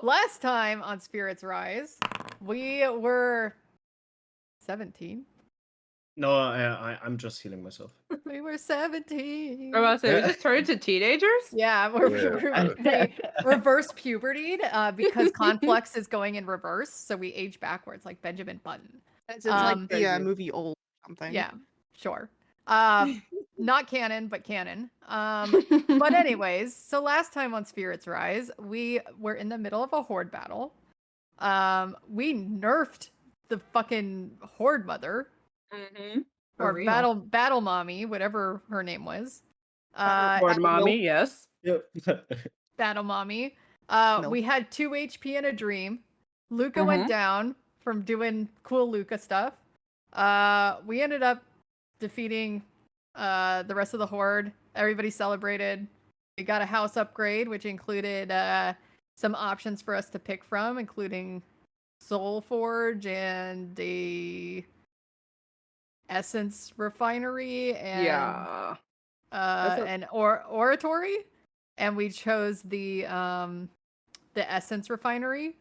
last time on Spirits Rise, we were 17. No, I'm just healing myself. We were 17. I was about to say, we just turned into teenagers? Yeah, we reversed puberty because Conflux is going in reverse, so we age backwards like Benjamin Button. It's like the movie Old something. Yeah, sure. Not canon, but canon. But anyways, so last time on Spirits Rise, we were in the middle of a horde battle. We nerfed the fucking horde mother. Mm-hmm. Or battle mommy, whatever her name was. Horde mommy, yes. Yep. Battle mommy. We had 2 HP in a dream. Luka went down from doing cool Luka stuff. We ended up defeating the rest of the horde. Everybody celebrated. We got a house upgrade, which included some options for us to pick from, including Soul Forge and a essence refinery and an oratory, and we chose the essence refinery.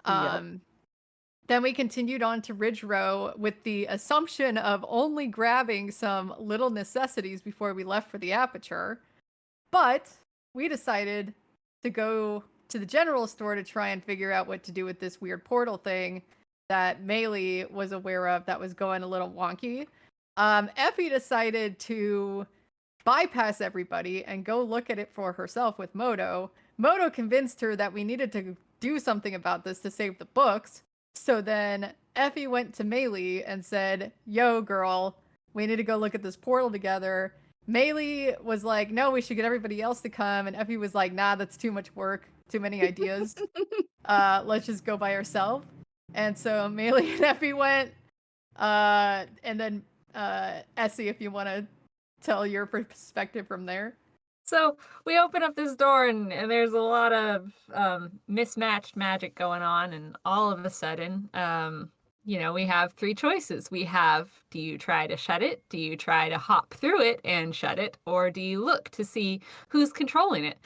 Then we continued on to Ridge Row with the assumption of only grabbing some little necessities before we left for the aperture, but we decided to go to the general store to try and figure out what to do with this weird portal thing that Maelie was aware of that was going a little wonky. Effie decided to bypass everybody and go look at it for herself with Moto. Moto convinced her that we needed to do something about this to save the books. So then Effie went to Maelie and said, yo, girl, we need to go look at this portal together. Maelie was like, no, we should get everybody else to come. And Effie was like, nah, that's too much work, too many ideas. Let's just go by ourselves. And so Maelie and Effie went, and then Essie, if you want to tell your perspective from there. So we open up this door and there's a lot of mismatched magic going on, and all of a sudden, we have 3 choices. We have, do you try to shut it? Do you try to hop through it and shut it? Or do you look to see who's controlling it?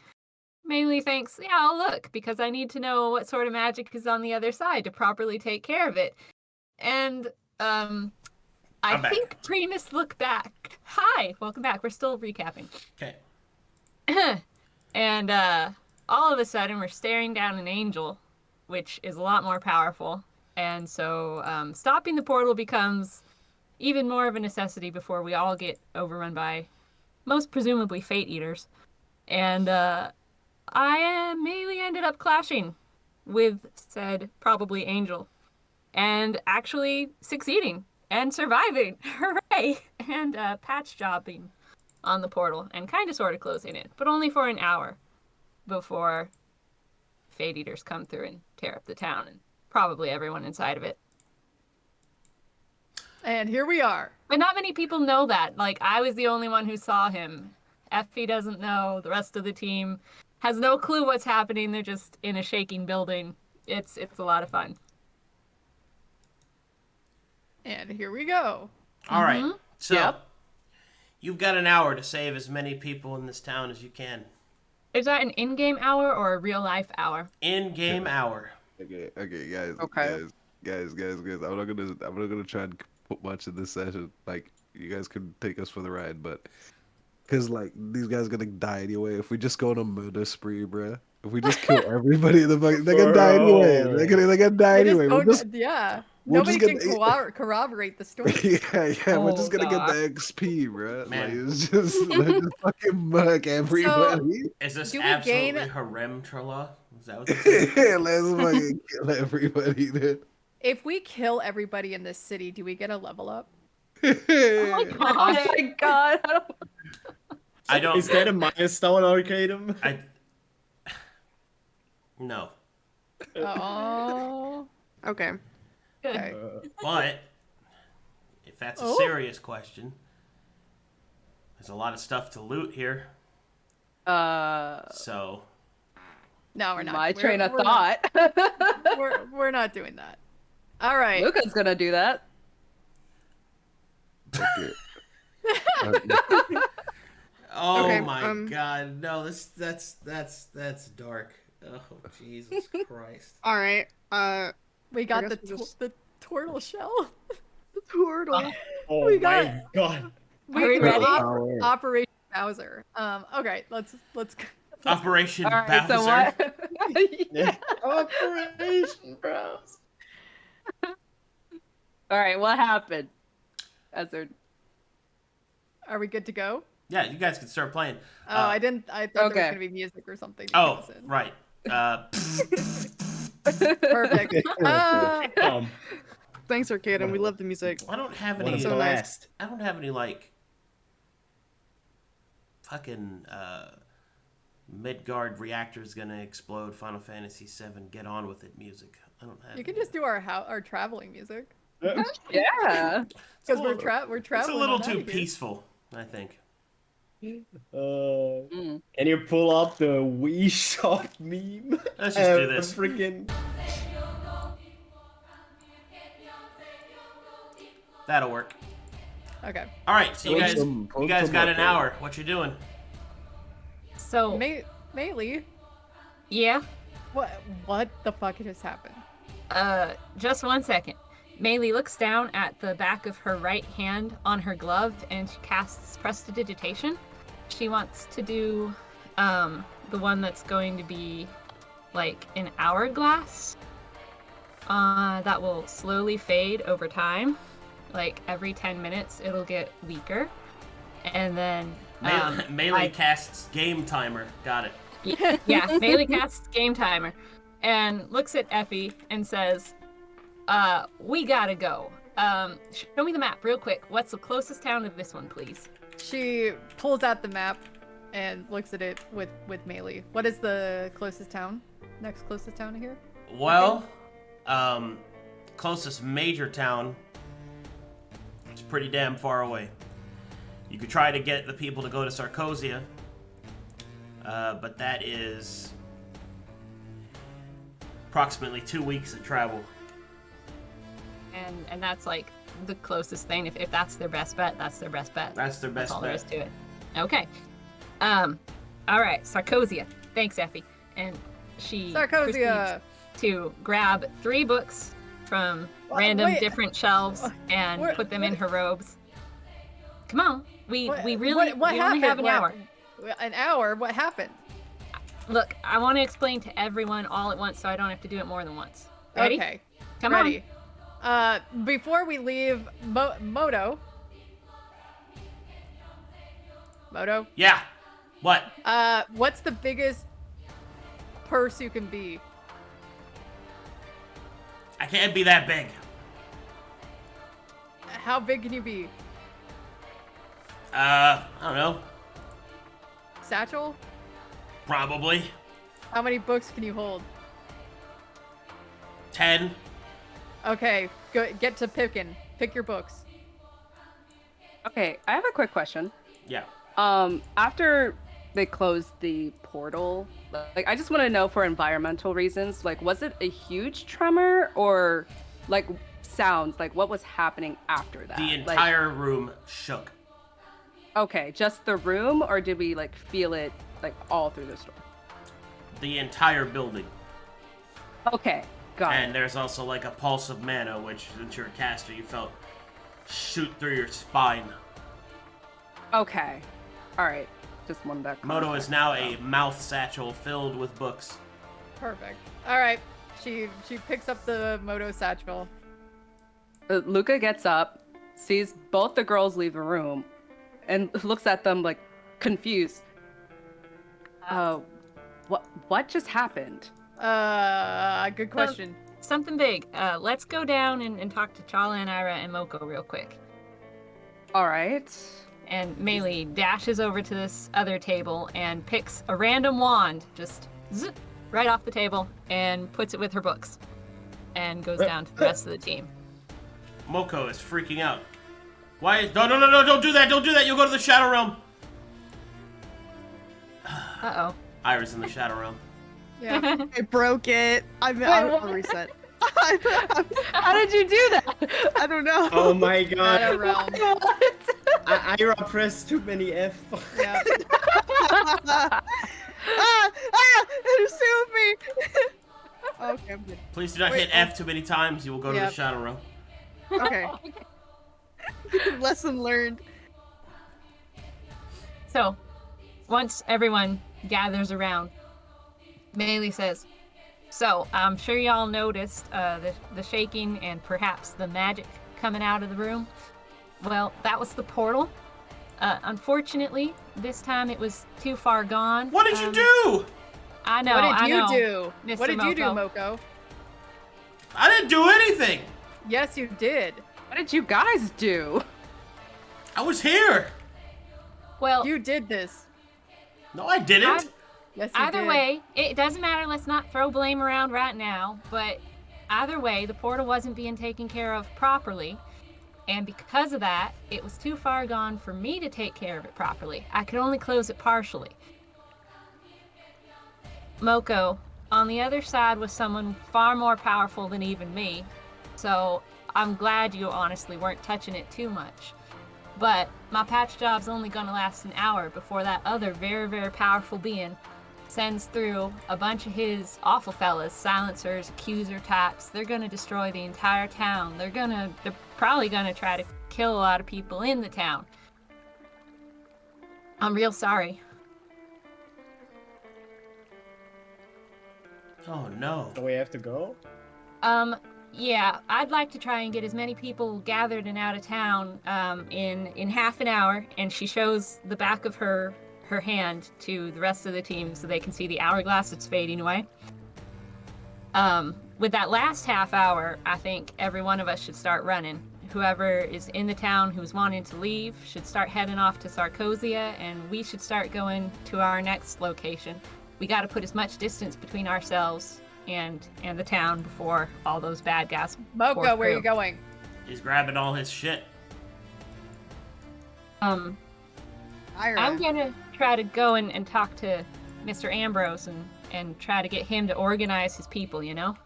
Maelie thinks, yeah, I'll look, because I need to know what sort of magic is on the other side to properly take care of it. And I think Primus looked back. Hi, welcome back. We're still recapping. Okay. And all of a sudden, we're staring down an angel, which is a lot more powerful. And so stopping the portal becomes even more of a necessity before we all get overrun by most presumably Fate Eaters. And Maelie ended up clashing with said probably angel and actually succeeding and surviving. Hooray! And patch jobbing on the portal and kind of sort of closing it, but only for an hour before Fate Eaters come through and tear up the town and probably everyone inside of it. And here we are. But not many people know that. Like, I was the only one who saw him. Effie doesn't know. The rest of the team has no clue what's happening. They're just in a shaking building. It's a lot of fun. And here we go. All right. So, you've got an hour to save as many people in this town as you can. Is that an in-game hour or a real-life hour? In-game hour. Okay, guys. Okay. Guys. I'm not gonna try and put much in this session. Like, you guys can take us for the ride, but because like these guys are gonna die anyway. If we just go on a murder spree, bruh. If we just kill everybody in the fucking, they're gonna die anyway. They're gonna die anyway. Nobody can corroborate the story. Yeah. We're just gonna get the XP, bro. Man. Like, it's just let's just fucking murk everybody. Is this Do we absolutely gain- harem Challa? Is that what this is? Let's fucking kill everybody, dude. If we kill everybody in this city, do we get a level up? Oh my god. I don't. Is that a milestone, Arcadum? No. Oh. Okay. Okay. But if that's a serious question, there's a lot of stuff to loot here. So. No, we're not. My train of thought. We're not doing that. All right. Luka's gonna do that. Okay. Oh Okay, my god, no! That's dark. Oh, Jesus Christ. All right. We got guess the we'll just- the turtle shell. The turtle. Oh We my got- god. Are we ready? Operation Bowser. Okay, let's Operation All right, Bowser. so what? Yeah. Operation Browse. All right, what happened? Ezra. Are we good to go? Yeah, you guys can start playing. Oh, I didn't. I thought there was okay. gonna be music or something. to Oh, get us in. right. Perfect. Thanks, Arcadum. We love the music. I don't have One any. of So the nice. last. I don't have any like fucking Midgard reactor's gonna explode. Final Fantasy VII. Get on with it. Music. I don't have. You can any. just do our traveling music Yeah. because a we're little- traveling. It's a little on too outta here. peaceful, I think. Can you pull up the Wii Shop meme? Let's just do this. Freaking. That'll work. Okay. All right, so you guys Pull got some an up, hour. What you doing? So, Maelie, yeah. what the fuck just happened? Just 1 second. Maelie looks down at the back of her right hand on her glove and she casts Prestidigitation. She wants to do the one that's going to be like an hourglass. That will slowly fade over time. Like every 10 minutes it'll get weaker. And then Melee casts game timer. Got it. yeah, Maelie casts game timer and looks at Effie and says, we gotta go. Show me the map real quick. What's the closest town to this one, please? She pulls out the map and looks at it with Maelie. What is the closest town? Next closest town to here? Well, closest major town is pretty damn far away. You could try to get the people to go to Sarkosia, but that is approximately 2 weeks of travel. And that's like the closest thing. If that's their best bet, that's their best bet. That's their best That's all there is bet. to it. Okay. All right, Sarkosia. Thanks, Effie. And she Sarkosia. proceeds to grab 3 books from random wait. different shelves and What- put them in her robes. Come on. We What really we only have an hour. An hour? What happened? Look, I want to explain to everyone all at once so I don't have to do it more than once. Ready? Okay. Come Ready. Before we leave, Moto. Yeah. What? What's the biggest purse you can be? I can't be that big. How big can you be? I don't know. Satchel? Probably How many books can you hold? 10. Okay, go get to picking. Pick your books. Okay, I have a quick question. Yeah. After they closed the portal, like I just want to know for environmental reasons, like was it a huge tremor or like sounds? Like what was happening after that? The Like, entire room shook. okay, just the room, or did we like feel it like all through the store? The entire building. Okay, got And it. there's also like a pulse of mana, which, since you're a caster, you felt shoot through your spine. Okay, all right. Just wanted that. Moto is now a mouth satchel filled with books. Perfect. All right. She picks up the Moto satchel. Luka gets up, sees both the girls leave the room, and looks at them like confused. What just happened? Good question. Something big. Let's go down and talk to Challa and Irha and Moco real quick. All right. And Maelie dashes over to this other table and picks a random wand, just zip, right off the table, and puts it with her books. And goes down to the rest of the team. Moco is freaking out. Why? No, don't do that, don't do that, you'll go to the Shadow Realm. Uh-oh. Iris in the Shadow Realm. Yeah. I broke it. I'll reset. How did you do that? I don't know. Oh my Shadow god. realm. Ira pressed too many F. Yeah. It assumed me. Okay, I'm good. Please do not Wait, hit F too many times. You will go to the Yep. shadow realm. Okay. Lesson learned. So, once everyone gathers around, Maelie says, "So, I'm sure y'all noticed the shaking and perhaps the magic coming out of the room. Well, that was the portal. Unfortunately, this time it was too far gone. What did you do? I know. What did you know, do? Mr. What did you do, Moco. Moco? I didn't do anything. Yes, you did. What did you guys do? I was here. Well, You did this. No, I didn't. Yes, you either did. way, it doesn't matter. Let's not throw blame around right now. But either way, the portal wasn't being taken care of properly. And because of that, it was too far gone for me to take care of it properly. I could only close it partially. Moco, on the other side was someone far more powerful than even me. So I'm glad you honestly weren't touching it too much. But my patch job's only gonna last an hour before that other very, very powerful being sends through a bunch of his awful fellas, silencers, accuser types. They're gonna destroy the entire town. They're probably gonna try to kill a lot of people in the town. I'm real sorry. Oh no. So we have to go? Yeah, I'd like to try and get as many people gathered and out of town in half an hour. And she shows the back of her hand to the rest of the team so they can see the hourglass that's fading away. With that last half hour, I think every one of us should start running. Whoever is in the town who's wanting to leave should start heading off to Sarcosia, and we should start going to our next location. We got to put as much distance between ourselves and the town before all those bad guys. Moco, pour where are you through. going? He's grabbing all his shit. Irha. Irha. I'm gonna try to go and talk to Mr. Ambrose and try to get him to organize his people, you know?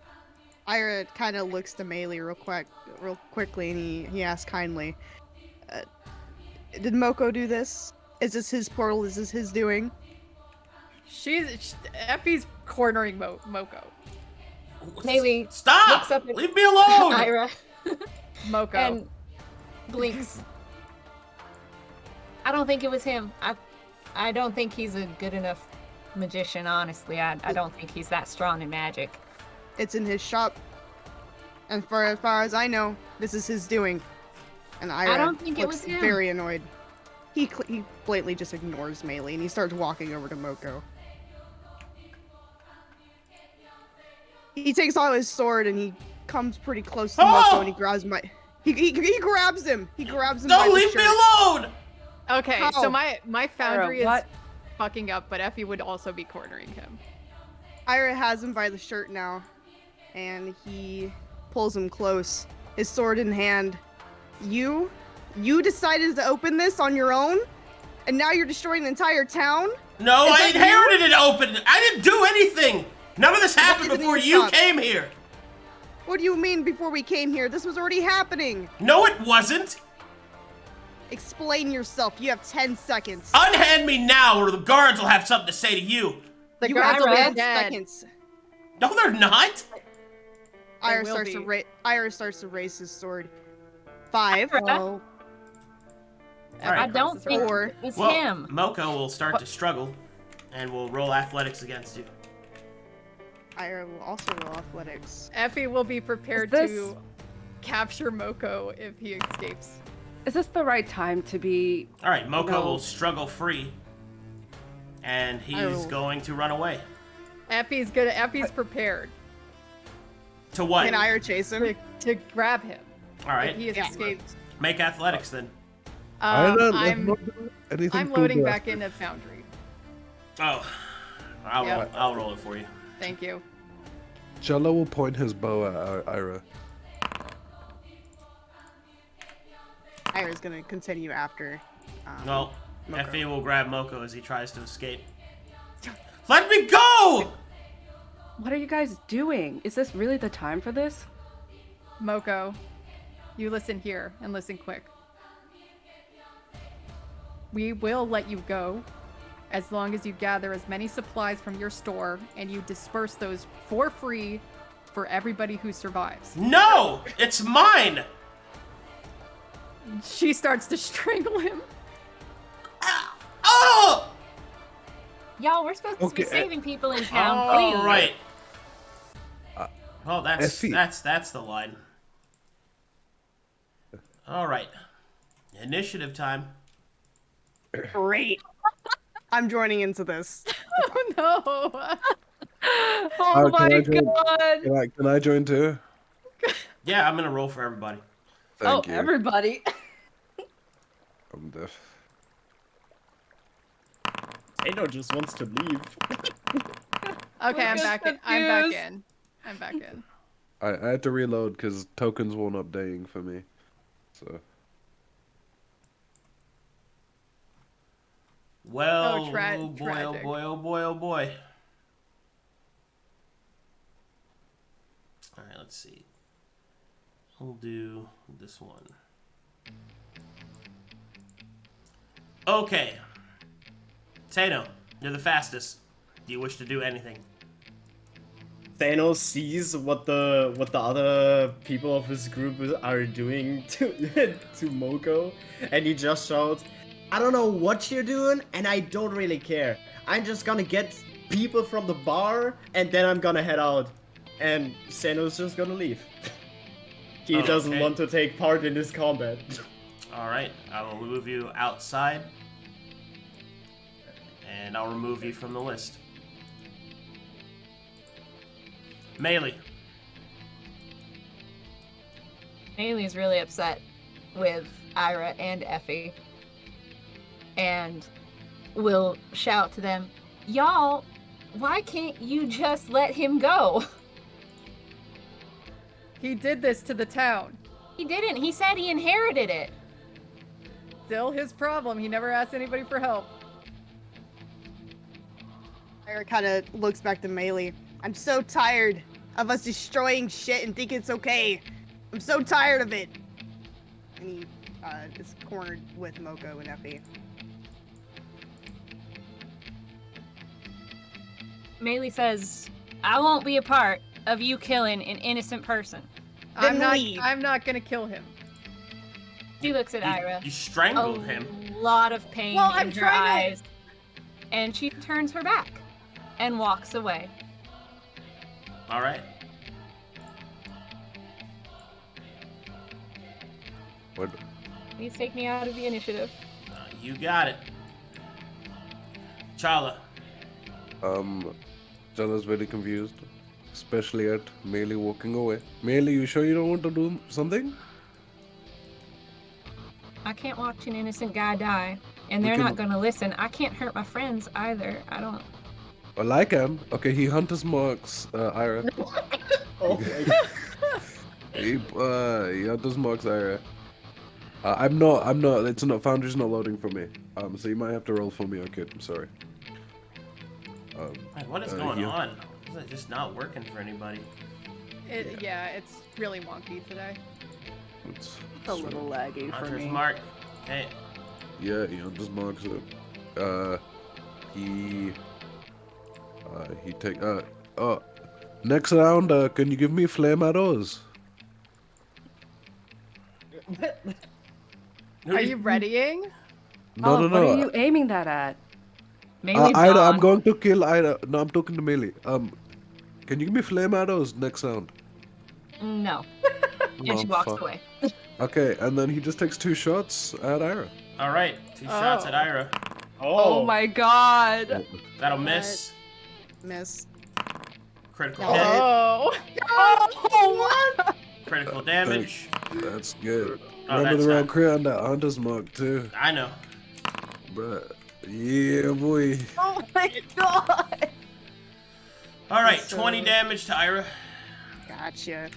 Irha kind of looks to Maelie real quickly, and he asks kindly, "Did Moco do this? Is this his portal? Is this his doing?" Effie's cornering Moco. Maelie looks Stop! up at Leave me alone! Irha Moco. and blinks. I don't think it was him. I don't think he's a good enough magician, honestly. I don't think he's that strong in magic. It's in his shop, and as far as I know, this is his doing. And Irha don't think it looks was him. very annoyed. He blatantly just ignores Maelie, and he starts walking over to Moco. He takes out his sword and he comes pretty close to Moco, and he grabs he grabs him. He grabs him. by Don't the leave me shirt. alone! Okay, How? so my foundry is what? fucking up, but Effie would also be cornering him. Irha has him by the shirt now, and he pulls him close, his sword in hand. You decided to open this on your own, and now you're destroying the entire town? No, Is I that you? inherited it open. I didn't do anything. None of this happened isn't in before your you shop. came here. What do you mean before we came here? This was already happening. No, it wasn't. Explain yourself. You have 10 seconds. Unhand me now, or the guards will have something to say to you. The You guards have will be 10 dead. seconds. No, they're not. They Irha will starts be. to Irha starts to raise his sword. 5. Irha? Oh, All right. I don't think Or- it was Well, him. Moco will start to struggle, and will roll athletics against you. Irha will also roll athletics. Effie will be prepared Is this- to capture Moco if he escapes. Is this the right time to be? All right, Moco No. will struggle free, and he's will- going to run away. Effie's prepared To what? Can Irha chase him? to grab him All right, if he has Yeah. escaped. make athletics then. I'm loading back into Foundry. Oh, Yep. I'll roll it for you. Thank you. Challa will point his bow at Irha. Irha's gonna continue after. Well, Moco. Effie will grab Moco as he tries to escape. Let me go! What are you guys doing? Is this really the time for this? Moco, you listen here and listen quick. We will let you go as long as you gather as many supplies from your store and you disperse those for free for everybody who survives. No! It's mine! She starts to strangle him. Oh! Y'all, we're supposed to be Okay. saving people in town, please. All right. Oh, Effie. that's the line. All right. Initiative time. Great. I'm joining into this. Oh no. Oh can my I join? god. Can I join too? Yeah, I'm gonna roll for everybody. Thank you. Everybody. I'm deaf. Seino just wants to leave. Okay, I'm Luka's back in. I'm back in. I had to reload because tokens won't updating for me. So Well, Oh, oh boy, tragic. oh boy, oh boy, oh boy. All right, let's see. We'll do this one. Okay. Seino, you're the fastest. Do you wish to do anything? Seino sees what the other people of his group are doing to Moco, and he just shouts, "I don't know what you're doing, and I don't really care. I'm just gonna get people from the bar, and then I'm gonna head out." And Seino's just gonna leave. He doesn't Okay. want to take part in this combat. All right, I will move you outside, and I'll remove you from the list. Maelie. Ailey's really upset with Irha and Effie. And will shout to them, "Y'all, why can't you just let him go?" He did this to the town. He didn't. He said he inherited it. Still his problem. He never asked anybody for help. Ira kind of looks back to Maelie. I'm so tired of us destroying shit and think it's okay. I'm so tired of it. And he is cornered with Moco and Effie. Maelie says, "I won't be a part of you killing an innocent person." I'm not. leave. I'm not gonna kill him. She looks at Irha. You strangled him. A lot of pain Well, in I'm her trying to- eyes. And she turns her back and walks away. All right. what? Please take me out of the initiative. You got it. Challa. Challa's very confused, especially at Maelie walking away. Maelie, you sure you don't want to do something? I can't watch an innocent guy die. And they're can- not gonna listen. I can't hurt my friends either. I don't. Well, I can. Okay, he hunters marks Irha. Oh my god. He hunters marks Irha. I'm not. It's not. Foundry's not loading for me. So you might have to roll for me. Okay, I'm sorry. Man, what is going on? Is it just not working for anybody? Yeah, it's really wonky today. It's A little laggy for Hunter's me. mark. Okay. Yeah, he hunters marks it. He take. Next round, can you give me flame arrows? Are you readying? No, no, What are no. you aiming that at? Maybe Ida, I'm going to kill Ida. No, I'm talking to Maelie. Can you give me flame arrows next round? No. And Oh, she walks fuck. away. Okay, and then he just takes 2 shots at Ira. All right. 2 shots at Irha. Oh my god. That'll miss. Miss. Critical No. hit. Oh. What? Critical damage. That's good. Oh, Remember that's the round not- crit on that hunter's mark too, I know. bruh. Yeah, boy. Oh my god. All right. So- 20 damage to Irha. Gotcha.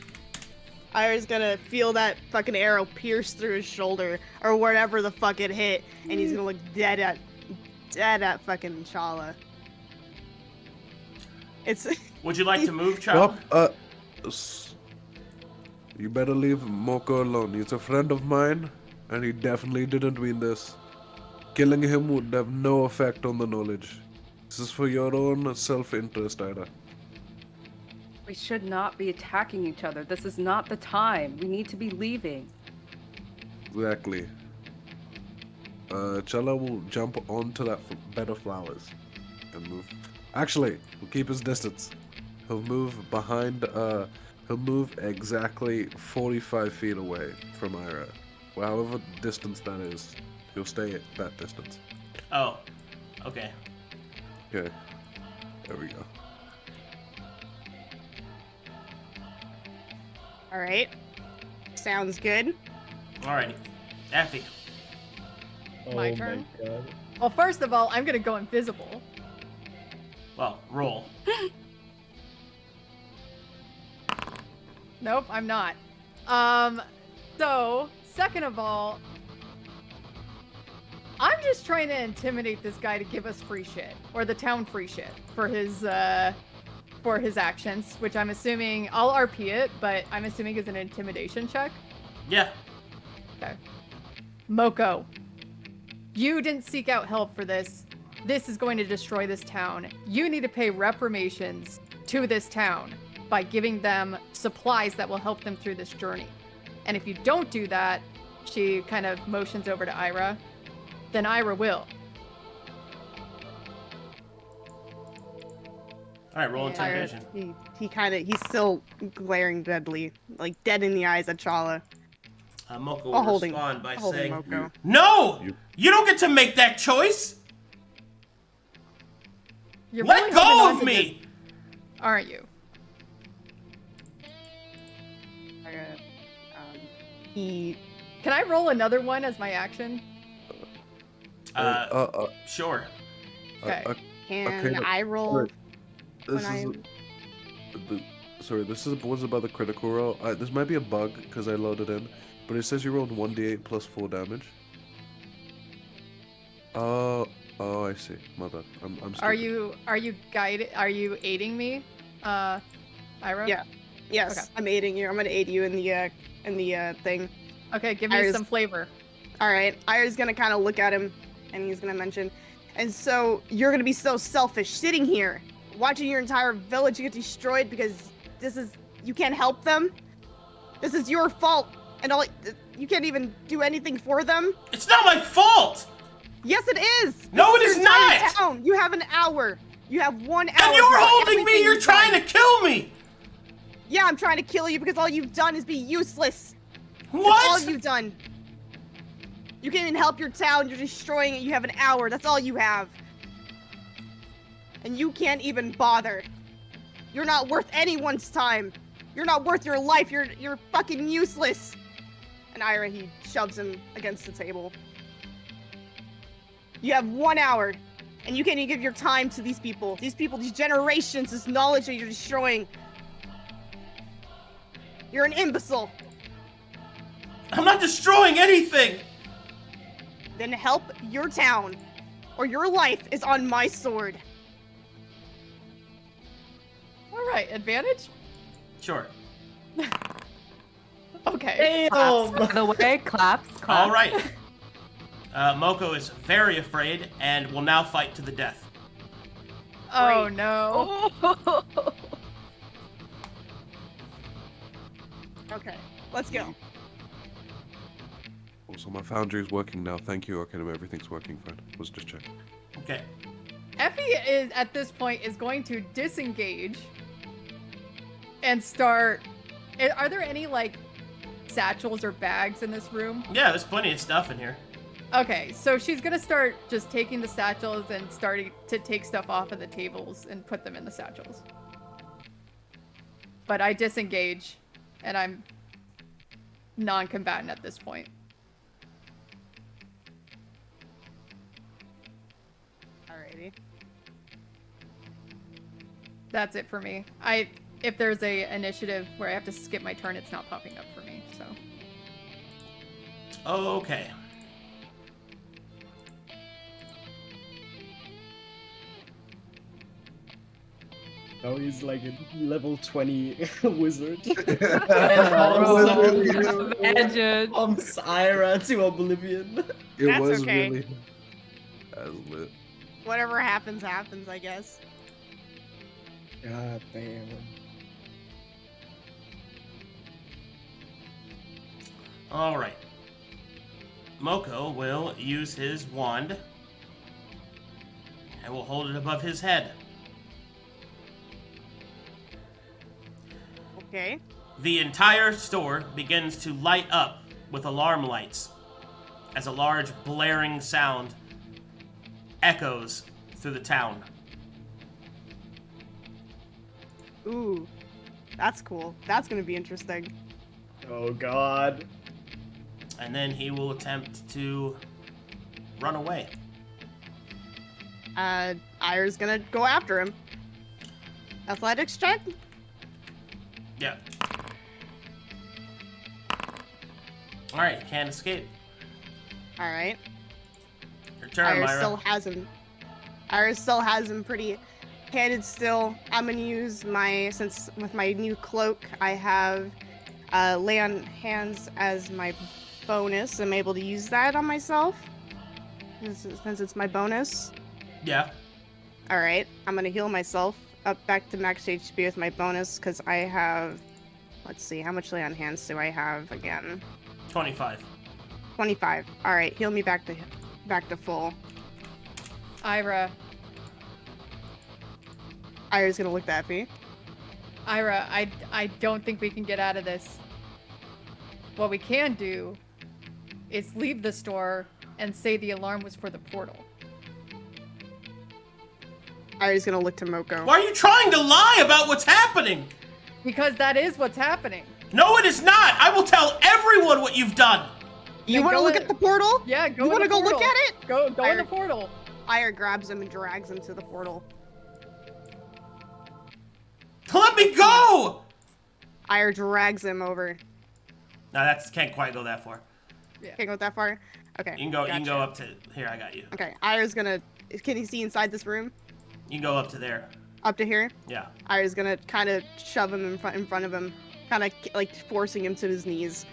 Ira's gonna feel that fucking arrow pierce through his shoulder or wherever the fuck it hit, and he's gonna look dead at fucking Challa. It's Would you like to move, Chop? Well, you better leave Moco alone. He's a friend of mine, and he definitely didn't mean this. Killing him would have no effect on the knowledge. This is for your own self-interest, Irha. We should not be attacking each other. This is not the time. We need to be leaving. Exactly. Challa will jump onto that bed of flowers and move. Actually, we'll keep his distance. He'll move behind. He'll move exactly 45 feet away from Irha. However distance that is, he'll stay at that distance. Oh, okay. Okay. There we go. All right. Sounds good. Alrighty. Effie. My Oh turn? My God. Well, first of all, I'm gonna go invisible. Well, roll. Nope, I'm not. So, second of all, I'm just trying to intimidate this guy to give us free shit, or the town free shit for his actions, which I'm assuming I'll RP it, but I'm assuming is an intimidation check. Yeah. Okay. Moco, you didn't seek out help for this. This is going to destroy this town. You need to pay reparations to this town by giving them supplies that will help them through this journey. And if you don't do that, she kind of motions over to Irha, then Irha will. Alright, roll Yeah. intimidation. He's still glaring deadly, like dead in the eyes at Challa. Moco I'll will hold him. respond by I'll hold him, saying, Moco. No! You don't get to make that choice! You're Let really go holding on of to me! this, aren't you? He Can I roll another one as my action? Sure. Okay. can Okay, I roll? This when is sorry. This was about the critical roll. This might be a bug because I loaded in, but it says you rolled 1d8 plus 4 damage. Oh, I see. My bad. I'm stupid. Are you guided? Are you aiding me, Irha? Yeah. Yes, Okay. I'm aiding you. I'm gonna aid you in the thing. Okay, give me Irha's- some flavor. All right. Ira's gonna kind of look at him, and he's gonna mention, and so you're gonna be so selfish, sitting here, watching your entire village get destroyed because you can't help them. This is your fault, and you can't even do anything for them. It's not my fault! Yes, it is. No, This it is your entire not! Town. You have an hour. You have 1 hour. And you're to do holding me! everything You're you've trying done. to kill me! Yeah, I'm trying to kill you because all you've done is be useless. That's What? all you've done. You can't even help your town. You're destroying it. You have an hour. That's all you have. And you can't even bother. You're not worth anyone's time. You're not worth your life. You're fucking useless. And Irha, he shoves him against the table. You have 1 hour, and you can't even give your time to these people. These generations, this knowledge that you're destroying. You're an imbecile. I'm not destroying anything! Then help your town, or your life is on my sword. All right, advantage. Sure. Okay. Claps, Damn! by the way, claps. Alright. Moco is very afraid and will now fight to the death. Oh Great. no. Okay, let's go. Also, my foundry is working now. Thank you, Arcadum. Everything's working fine. Was just checking. Okay. Effie is at this point is going to disengage and start. Are there any like satchels or bags in this room? Yeah, there's plenty of stuff in here. Okay, so she's gonna start just taking the satchels and starting to take stuff off of the tables and put them in the satchels. But I disengage, and I'm non-combatant at this point. Alrighty. That's it for me. If there's a initiative where I have to skip my turn, it's not popping up for me, so. Okay. Now he's like a level 20 wizard. Imagine. Pumps Irha to oblivion. It That's was okay. really. That's lit. Whatever happens, happens, I guess. God damn. All right. Moco will use his wand and will hold it above his head. Okay. The entire store begins to light up with alarm lights as a large blaring sound echoes through the town. Ooh, that's cool. That's gonna be interesting. Oh god. And then he will attempt to run away. Irha's gonna go after him. Athletics check? Yeah. Alright, can't escape. Alright. Your turn, Irha Myra. still has him pretty handed still. I'm gonna use since with my new cloak, I have lay on hands as my bonus. I'm able to use that on myself. Since it's my bonus. Yeah. Alright, I'm gonna heal myself up back to max HP with my bonus because I have, let's see, how much lay on hands do I have again? 25. 25. Alright, heal me back to full. Irha, Irha's gonna look at me. Irha, I don't think we can get out of this. What we can do is leave the store and say the alarm was for the portal. Irha's gonna look to Moco. Why are you trying to lie about what's happening? Because that is what's happening. No, it is not! I will tell everyone what you've done! You Then want to go look in- at the portal? Yeah, go You want to go look at it? Go in the Irha- portal. Irha grabs him and drags him to the portal. Let me go! Irha drags him over. No, that's can't quite go that far. Can't go that far? Okay. You can go gotcha. up to here, I got you. Okay, Irha's gonna... Can he see inside this room? You can go up to there. Up to here? Yeah. Irha's gonna kind of shove him in front of him. Kind of like forcing him to his knees.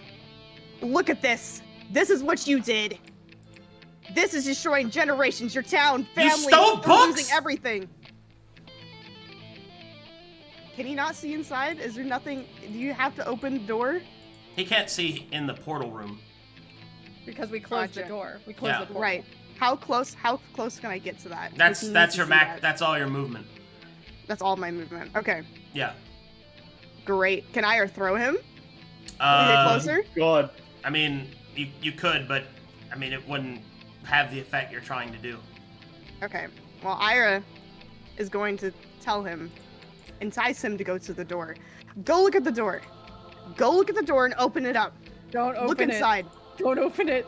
Look at this! This is what you did! This is destroying generations, your town, families, stole you're books? losing everything! Can he not see inside? Is there nothing? Do you have to open the door? He can't see in the portal room. Because we closed the Gotcha. door. We closed Yeah. the portal. Right. How close can I get to that? That's He needs that's to your see max. that. That's all your movement. That's all my movement. Okay. Yeah. Great. Can I throw him? Can we get closer? God. I mean, you could, but I mean, it wouldn't have the effect you're trying to do. Okay. Well, Irha is going to tell him, entice him to go to the door. Go look at the door. Go look at the door and open it up. Don't open Look it. inside. Don't open it.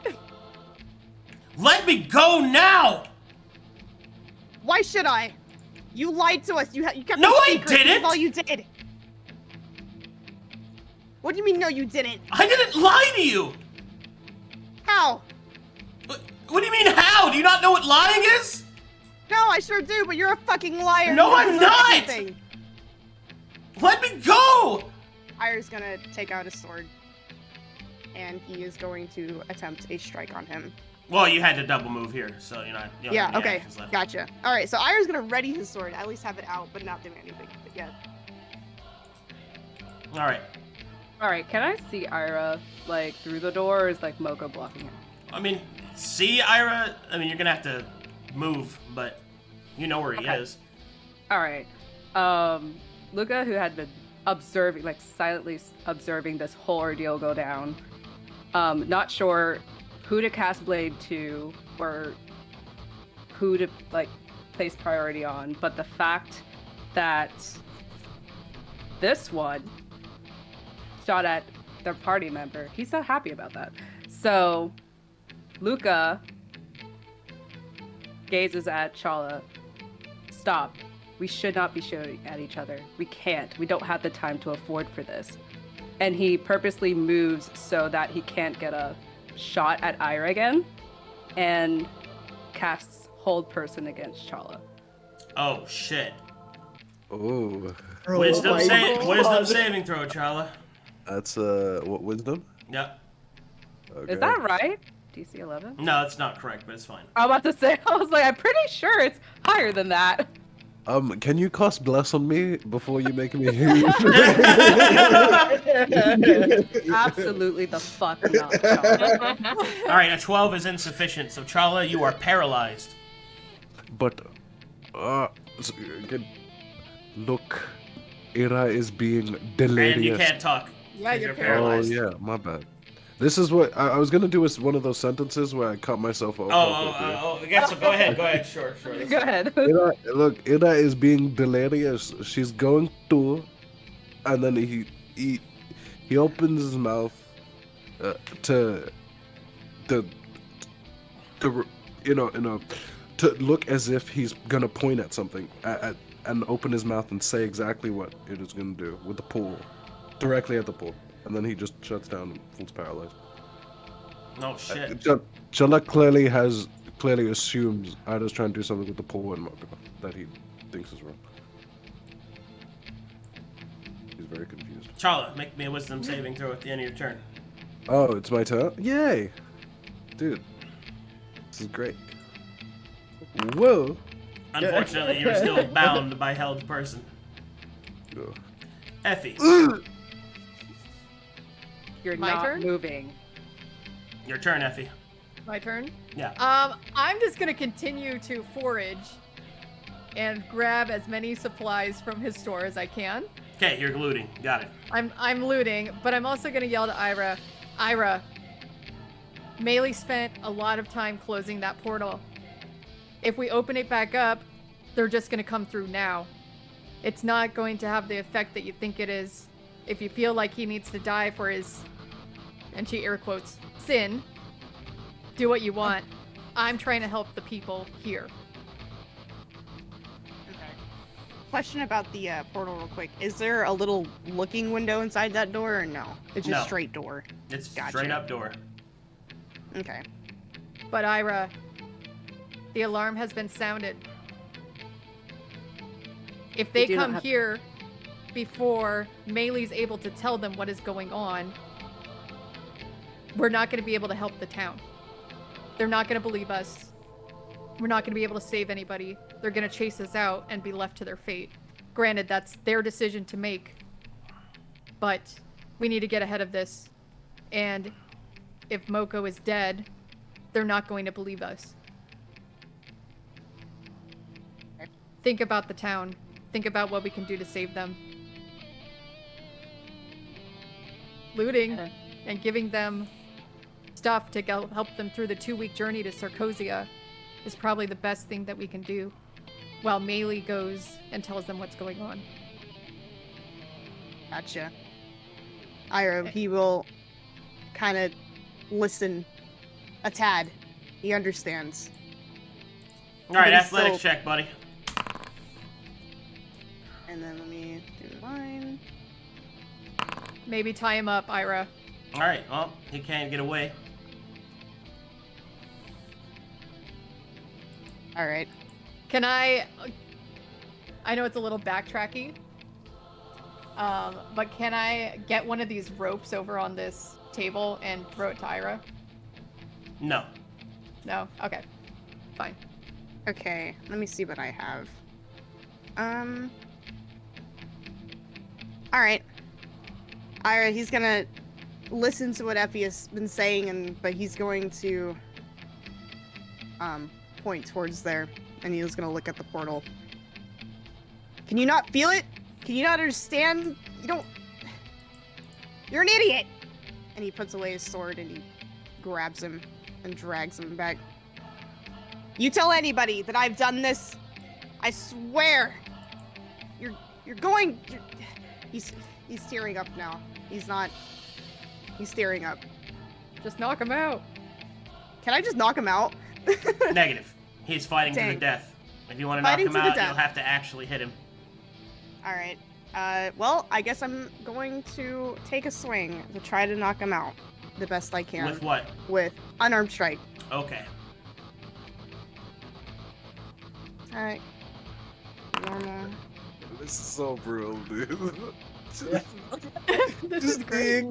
Let me go now! Why should I? You lied to us. You kept No, it I secret. This is didn't! all you did. What do you mean? No, you didn't. I didn't lie to you. How? What do you mean how? Do you not know what lying is? No, I sure do. But you're a fucking liar. No, You I'm deserve not! everything. Let me go! Irha's gonna take out his sword, and he is going to attempt a strike on him. Well, you had to double move here, so you're not. You don't Yeah, have any okay, actions left. gotcha. All right, so Irha's gonna ready his sword, at least have it out, but not doing anything yet. All right. All right, can I see Irha like through the door, or is like Moco blocking him? I mean, see, Irha. I mean, you're gonna have to move, but you know where he Okay. is. All right. Luka, who had been observing, like silently observing this whole ordeal go down, not sure who to cast Blade to or who to like place priority on, but the fact that this one shot at their party member, he's not happy about that. So Luka gazes at Challa. Stop. We should not be shooting at each other. We can't. We don't have the time to afford for this. And he purposely moves so that he can't get a shot at Irha again, and casts Hold Person against Challa. Oh shit! Oh, Wisdom, my wisdom God. saving throw, Challa. that's what wisdom? Yep. Okay. Is that right? DC 11? No, it's not correct, but it's fine. I'm about to say, I was like, I'm pretty sure it's higher than that. Can you cast bless on me before you make me? Absolutely the fuck not. Challa. All right, a 12 is insufficient, so Challa, you are paralyzed. But, look, Irha is being delirious. And you can't talk. Yeah, 'cause you're Oh paralyzed. yeah, my bad. This is what I was gonna do. Is one of those sentences where I cut myself off. I guess so. Go ahead. Sure. Go ahead. Look, Irha is being delirious. She's going to, and then he opens his mouth to look as if he's gonna point at something and open his mouth and say exactly what it is gonna do with the pool, directly at the pool, and then he just shuts down and falls paralyzed. No shit. Challa clearly assumes Ida's trying to do something with the pool and Moco that he thinks is wrong. He's very confused. Challa, make me a wisdom saving throw at the end of your turn. Oh, it's my turn? Yay! Dude, this is great. Whoa! Unfortunately, you're still bound by held person. Ugh. Effie, You're My not turn? moving. your turn, Effie. My turn. Yeah. I'm just gonna continue to forage and grab as many supplies from his store as I can. Okay, you're looting. Got it. I'm looting, but I'm also gonna yell to Irha, Maelie spent a lot of time closing that portal. If we open it back up, they're just gonna come through now. It's not going to have the effect that you think it is. If you feel like he needs to die for his, and she air quotes, sin, do what you want. I'm trying to help the people here. Okay. Question about the portal real quick. Is there a little looking window inside that door or no? It's just No. straight door. It's Gotcha. straight up door. Okay. But Irha, the alarm has been sounded. If they do not come have- here before Maelie's able to tell them what is going on, we're not going to be able to help the town. They're not going to believe us. We're not going to be able to save anybody. They're going to chase us out and be left to their fate. Granted, that's their decision to make. But we need to get ahead of this. And if Moco is dead, they're not going to believe us. Okay. Think about the town. Think about what we can do to save them. Looting Okay. and giving them stuff to help them through the 2-week journey to Sarkozia is probably the best thing that we can do, while Maelie goes and tells them what's going on. Gotcha. Irha, he will kind of listen a tad. He understands. All right, But he's athletics still- check, buddy. And then let me do mine. Maybe tie him up, Irha. All right, well, he can't get away. All right. Can I know it's a little backtracky, but can I get one of these ropes over on this table and throw it to Irha? No. No? Okay. Fine. Okay, let me see what I have. All right. Irha, he's gonna listen to what Effie has been saying, but he's going to point towards there, and he's gonna look at the portal. Can you not feel it? Can you not understand? You're an idiot! And he puts away his sword and he grabs him and drags him back. You tell anybody that I've done this, I swear, he's tearing up now. He's tearing up. Just knock him out. Can I just knock him out? Negative. He's fighting to the Dang. death. If you want to knock Fighting him to the out, death. you'll have to actually hit him. All right. Well, I guess I'm going to take a swing to try to knock him out the best I can. With what? With unarmed strike. Okay. All right. Normal. This is so brutal, dude. This is great.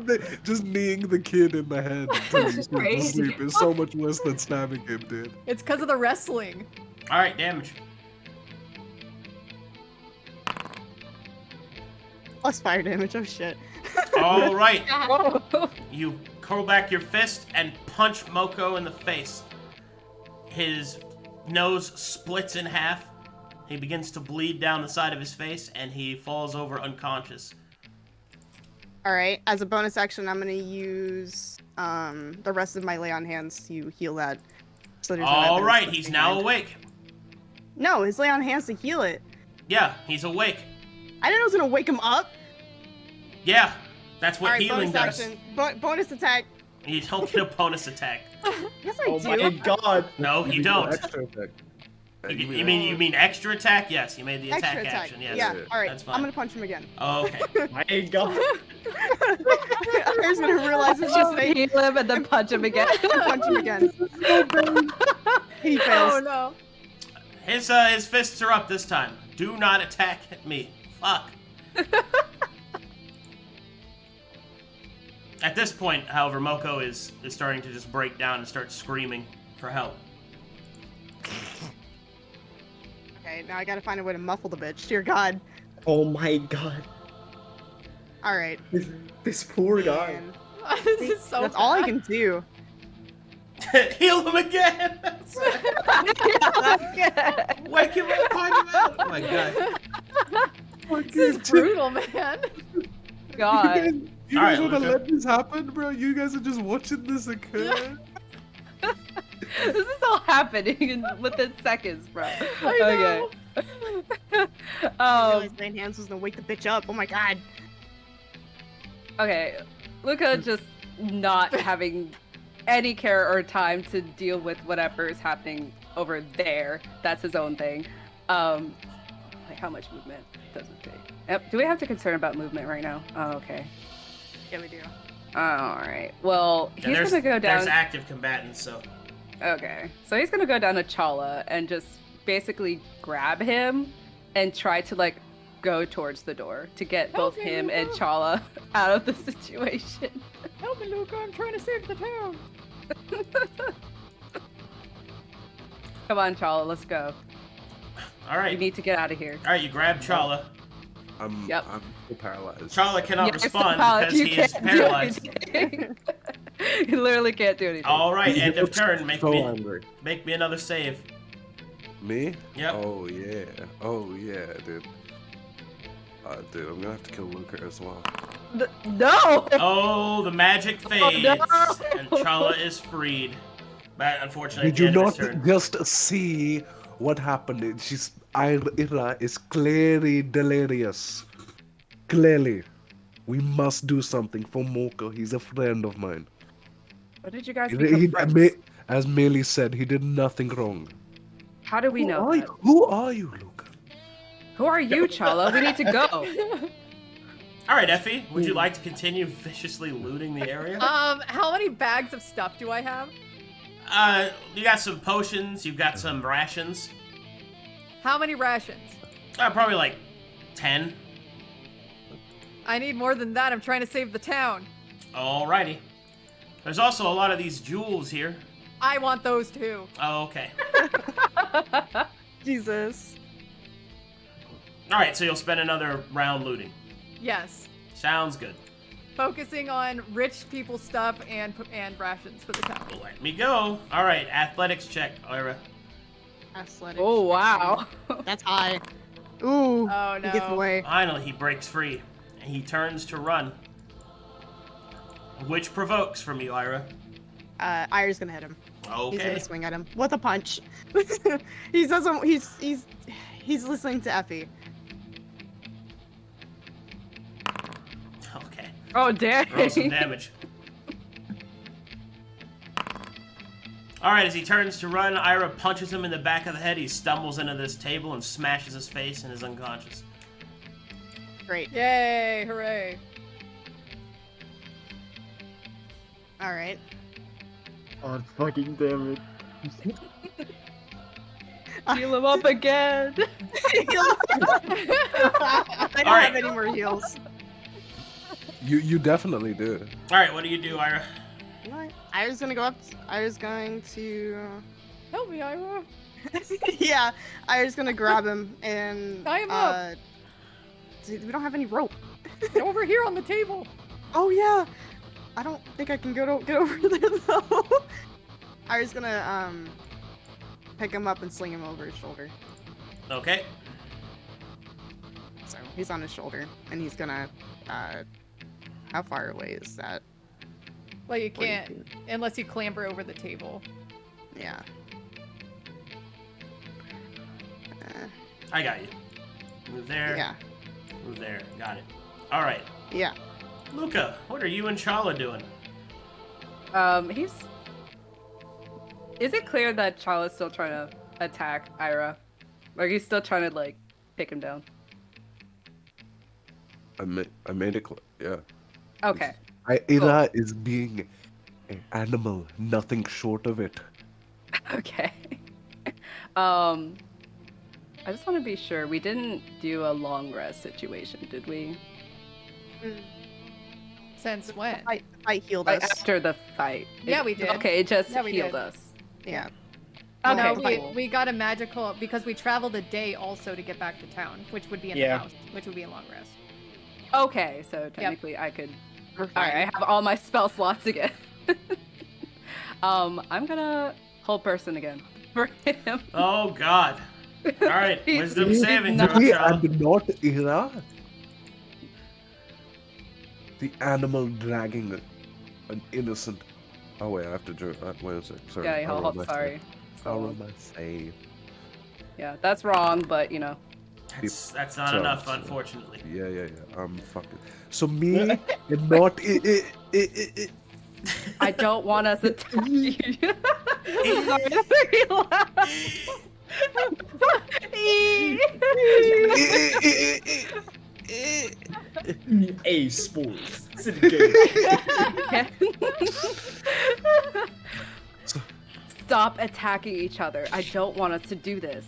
Just kneeing the kid in the head until This he is goes to crazy. sleep is so much worse than stabbing him, dude. It's because of the wrestling. All right, damage. Plus fire damage. Oh shit. All right. Oh. You curl back your fist and punch Moco in the face. His nose splits in half. He begins to bleed down the side of his face, and he falls over unconscious. All right. As a bonus action, I'm gonna use the rest of my lay on hands to heal that. So there's no All evidence right, left he's now behind. awake. No, his lay on hands to heal it. Yeah, he's awake. I didn't know it was gonna wake him up. Yeah, that's what All right, healing bonus does. action. Bonus attack. You don't get a bonus attack. Yes, I Oh do. my god. No, you don't. Extra attack. You mean extra attack? Yes, you made the attack Extra attack. action. Yes. Yeah. All right. That's fine. I'm gonna punch him again. Oh, okay. My god. I was gonna realize it's just me. Heal him and then punch him again. Punch him again. He fails. Oh no. His fists are up this time. Do not attack me. Fuck. At this point, however, Moco is starting to just break down and start screaming for help. Okay, now I gotta find a way to muffle the bitch. Dear God. Oh my god. All right. This poor guy. Man. This is so That's all I bad. can do. Heal him again! Wake him up, point him out! Oh my god. This is brutal, man. God. You All guys right, want to Luka. let this happen, bro? You guys are just watching this occur. This is all happening within seconds, bro. I Okay. I realized laying hands was gonna wake the bitch up. Oh my God. Okay. Luka just not having any care or time to deal with whatever is happening over there. That's his own thing. Like how much movement does it take? Yep. Do we have to concern about movement right now? Oh, okay. Yeah, we do. All right. Well, Yeah, he's gonna go There's down. active combatants, so. Okay. So he's gonna go down to Challa and just basically grab him and try to like go towards the door to get both Help me, him and Luka. Challa out of the situation. Help me, Luka. I'm trying to save the town. Come on, Challa, let's go. All We right. need to get out of here. All right, you grab Challa. I'm Yep. so paralyzed. Chala cannot Yeah, it's respond the because he is can't do paralyzed. anything. You literally can't do anything. All right, end of turn. Make so me angry. another save. Me? Yep. Oh yeah. Oh yeah, dude. Dude, I'm gonna have to kill Luka as well. No! Oh, the magic fades, no! and Challa is freed. But unfortunately, Did at you the end not of his turn. just see what happened? Irha is clearly delirious. Clearly. We must do something for Moco. He's a friend of mine. What did you guys He- become he- friends? as Maelie said, he did nothing wrong. How do we know that? Who are you, Luka? Who are you, Challa? We need to go. All right, Effie, would you like to continue viciously looting the area? How many bags of stuff do I have? You got some potions. You've got some rations. How many rations? Probably like 10. I need more than that. I'm trying to save the town. Alrighty. There's also a lot of these jewels here. I want those too. Oh, okay. Jesus. All right, so you'll spend another round looting. Yes. Sounds good. Focusing on rich people's stuff and rations for the town. Let me go. All right, athletics check, Irha. Athletics. Oh, wow. That's high. Ooh. Oh, He gets no. away. Finally, he breaks free. And he turns to run. Which provokes from you, Irha. Ira's gonna hit him. He's Okay. gonna swing at him with a punch. He doesn't. He's listening to Effie. Okay. Oh, dang. Roll some damage. Alright, as he turns to run, Irha punches him in the back of the head. He stumbles into this table and smashes his face and is unconscious. Great. Yay! Hooray! All right. God fucking damn it. Heal him up again. I don't All right. have any more heals. You definitely do. All right, what do you do, Irha? What? Ira's gonna go up. Ira's going to. Help me, Irha. Yeah, Ira's gonna grab him and. Tie him up. Dude, we don't have any rope. Over here on the table. Oh yeah. I don't think I can get over there though. Ira's gonna pick him up and sling him over his shoulder. Okay. So he's on his shoulder, and he's gonna. How far away is that? Well, you 40 can't feet. unless you clamber over the table. Yeah. I got you. Move there. Yeah. Move there. Got it. All right. Yeah. Luka, what are you and Challa doing? He's. Is it clear that Challa's still trying to attack Irha? Like he's still trying to like pick him down? I made it clear. Yeah. Okay. Irha is being an animal, nothing short of it. Okay. I just want to be sure we didn't do a long rest situation, did we? Since when? I healed Like us. after the fight. Yeah, we did. Okay, it just Yeah, we healed did. us. Yeah. Okay, No, cool. we got a magical because we traveled a day also to get back to town, which would be in the Yeah. house, which would be a long rest. Okay, so technically I could. We're All right, I fine. have all my spell slots again. I'm gonna hold person again for him. Oh God. All right, He's- wisdom he's saving not- throw, We Challa. and not Irha. The animal dragging an innocent. Oh wait, I have to do. Wait a sec. Sorry. Yeah, I'll roll my sorry. save. I'll roll my save. Yeah, that's wrong, but you know. That's not Sorry, enough, sorry. unfortunately. Yeah. I'm fucking. So me and not it. I don't want us to attack you. Sorry, that's very loud. EA Sports. It's in the game. Stop attacking each other. I don't want us to do this.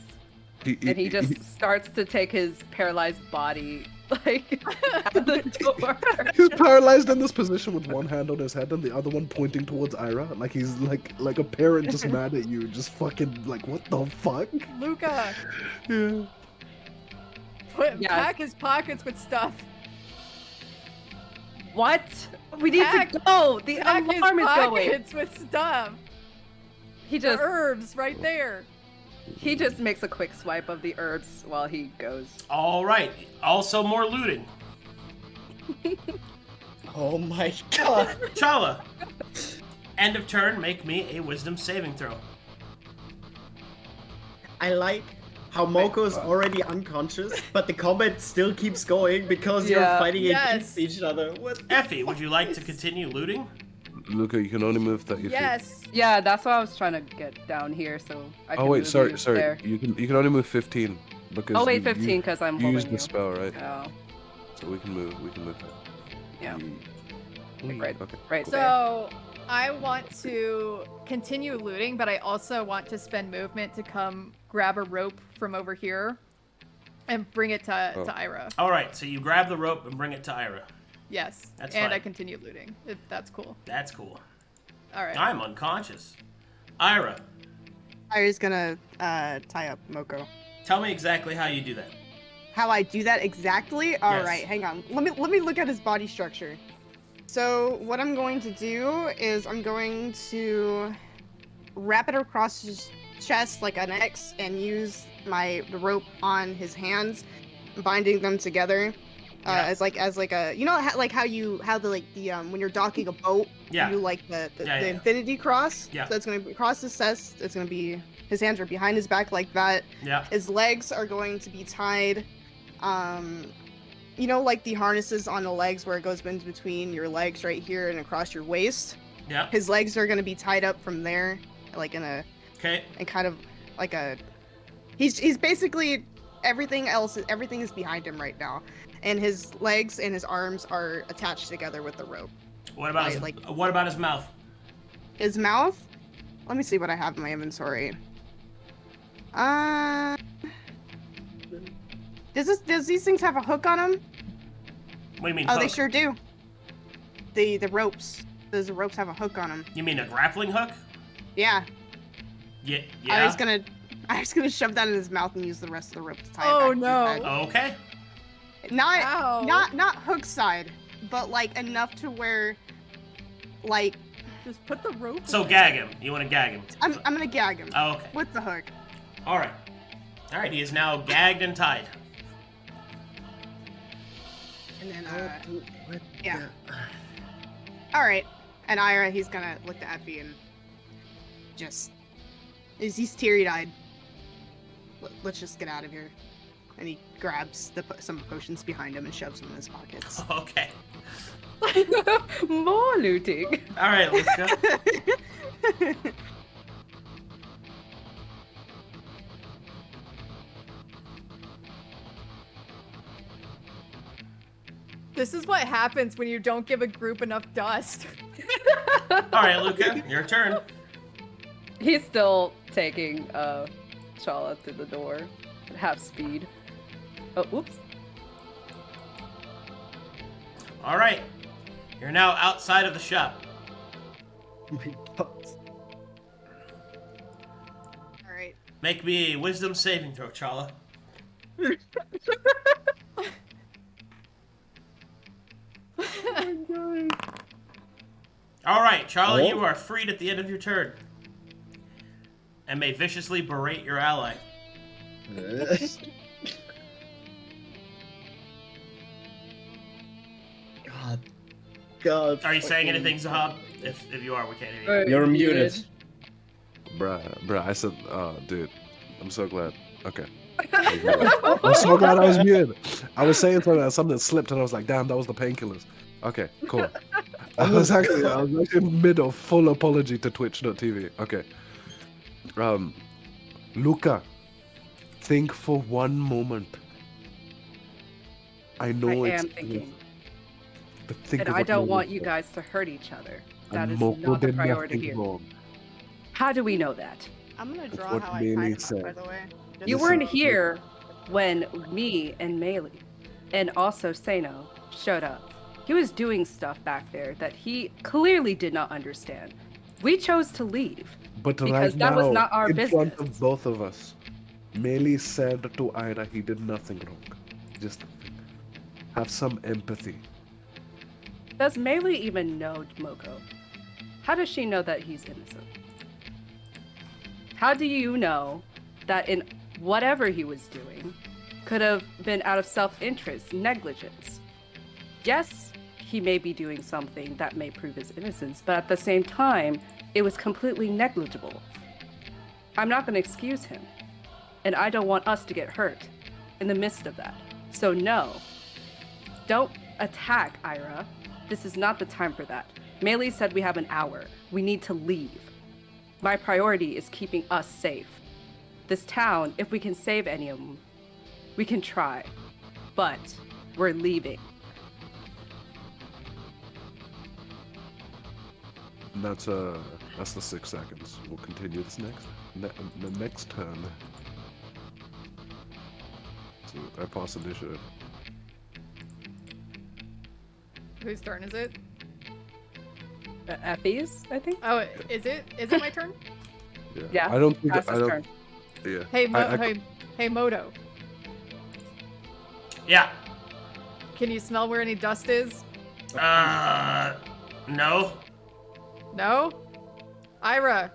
And he just starts to take his paralyzed body like out the door. He's paralyzed in this position with one hand on his head and the other one pointing towards Irha, like he's like a parent just mad at you, just fucking like what the fuck? Luka, Yeah. pack his pockets with stuff. What? We need Pack- to go. The Pack his alarm is going. pockets with stuff. He The just herbs right there. makes a quick swipe of the herbs while he goes. All right. Also, more looting. Oh my god. Challa. End of turn. Make me a wisdom saving throw. I like how Moco is already unconscious, but the combat still keeps going because you're Yeah. fighting Yes. against each other. What? Effie, would you like to continue looting? Luka, you can only move 30 feet. Yes. Yeah, that's why I was trying to get down here so I can Oh wait, move sorry. you there. You can only move 15 because. Oh wait, you 15 because I'm used holding the you. spell, right? Oh, So we can move. yeah. Wee. Right. Okay. Right there. So I want to continue looting, but I also want to spend movement to come grab a rope from over here and bring it to Irha. All right. So you grab the rope and bring it to Irha. Yes. That's and fine. I continue looting. If that's cool. That's cool. All right. I'm unconscious. Irha, Ira's gonna tie up Moco. tell me exactly how you do that. How I do that exactly? All Yes. right, hang on. Let me look at his body structure. So what I'm going to do is I'm going to wrap it across his chest like an X and use the rope on his hands, binding them together. Yeah. As like a how the when you're docking a boat, Yeah. you like the Yeah. infinity cross. Yeah. So it's gonna be across his chest. It's gonna be his hands are behind his back like that. Yeah. His legs are going to be tied, like the harnesses on the legs where it goes in between your legs right here and across your waist. Yeah. His legs are going to be tied up from there, like in Okay. kind of like a. He's basically everything is behind him right now, and his legs and his arms are attached together with the rope. What about what about his mouth? His mouth. Let me see what I have in my inventory. Does these things have a hook on them? What do you mean? Oh, they hook? sure do. the ropes. Does the ropes have a hook on them? You mean a grappling hook? Yeah. Yeah. I was gonna shove that in his mouth and use the rest of the rope to tie it Oh, back to his no. head. Okay. Ow. Not hook side, but like enough to where, like, Just put the rope. So in. gag him. You want to gag him? I'm gonna gag him Okay. with the hook. All right. All right. He is now gagged and tied. And then yeah. All right. And Irha, he's gonna look at Effie and just he's teary-eyed. Let's just get out of here. And he grabs some potions behind him and shoves them in his pockets. Okay. More looting. All right, Luka. This is what happens when you don't give a group enough dust. All right, Luka, your turn. He's still taking Challa to the door at half speed. Oh, whoops. All right. You're now outside of the shop. All right. Make me a wisdom saving throw, Challa. All right, Challa, you are freed at the end of your turn. And may viciously berate your ally. God. Are you saying fucking- anything, Zahaab? If you are, we can't hear you. You're muted. Bruh, I said, dude, I'm so glad. Okay. I'm so glad I was muted. I was saying something slipped and I was like, damn, that was the painkillers. Okay, cool. I was actually in mid of full apology to Twitch.tv. Okay. Luka, think for one moment. I know I it's am thinking. but think And of I what don't Moco want you said. guys to hurt each other. That And is Moco not the did priority nothing here. wrong. How do we know that? I'm gonna That's draw what how I Maelie tied him up, said. by the way. Just You so- weren't here when me and Maelie, and also Seino, showed up. He was doing stuff back there that he clearly did not understand. We chose to leave. But Because right that now, was not our in front business. of both of us, Maelie said to Irha he did nothing wrong. Just have some empathy. Does Maelie even know Moco? How does she know that he's innocent? How do you know that in whatever he was doing could have been out of self-interest, negligence? Yes, he may be doing something that may prove his innocence, but at the same time, it was completely negligible. I'm not going to excuse him, and I don't want us to get hurt in the midst of that. So no, don't attack Irha. This is not the time for that. Maelie said we have an hour. We need to leave. My priority is keeping us safe. This town, if we can save any of them, we can try. But we're leaving. And that's the 6 seconds. We'll continue this the next turn. So I pass initiative. Whose turn is it? Effie's, I think? Oh, is it? Is it my turn? Yeah, I don't think That's I his don't. turn. Yeah. Hey, I- hey, Moto. Yeah. Can you smell where any dust is? No. No? Irha.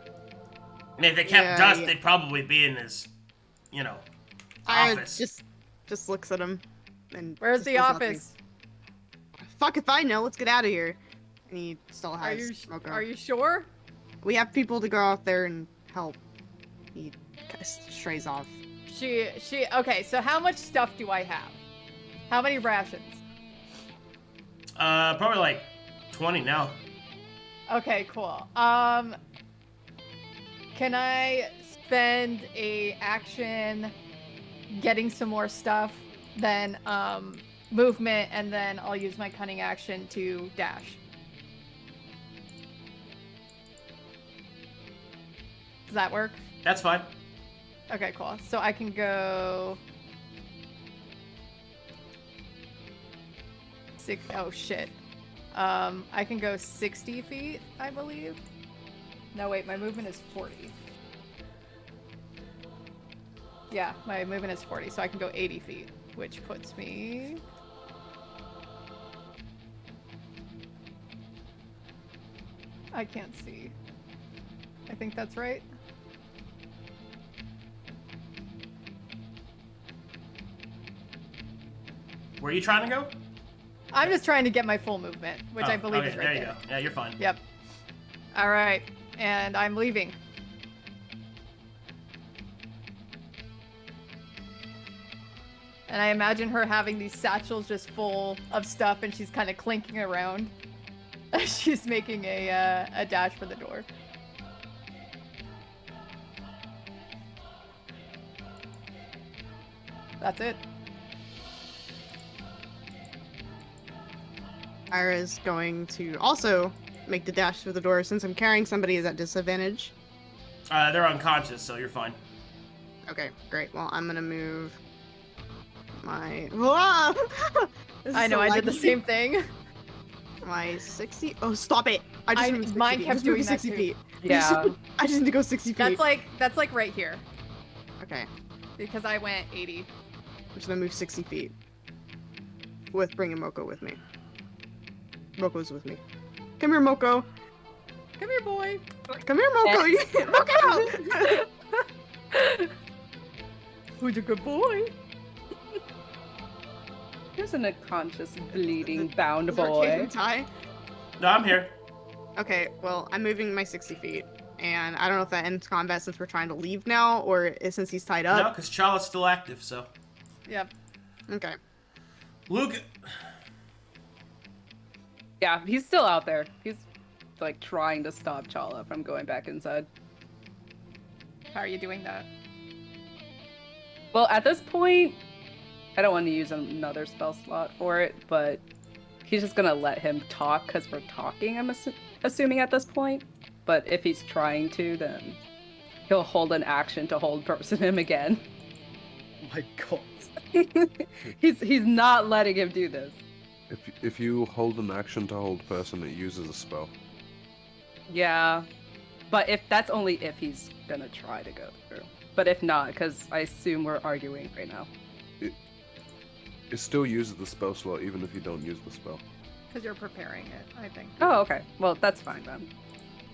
I mean, if they kept Yeah, dust, yeah. they'd probably be in his, Irha office. just looks at him and Where's just the does nothing. office? Fuck if I know. Let's get out of here. And he still Are has you Moco. are you sure? We have people to go out there and help. He kind of strays off. She okay, so how much stuff do I have? How many rations? Probably like 20 now. Okay, cool. Can I spend a action getting some more stuff, then movement, and then I'll use my cunning action to dash? Does that work? That's fine. Okay, cool. So I can go... Oh, shit. I can go 60 feet, I believe. No, wait, my movement is 40. Yeah, my movement is 40, so I can go 80 feet, which puts me... I can't see. I think that's right. Where are you trying to go? I'm just trying to get my full movement, which I believe is right there. there. You go. Yeah, you're fine. Yep. All right, and I'm leaving. And I imagine her having these satchels just full of stuff, and she's kind of clinking around as she's making a dash for the door. That's it. Irha is going to also make the dash through the door. Since I'm carrying somebody is at disadvantage. They're unconscious, so you're fine. Okay, great. Well, I'm gonna move my... This is I know, so I did the laggy. same thing. My 60... Oh, stop it! I just moved 60 mine feet. kept Just moved doing that 60 too. feet. Yeah. I just need to go 60 feet. That's like right here, Okay, because I went 80. I'm just gonna move 60 feet. With bringing Moco with me. Moco's with me. Come here, Moco. Come here, boy. Come here, Moco. Moco! Who's a good boy? Here's an unconscious, bleeding, bound Is there a boy. cave and tie? No, I'm here. Okay, well, I'm moving my 60 feet. And I don't know if that ends combat since we're trying to leave now, or since he's tied No, up. because Challa's still active, so. Yep. Okay. Luke, Yeah, he's still out there. He's like trying to stop Challa from going back inside. How are you doing that? Well, at this point, I don't want to use another spell slot for it, but he's just gonna let him talk because we're talking, I'm assuming at this point. But if he's trying to, then he'll hold an action to hold person him again. Oh my god. he's not letting him do this. If you hold an action to hold person, it uses a spell. Yeah, but if that's only if he's gonna try to go through. But if not, because I assume we're arguing right now. It still uses the spell slot even if you don't use the spell. Because you're preparing it, I think. Oh, okay. Well, that's fine then.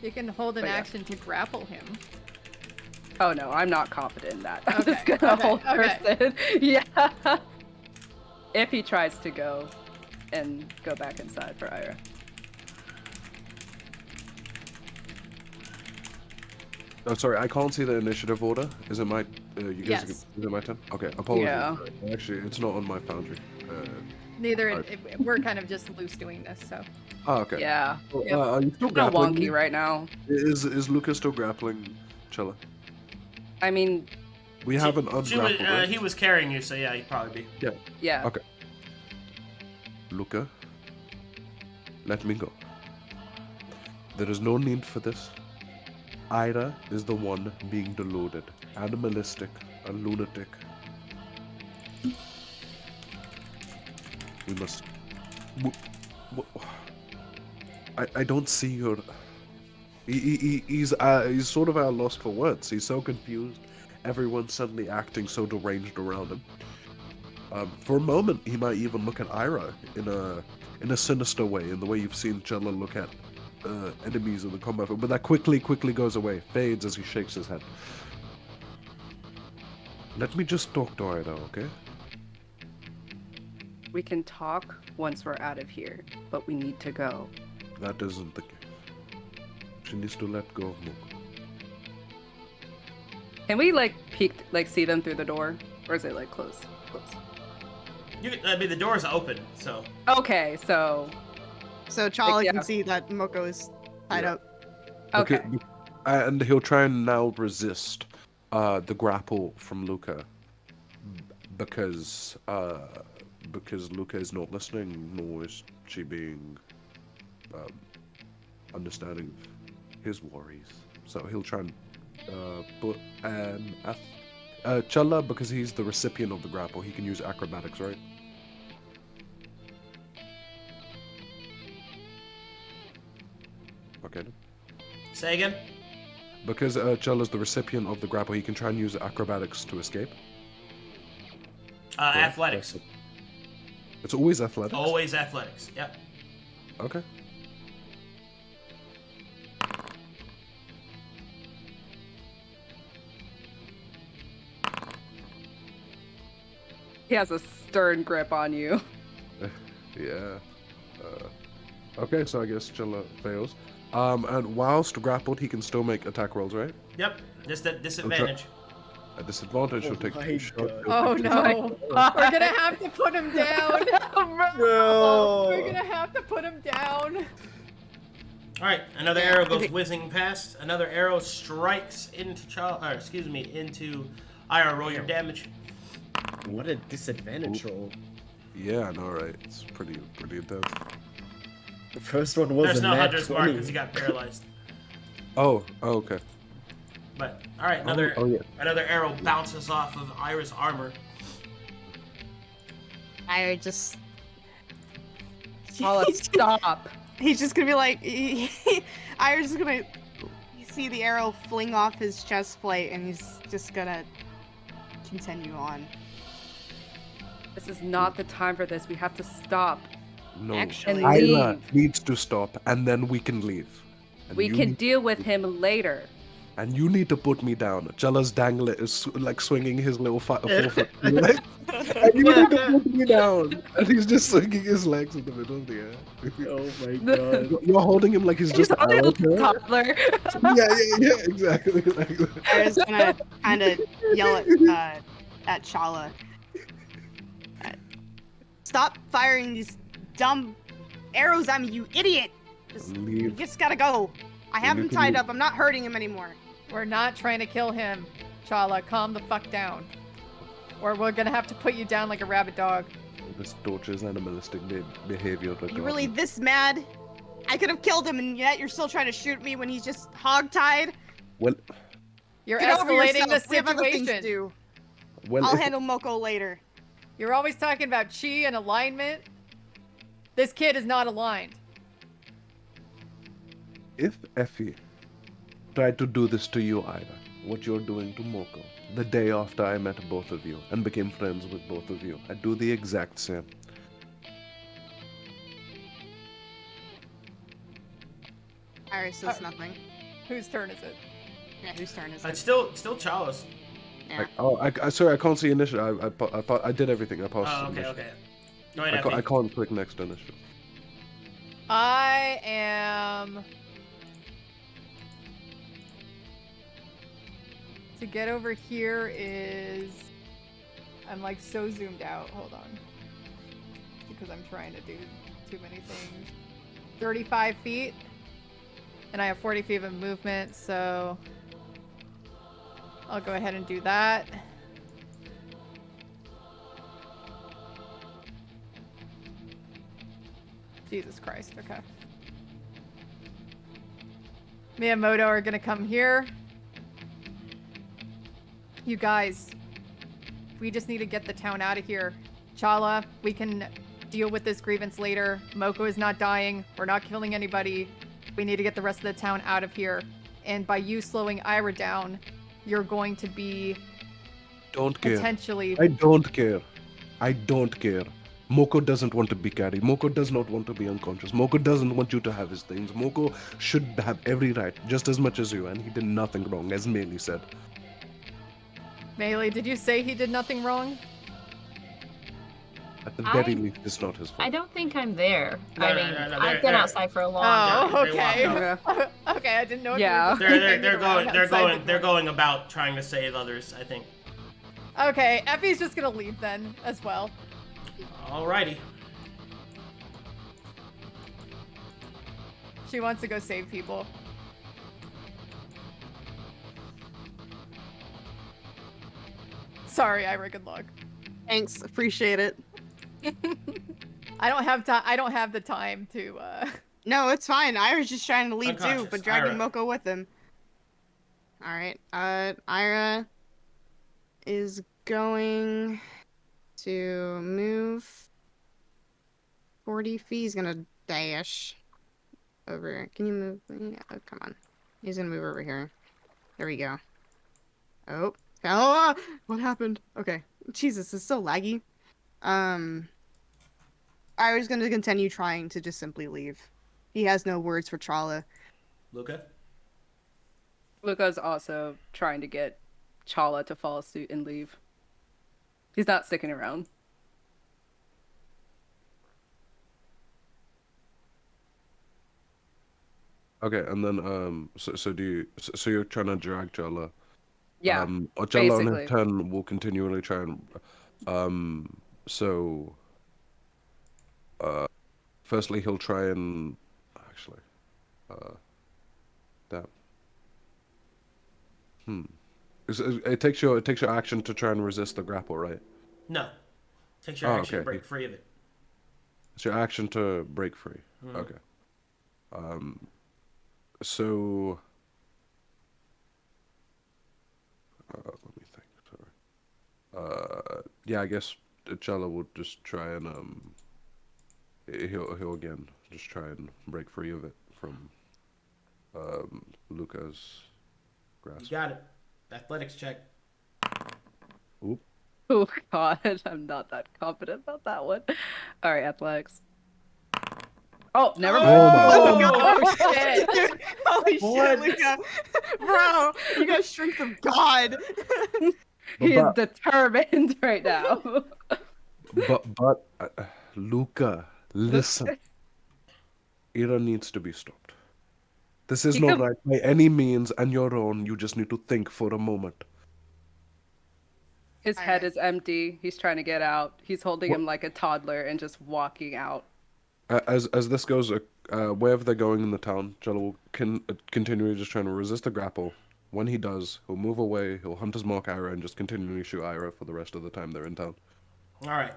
You can hold an But yeah. action to grapple him. Oh no, I'm not confident in that. I'm just Okay, gonna okay, hold okay. person. Yeah. If he tries to go and go back inside for Irha. Oh, sorry, I can't see the initiative order. Is it my? You guys? Yes. Is it my turn? Okay, apologies. Yeah. Actually, it's not on my foundry. Neither, Alright. we're kind of just loose doing this, so. Oh, okay. Yeah. Well, Yep. are you still It's real grappling? wonky right now. Is Luka still grappling, Challa? I mean, We haven't she was, ungrappled. right? he was carrying you, so yeah, he'd probably be. yeah. Okay. Luka, let me go. There is no need for this. Irha is the one being deluded, animalistic, a lunatic. We must. I don't see your. He's sort of at a loss for words. He's so confused. Everyone's suddenly acting so deranged around him. For a moment, he might even look at Irha in a sinister way, in the way you've seen Challa look at enemies in the combat. But that quickly goes away, fades as he shakes his head. Let me just talk to Irha, okay? We can talk once we're out of here, but we need to go. That isn't the case. She needs to let go of Moco. Can we like peek, like see them through the door, or is it like closed? I mean, the door's open, so. Okay, so So Challa yeah. can see that Moco is tied Yeah. up. okay. And he'll try and now resist the grapple from Luka because Luka is not listening, nor is she being understanding of his worries. So he'll try and put Challa, because he's the recipient of the grapple, he can use acrobatics, right? Okay. Say again? Because Challa's the recipient of the grapple, he can try and use acrobatics to escape. Athletics. It's always athletics? Always athletics, yep. Okay. He has a stern grip on you. Yeah. Okay, so I guess Challa fails. And whilst grappled, he can still make attack rolls, right? Yep, just at disadvantage. At disadvantage, he'll take my 2 shots. God. Oh no. We're gonna have to put him down. No. We're gonna have to put him down. Alright, another arrow goes whizzing past. Another arrow strikes into into Irha. Roll your damage. What a disadvantage roll. Yeah, I know, right? It's pretty intense. The first one was There's a no nat Hunter's Mark 20. because he got paralyzed. Oh, okay. But, alright, another yeah. another arrow bounces off of Irha's armor. I just. Challa, stop. He's just gonna be like, Ira's just gonna see the arrow fling off his chest plate, and he's just gonna continue on. This is not the time for this. We have to stop. No. Actually- And Irha leave. needs to stop, and then we can leave. And We you can need- deal with him later. And you need to put me down. Challa's dangler is like swinging his little 4-foot leg. And you need to put me down. And he's just swinging his legs in the middle of the air. Oh my god. You're holding him like he's He's just only a out little there. toddler. Yeah, exactly. Like that. Ira's gonna kind of yell at Challa. Stop firing these dumb arrows at me, you idiot! You Leave. just gotta go. I have You him can tied leave. up. I'm not hurting him anymore. We're not trying to kill him. Challa, calm the fuck down. Or we're gonna have to put you down like a rabid dog. This tortures animalistic behavior. You really this mad? I could have killed him, and yet you're still trying to shoot me when he's just hog-tied? Well, You're Get over escalating the yourself. We have other things to situation. do. well, I'll if, handle Moco later. You're always talking about chi and alignment. This kid is not aligned. if Effie tried to do this to you, Irha, what you're doing to Moco, the day after I met both of you and became friends with both of you, I'd do the exact same. Iris says nothing. Whose turn is it? Yeah, whose turn is It's it? still Challa's. Yeah. Sorry, I can't see initiative. I did everything. I passed. Oh, okay, initiative. okay. Go ahead, Effie. I can't click next initiative. I am... To get over here is... I'm like so zoomed out. Hold on. Because I'm trying to do too many things. 35 feet. And I have 40 feet of movement, so... I'll go ahead and do that. Jesus Christ, okay. Me and Moto are gonna come here. You guys, we just need to get the town out of here. Challa, we can deal with this grievance later. Moco is not dying. We're not killing anybody. We need to get the rest of the town out of here. And by you slowing Irha down, you're going to be Don't care. potentially... I don't care. I don't care. Moco doesn't want to be carried. Moco does not want to be unconscious. Moco doesn't want you to have his things. Moco should have every right, just as much as you, and he did nothing wrong, as Maelie said. Maelie, did you say he did nothing wrong? At the very least, it's not his fault. I don't think I'm there. No, I no, mean, no, no, I've they're- been outside for a long time. Oh, They okay. walked Okay, I didn't know. If Yeah. you were just hanging They're around outside the door. going about trying to save others, I think. Okay, Effie's just gonna leave then as well. Alrighty. She wants to go save people. Sorry, Irha, good luck. Thanks, appreciate it. I don't have time. I don't have the time to. No, it's fine. Ira's just trying to leave too, Unconscious. but dragging Irha. Moco with him. Alright, Irha is going to move 40 feet. He's gonna dash over. Can you move? Yeah, oh, come on. He's gonna move over here. There we go. Oh. Oh! What happened? Okay. Jesus, it's so laggy. I was gonna continue trying to just simply leave. He has no words for Challa. Luka? Luka's also trying to get Challa to follow suit and leave. He's not sticking around. Okay, and then so you're trying to drag Challa. Yeah, Or Challa on basically. his turn will continually try and so firstly he'll try and actually that it takes your action to try and resist the grapple, right? No. Takes your action to break free of it. It's your action to break free. Okay. So let me think. Sorry. Yeah, I guess Challa will just try and he'll again just try and break free of it from Luka's grasp. You got it. Athletics check. Oop. Oh god, I'm not that confident about that one. All right, athletics. Oh, never mind. Oh my Oh, shit. Holy What? shit, Luka. Bro, you got strength of God. He is But- determined right now. But Luka, listen. Irha needs to be stopped. This is He not could- right by any means, and your own. You just need to think for a moment. His head is empty. He's trying to get out. He's holding him like a toddler and just walking out. As this goes, wherever they're going in the town, Challa will continually just trying to resist the grapple. When he does, he'll move away. He'll hunt his mark Irha and just continually shoot Irha for the rest of the time they're in town. All right.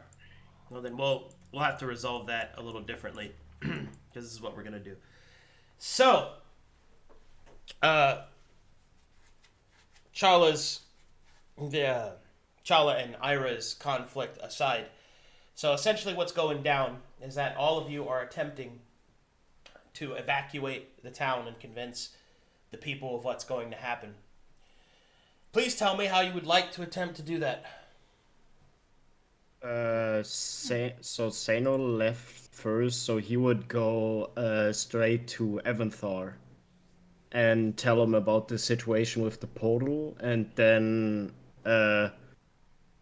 Well, then we'll have to resolve that a little differently because this is what we're gonna do. So, Challa and Irha's conflict aside. So essentially, what's going down is that all of you are attempting to evacuate the town and convince the people of what's going to happen. Please tell me how you would like to attempt to do that. So Seino left first, so he would go straight to Evanthar and tell him about the situation with the portal, and then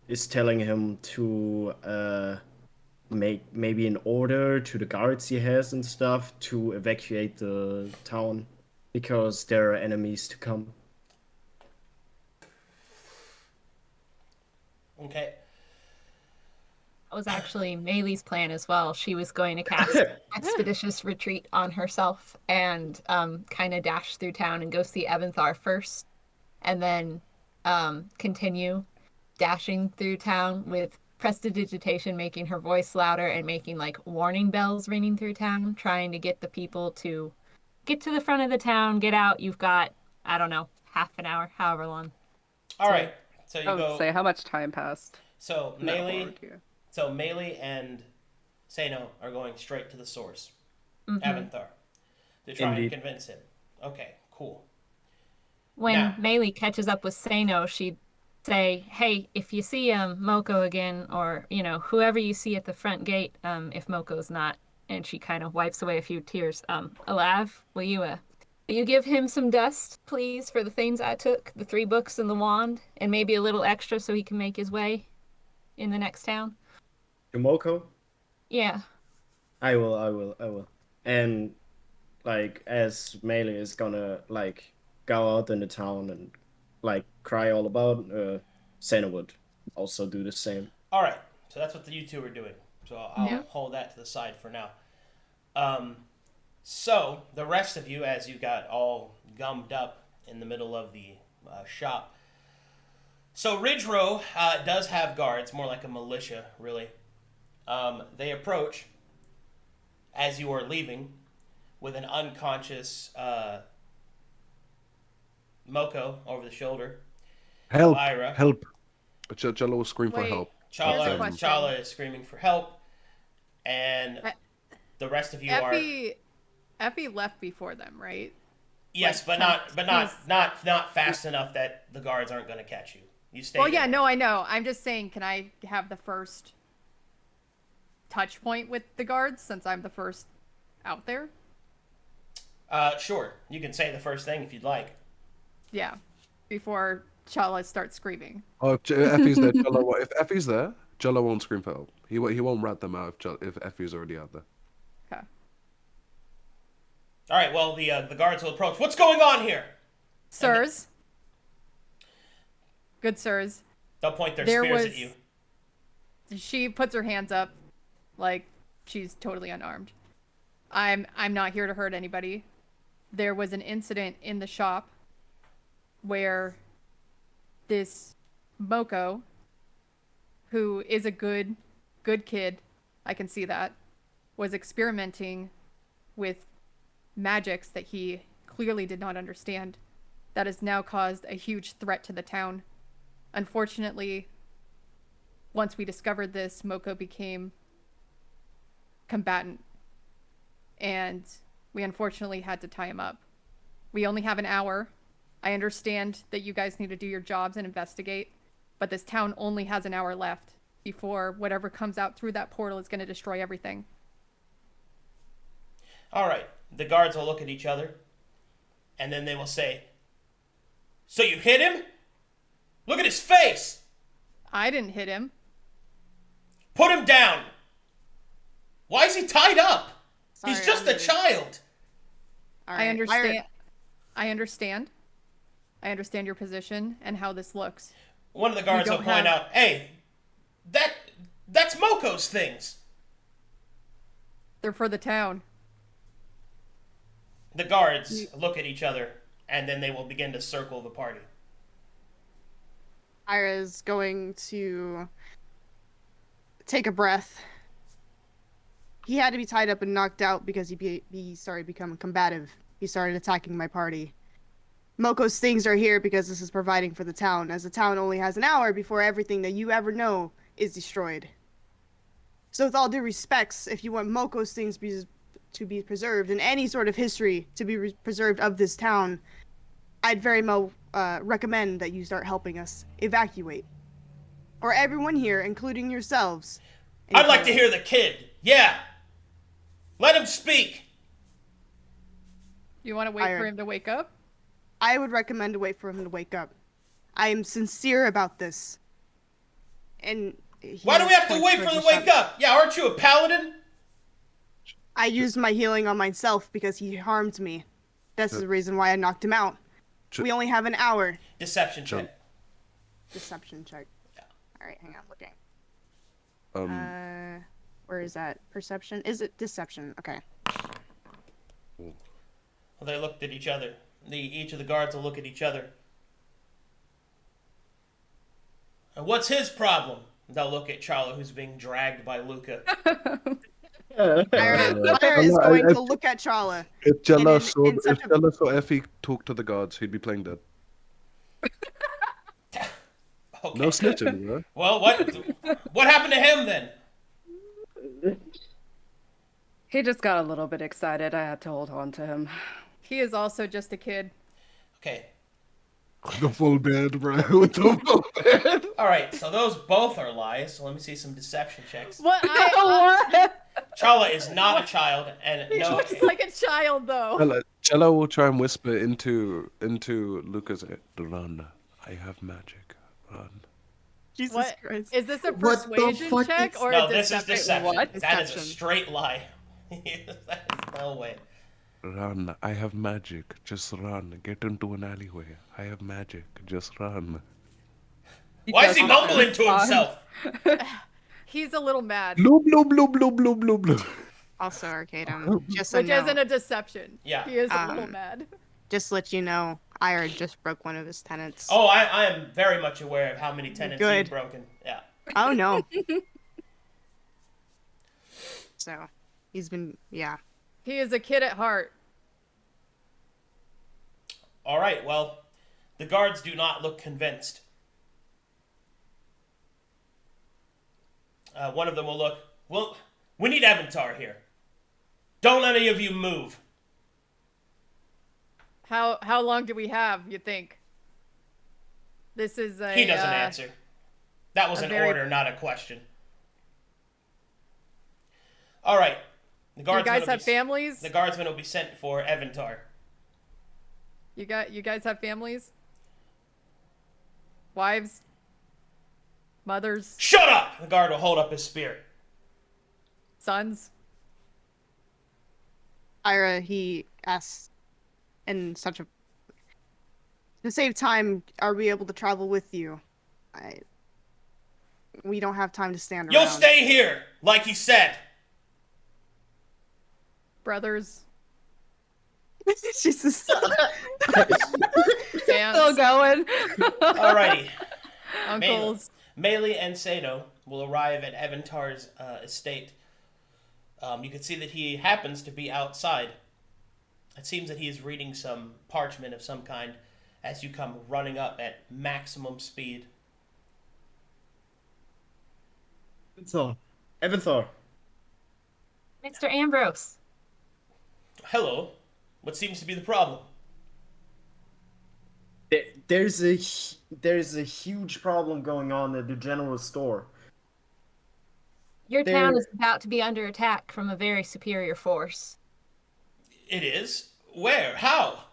is telling him to make maybe an order to the guards he has and stuff to evacuate the town because there are enemies to come. Okay. That was actually Maelie's plan as well. She was going to cast Expeditious Retreat on herself and kind of dash through town and go see Evanthar first, and then continue dashing through town with prestidigitation, making her voice louder and making like warning bells ringing through town, trying to get the people to get to the front of the town, get out. You've got, I don't know, half an hour, however long. All right. So you I would go. say how much time passed. So from that Maelie. forward here? So Maelie and Seino are going straight to the source, Mhm. Evanthar, to try Indeed. and convince him. Okay, cool. When Now- Maelie catches up with Seino, she'd say, "Hey, if you see Moco again, or whoever you see at the front gate, if Moco's not," and she kind of wipes away a few tears. Alav, will you give him some dust, please, for the things I took, the 3 books and the wand, and maybe a little extra so he can make his way in the next town? Moco? Yeah. I will. And like as Maelie is gonna like go out in the town and like cry all about, Seino would also do the same. All right. So that's what you two are doing. So I'll Yeah. hold that to the side for now. So the rest of you, as you got all gummed up in the middle of the shop. So Ridge Row does have guards, more like a militia, really. They approach as you are leaving with an unconscious Moco over the shoulder. Help! Irha. Help! Challa will scream for Wait. help. Here's a Challa, question. Challa is screaming for help, and the rest of you are. Effie left before them, right? Yes, Like, but not fast enough that the guards aren't going to catch you. You stay. Well, yeah, there. no, I know. I'm just saying, can I have the first touch point with the guards since I'm the first out there? Sure. You can say the first thing if you'd like. Yeah, before Challa starts screaming. Oh, if Effie's there, if Effie's there, Challa won't scream for help. He won't rat them out if Effie's already out there. Okay. All right. Well, the guards will approach. What's going on here? Sirs. Good sirs. They'll point their spears at you. She puts her hands up like she's totally unarmed. I'm not here to hurt anybody. There was an incident in the shop where this Moco, who is a good kid, I can see that, was experimenting with magics that he clearly did not understand. That has now caused a huge threat to the town. Unfortunately, once we discovered this, Moco became combatant. And we unfortunately had to tie him up. We only have an hour. I understand that you guys need to do your jobs and investigate, but this town only has an hour left before whatever comes out through that portal is going to destroy everything. All right. The guards will look at each other, and then they will say, "So you hit him? Look at his face! I didn't hit him. Put him down! Why is he tied up? Sorry, He's just a child!" All I right, understand. I understand. I understand your position and how this looks. One of the guards will don't point have- out, "Hey, that's Moco's things." They're for the town. The guards look at each other, and then they will begin to circle the party. Ira's going to take a breath. He had to be tied up and knocked out because he started becoming combative. He started attacking my party. Moco's things are here because this is providing for the town, as the town only has an hour before everything that you ever know is destroyed. So with all due respects, if you want Moco's things to be preserved and any sort of history to be preserved of this town, I'd very much recommend that you start helping us evacuate. Or everyone here, including yourselves. I'd like to hear the kid. Yeah. Let him speak. You want to wait for him to wake up? I would recommend to wait for him to wake up. I am sincere about this. And Why do we have to wait for him to wake up? Yeah, aren't you a paladin? I used my healing on myself because he harmed me. That's the reason why I knocked him out. We only have an hour. Deception check. Deception check. Yeah. Alright, hang on, looking. Um, Where is that? Perception? Is it deception? Okay. Well, they looked at each other. Each of the guards will look at each other. And what's his problem? They'll look at Challa, who's being dragged by Luka. Ira is going to look at Challa. If Challa in such a- saw Effie talk to the guards, he'd be playing dead. Okay. No snitching, bro. Well, what happened to him then? He just got a little bit excited. I had to hold on to him. He is also just a kid. Okay. The full bed, bro. With the full bed. All right. So those both are lies. So let me see some deception checks. What? Chala is not a child, and He no. looks like a child, though. Challa will try and whisper into Luka's ear. Run. I have magic. Run. Jesus What? Christ. Is this a What the persuasion fuck check is- or No, a this is deception. What? That is a Deception. straight lie. No way. Run. I have magic. Just run. Get into an alleyway. I have magic. Just run. Why is he mumbling to himself? He's a little mad, Blue, blue, blue, blue, blue, blue, blue. Also, Arcadum, just which isn't a deception. Yeah. He is a little mad. just to let you know, Ira just broke one of his tenants. Oh, I am very much aware of how many tenants Good. you've broken. Yeah. Oh no. So, he's been, yeah. He is a kid at heart. All right. Well, the guards do not look convinced. One of them will look. Well, we need Avatar here. Don't any of you move. How long do we have, you think? This is a... He doesn't answer. That was an very- order, not a question. All right. The Do you guardsmen guys have families? The guardsmen will be sent for Eventar. You guys have families? Wives? Mothers? Shut up! The guard will hold up his spear. Sons? Irha, he asks in such a... To save time, are we able to travel with you? We don't have time to stand around. You'll stay here, like he said. Brothers? Jesus. Still Aunts? going. Alrighty. Uncles? Maelie and Seino will arrive at Eventar's estate. You can see that he happens to be outside. It seems that he is reading some parchment of some kind as you come running up at maximum speed. Eventhar. Mr. Ambrose. Hello. What seems to be the problem? There's a huge problem going on at the general store. Your town There- is about to be under attack from a very superior force. It is? Where? How?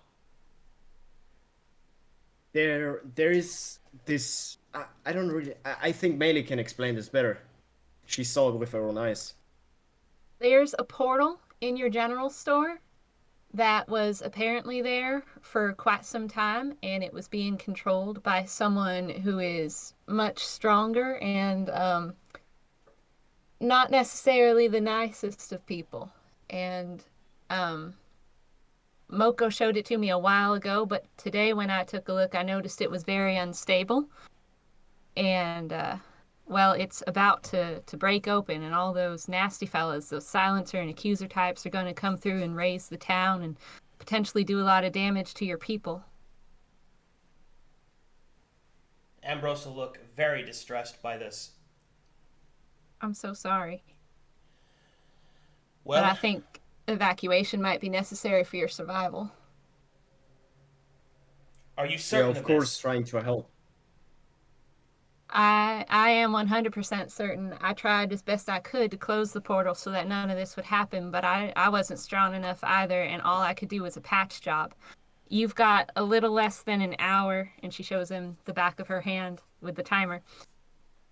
There is this. I don't really. I think Maelie can explain this better. She saw it with her own eyes. There's a portal in your general store that was apparently there for quite some time, and it was being controlled by someone who is much stronger and not necessarily the nicest of people. And Moco showed it to me a while ago, but today when I took a look, I noticed it was very unstable. And, well, it's about to break open, and all those nasty fellas, those silencer and accuser types, are going to come through and raise the town and potentially do a lot of damage to your people. Ambrose will look very distressed by this. I'm so sorry. Well, But I think evacuation might be necessary for your survival. are you Yeah, certain of course, this? trying to help. I am 100% certain. I tried as best I could to close the portal so that none of this would happen, but I wasn't strong enough either, and all I could do was a patch job. You've got a little less than an hour, and she shows him the back of her hand with the timer.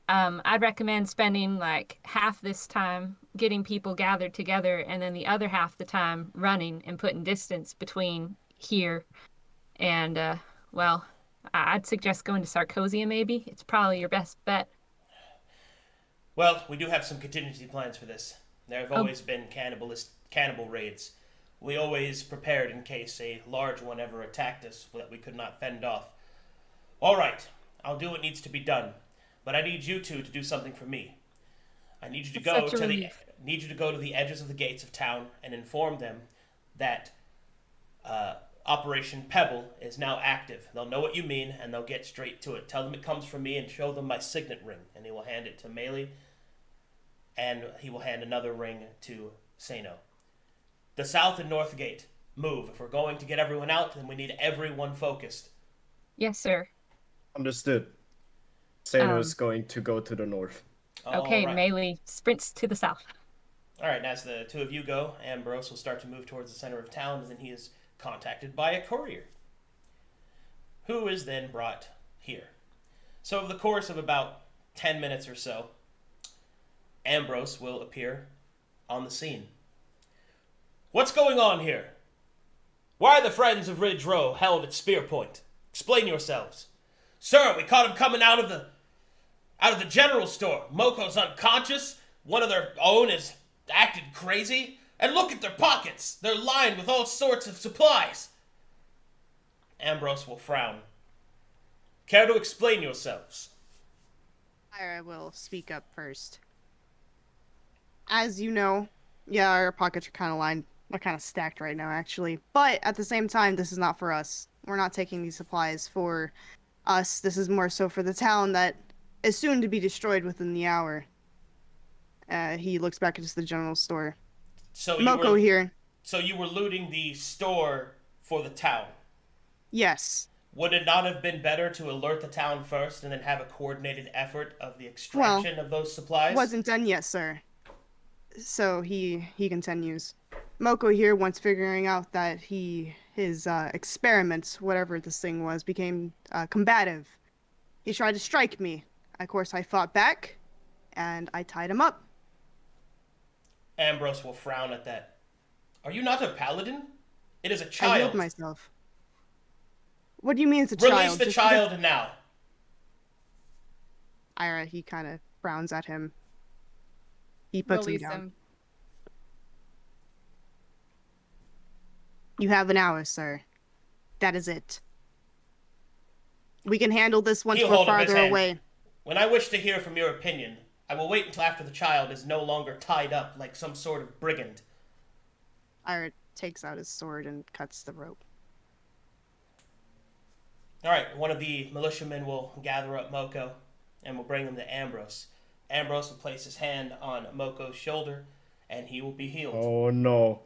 I'd recommend spending like half this time getting people gathered together, and then the other half the time running and putting distance between here and, well, I'd suggest going to Sarkosia maybe. It's probably your best bet. Well, we do have some contingency plans for this. There have always been cannibal raids. We always prepared in case a large one ever attacked us that we could not fend off. All right, I'll do what needs to be done, but I need you two to do something for me. I need you to It's go such a to relief. need you to go to the edges of the gates of town and inform them that Operation Pebble is now active. They'll know what you mean, and they'll get straight to it. Tell them it comes from me, and show them my signet ring. And he will hand it to Maelie, and he will hand another ring to Seino. The south and north gate. Move. If we're going to get everyone out, then we need everyone focused. Yes, sir. Understood. Seino is going to go to the north. Okay, All right. Maelie sprints to the south. All right, and as the two of you go, Ambrose will start to move towards the center of town, and then he is contacted by a courier, who is then brought here. So over the course of about 10 minutes or so, Ambrose will appear on the scene. What's going on here? Why are the friends of Ridge Row held at spear point? Explain yourselves. Sir, we caught him coming out of the general store. Moco's unconscious. One of their own has acted crazy. And look at their pockets. They're lined with all sorts of supplies. Ambrose will frown. Care to explain yourselves? Irha will speak up first. As you know, yeah, our pockets are kind of lined. They're kind of stacked right now, actually. But at the same time, this is not for us. We're not taking these supplies for us. This is more so for the town that is soon to be destroyed within the hour. He looks back into the general store. So Moco here. So you were looting the store for the town. Yes. Would it not have been better to alert the town first and then have a coordinated effort of the Well, extraction of those supplies? Wasn't done yet, sir. So he continues. Moco here, once figuring out that his experiments, whatever this thing was, became combative. He tried to strike me. Of course, I fought back, and I tied him up. Ambrose will frown at that. Are you not a paladin? It is a I child. healed myself. What do you mean it's a Release child? the Just child because- now. Ira, he kind of frowns at him. He puts Release him down. him. You have an hour, sir. That is it. We can handle this once He'll we're hold up his farther hand. away. When I wish to hear from your opinion, I will wait until after the child is no longer tied up like some sort of brigand. Ira takes out his sword and cuts the rope. Alright, one of the militiamen will gather up Moco and will bring him to Ambrose. Ambrose will place his hand on Moco's shoulder and he will be healed. Oh no.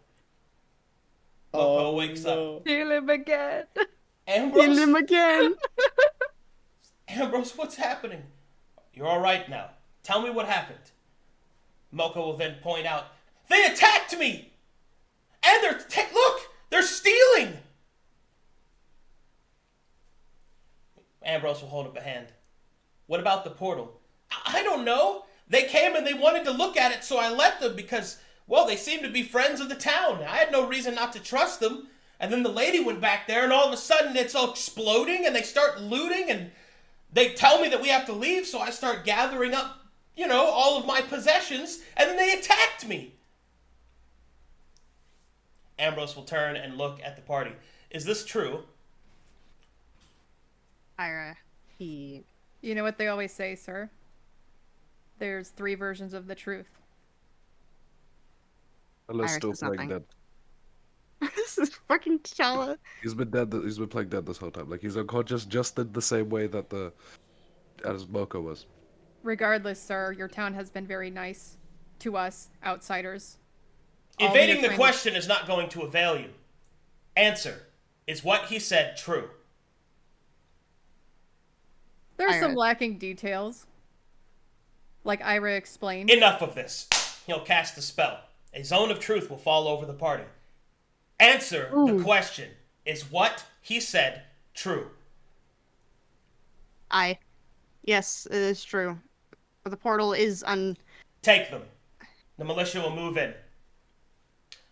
Moco wakes up. Heal him again. Kill Ambrose? him again! Ambrose, what's happening? You're alright now. Tell me what happened. Moco will then point out, they attacked me! And look! They're stealing! Ambrose will hold up a hand. What about the portal? I don't know. They came and they wanted to look at it, so I let them because, well, they seem to be friends of the town. I had no reason not to trust them. And then the lady went back there, and all of a sudden it's all exploding, and they start looting, and they tell me that we have to leave, so I start gathering up, all of my possessions, and then they attacked me. Ambrose will turn and look at the party. Is this true? Ira, he... You know what they always say, sir? There's 3 versions of the truth. Unless Iris still does playing nothing. dead. This is fucking Challa. He's been dead. He's been playing dead this whole time. Like he's unconscious, just in the same way that as Moco was. Regardless, sir, your town has been very nice to us, outsiders. All we are Evading the trying to- question is not going to avail you. Answer. Is what he said true? There's Ira. some lacking details. Like Ira explained. Enough of this. He'll cast a spell. A zone of truth will fall over the party. Answer the question. Is what he said true? Yes, it is true. But the portal is Take them. The militia will move in.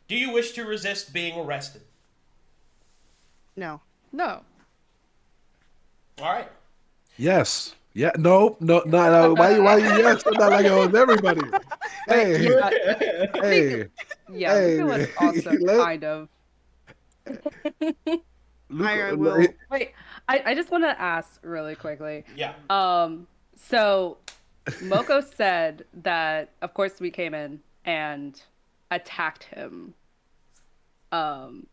Do you wish to resist being arrested? No. No. All right. Yes. Yeah. No. Why you yes? Not like it was everybody. Hey. Hey. Yeah, Hey. Luka was also Let- kind of. Ira will... Wait, I just want to ask really quickly. Yeah. So Moco said that, of course, we came in and attacked him, and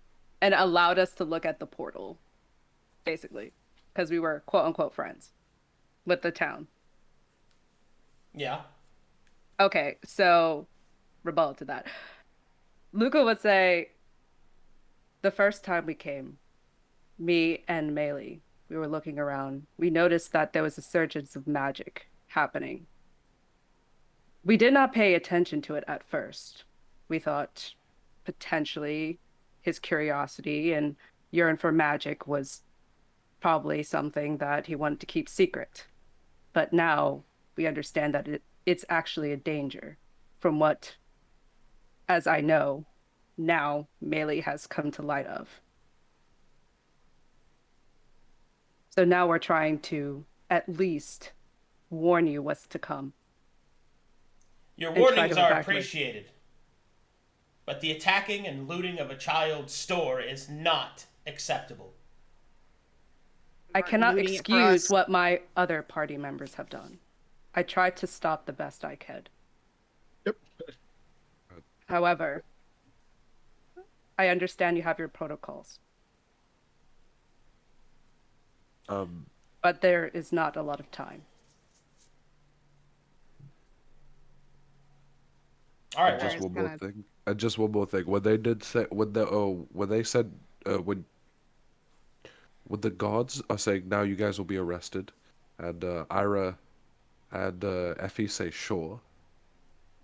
allowed us to look at the portal, basically, because we were quote unquote friends with the town. Yeah. Okay, so rebuttal to that. Luka would say, the first time we came, me and Maelie, we were looking around. We noticed that there was a surge of magic happening. We did not pay attention to it at first. We thought potentially his curiosity and yearn for magic was probably something that he wanted to keep secret. But now we understand that it's actually a danger from what, as I know, now Maelie has come to light of. So now we're trying to at least warn you what's to come. Your And try warnings to are evacuate. appreciated. But the attacking and looting of a child's store is not acceptable. I cannot looting it for excuse us. what my other party members have done. I tried to stop the best I could. Yep. However, I understand you have your protocols, but there is not a lot of time. All right. And just Alright, one it's more gonna- thing. And just one more thing. When they did say when they said when What the gods are saying now, you guys will be arrested, and Irha and Effie say sure.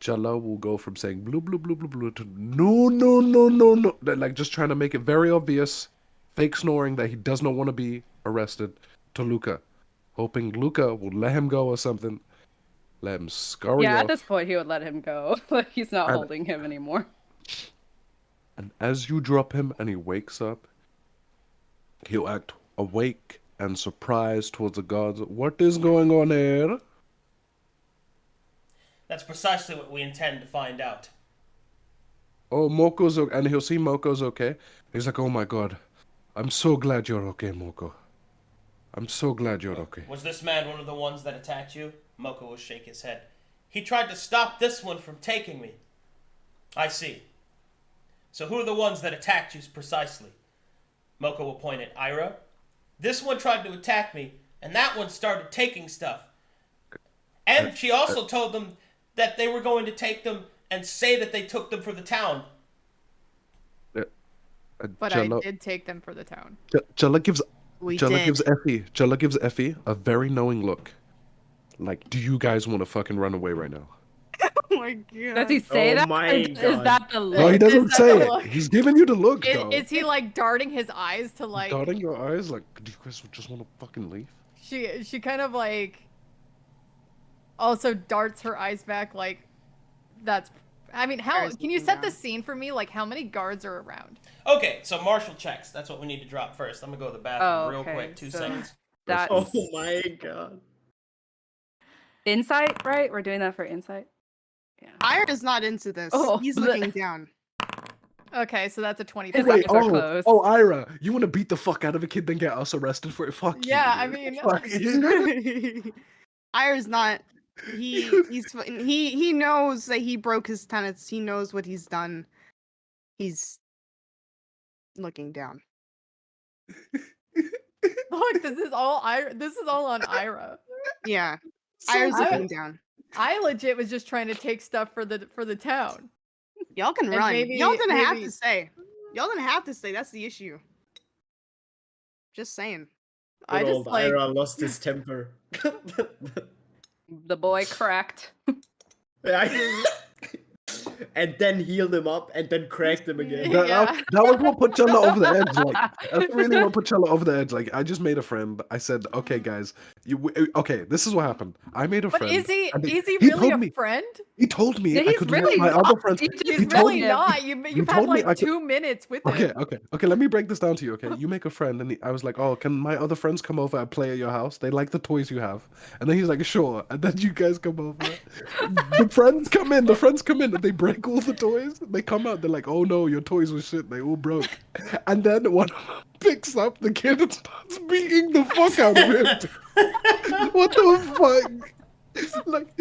Challa will go from saying blue blue blue blue blue to no no no no no, like just trying to make it very obvious, fake snoring that he does not want to be arrested, to Luka, hoping Luka will let him go or something, let him scurry Yeah, off. at this point he would let him go. Like he's not And- holding him anymore. And as you drop him and he wakes up, he'll act awake and surprised towards the gods. What is going on here? That's precisely what we intend to find out. Oh, Moco's okay. And he'll see Moco's okay. He's like, oh my god, I'm so glad you're okay, Moco. I'm so glad you're okay. Was this man one of the ones that attacked you? Moco will shake his head. He tried to stop this one from taking me. I see. So who are the ones that attacked you precisely? Moco will point at Irha. This one tried to attack me, and that one started taking stuff. And she also told them that they were going to take them and say that they took them for the town. But I did take them for the town. Challa gives We Challa did. gives Effie a very knowing look. Like, do you guys want to fucking run away right now? Oh my god. Does he say Oh that? my Or is God. that the look? No, he doesn't Is that say the it. look? He's giving you the look, Is, though. is he like darting his eyes to like? Dotting your eyes, like, do you guys just want to fucking leave? She kind of like also darts her eyes back like that's. I mean, how Guards can you looking set the down. scene for me? Like, how many guards are around? Okay, so martial checks. That's what we need to drop first. I'm going to go to the bathroom Oh, real okay, quick. 2 so- seconds. That's Oh my god. insight, right? We're doing that for insight. Yeah. Irha's not into this. Oh, He's bleh. looking down. Okay, so that's a 20. His Wait, eyes are closed. Irha, you want to beat the fuck out of a kid, then get us arrested for it? Fuck you. Yeah, I dude. mean- Fuck you. Irha's not. He knows that he broke his tenets. He knows what he's done. He's looking down. Look, this is all on Irha. Yeah, So Irha's I- looking down. I legit was just trying to take stuff for the town. Y'all can And run. maybe- Y'all didn't have maybe- to stay. Y'all didn't have to stay. That's the issue. Just saying. I Good just old like Irha lost his temper. The boy cracked. And then healed him up and then cracked him again. Yeah. That was what put Challa over the edge. Like, that's really what put Challa over the edge. Like, I just made a friend. I said, okay, guys, okay, this is what happened. I made a But friend. is he and really told a me, friend? He told me Yeah, I he's could really let my not. other friends. He just He's He told really me- not. You've had told me like I could- 2 minutes with Okay, him. okay. Let me break this down to you. Okay, you make a friend, and I was like, "Oh, can my other friends come over and play at your house? They like the toys you have." And then he's like, "Sure." And then you guys come over. The friends come in, and they break all the toys. They come out. They're like, "Oh no, your toys were shit. They all broke." And then one picks up the kid and starts beating the fuck out of him. What the fuck? like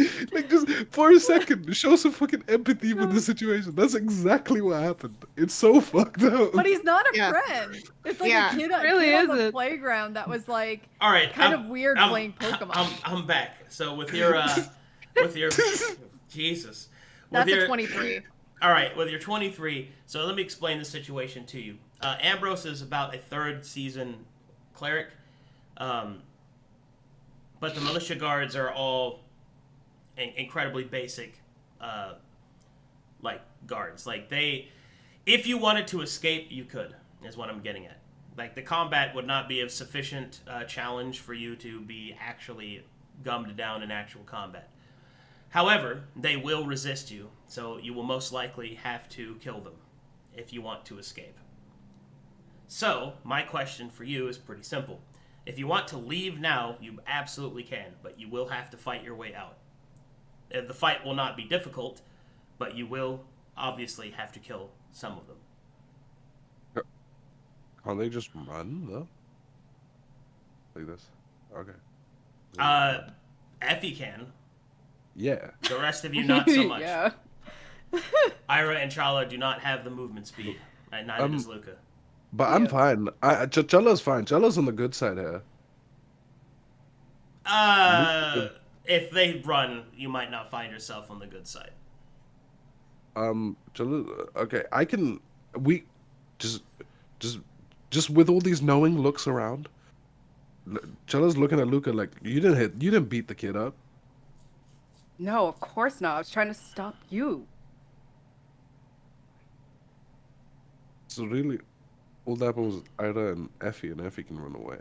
just for a second, show some fucking empathy for the situation. That's exactly what happened. It's so fucked up. But he's not a Yeah. friend. It's like Yeah, a kid, really kid on the isn't. playground that was like All right, kind of weird playing Pokemon. I'm back. So with your Jesus, with That's your, a 23. All right, with your 23. So let me explain the situation to you. Ambrose is about a 3rd season cleric, but the militia guards are all incredibly basic, like guards. Like if you wanted to escape, you could. Is what I'm getting at. Like the combat would not be of sufficient challenge for you to be actually gummed down in actual combat. However, they will resist you, so you will most likely have to kill them if you want to escape. So, my question for you is pretty simple. If you want to leave now, you absolutely can, but you will have to fight your way out. The fight will not be difficult, but you will obviously have to kill some of them. Can't they just run though? Like this? Okay. Effie can. Yeah. The rest of you, not so much. Yeah. Irha and Challa do not have the movement speed, and neither does Luka. But I'm fine. Challa's fine. Challa's on the good side here. If they run, you might not find yourself on the good side. Challa, okay, I can. We just just with all these knowing looks around. Challa's looking at Luka like, you didn't beat the kid up. No, of course not. I was trying to stop you. So really, all that happened was Irha and Effie can run away.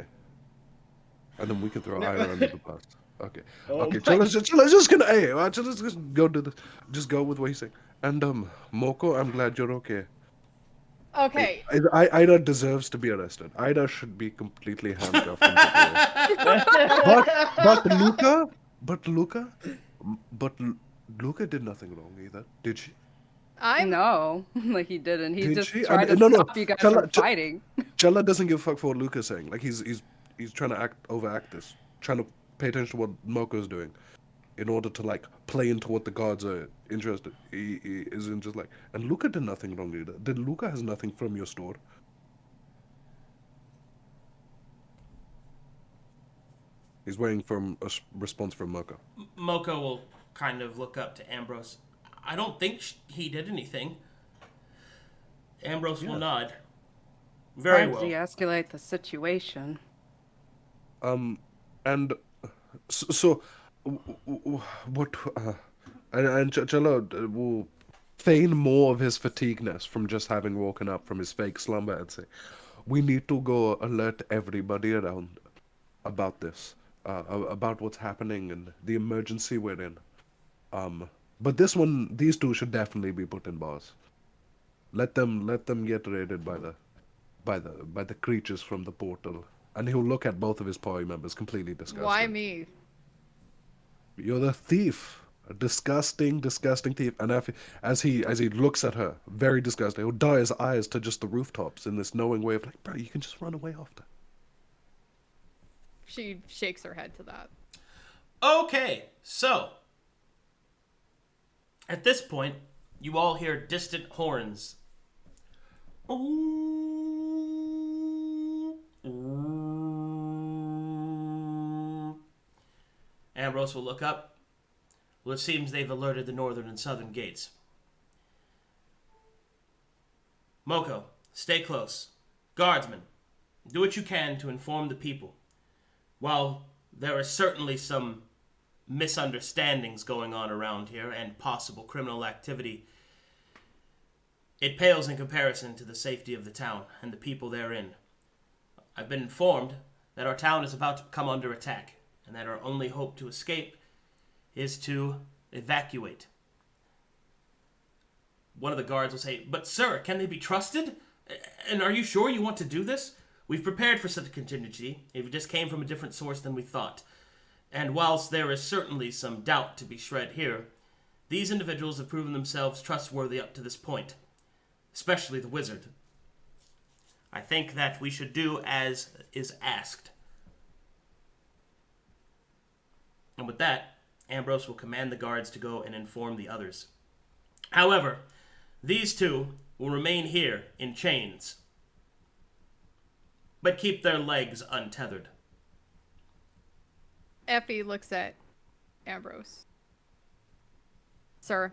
And then we can throw Irha under the bus. Okay. Oh Okay, my- Challa's just gonna, hey, Challa's just go do this. Just go with what he's saying. And, Moco, I'm glad you're okay. Okay. Irha deserves to be arrested. Irha should be completely handcuffed. But Luka did nothing wrong either, did she? No, like he didn't. He Did just she? tried to No. stop you guys from fighting. Challa doesn't give a fuck for what Luka's saying. Like he's trying to overact this, trying to pay attention to what Moco's doing, in order to like play into what the gods are interested. He isn't just like. And Luka did nothing wrong either. Did Luka has nothing from your store? He's waiting for a response from Moco. Moco will kind of look up to Ambrose. I don't think he did anything. Ambrose will nod. Very well. De-escalate the situation. And so what? And Challa will feign more of his fatigueness from just having woken up from his fake slumber and say, "We need to go alert everybody around about this, about what's happening and the emergency we're in. But these two should definitely be put in bars. Let them get raided by the creatures from the portal." And he'll look at both of his party members completely disgusted. Why me? You're the thief, a disgusting thief. And as he looks at her, very disgusting, he'll dye his eyes to just the rooftops in this knowing way of like, bro, you can just run away after. She shakes her head to that. Okay, so at this point, you all hear distant horns. Ambrose will look up. Well, it seems they've alerted the northern and southern gates. Moco, stay close. Guardsmen, do what you can to inform the people. While there are certainly some misunderstandings going on around here and possible criminal activity, it pales in comparison to the safety of the town and the people therein. I've been informed that our town is about to come under attack, and that our only hope to escape is to evacuate. One of the guards will say, "But sir, can they be trusted? And are you sure you want to do this? We've prepared for such a contingency. It just came from a different source than we thought. And whilst there is certainly some doubt to be shred here, these individuals have proven themselves trustworthy up to this point, especially the wizard. I think that we should do as is asked." And with that, Ambrose will command the guards to go and inform the others. However, these two will remain here in chains, but keep their legs untethered. Effie looks at Ambrose. Sir,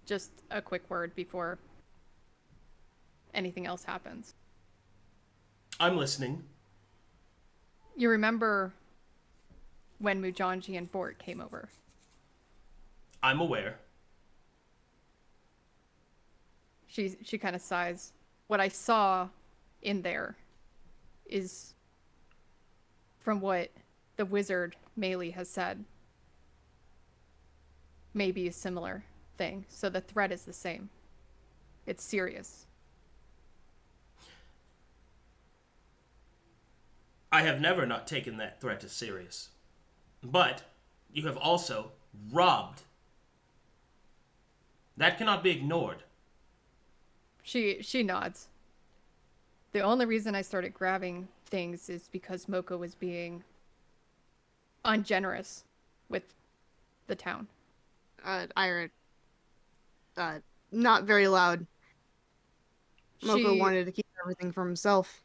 just a quick word before anything else happens. I'm listening. You remember when Mujanji and Bort came over? I'm aware. She kind of sighs. What I saw in there is, from what the wizard Maelie has said, maybe a similar thing. So the threat is the same. It's serious. I have never not taken that threat as serious. But you have also robbed. That cannot be ignored. She nods. The only reason I started grabbing things is because Moco was being ungenerous with the town. Irha, not very loud. Moco wanted to keep everything for himself.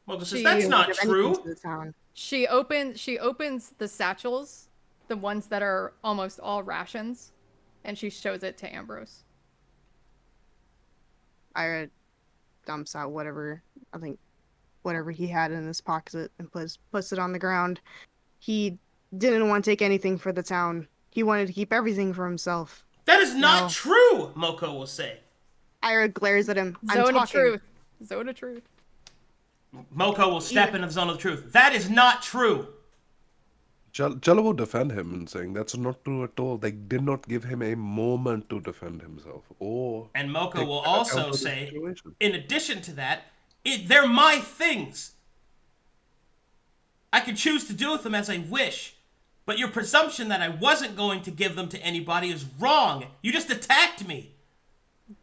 Well, that's not true. She opens the satchels, the ones that are almost all rations, and she shows it to Ambrose. Irha, dumps out whatever he had in his pocket and puts it on the ground. He didn't want to take anything for the town. He wanted to keep everything for himself. That is not No. true, Moco will say. Ira glares at him. I'm Zone talking. of truth. Zone of truth. Moco will step into the zone of the truth. That is not true. Challa will defend him and saying that's not true at all. They did not give him a moment to defend himself. And Moco will account also of the say, situation. in addition to that, they're my things. I can choose to do with them as I wish. But your presumption that I wasn't going to give them to anybody is wrong. You just attacked me.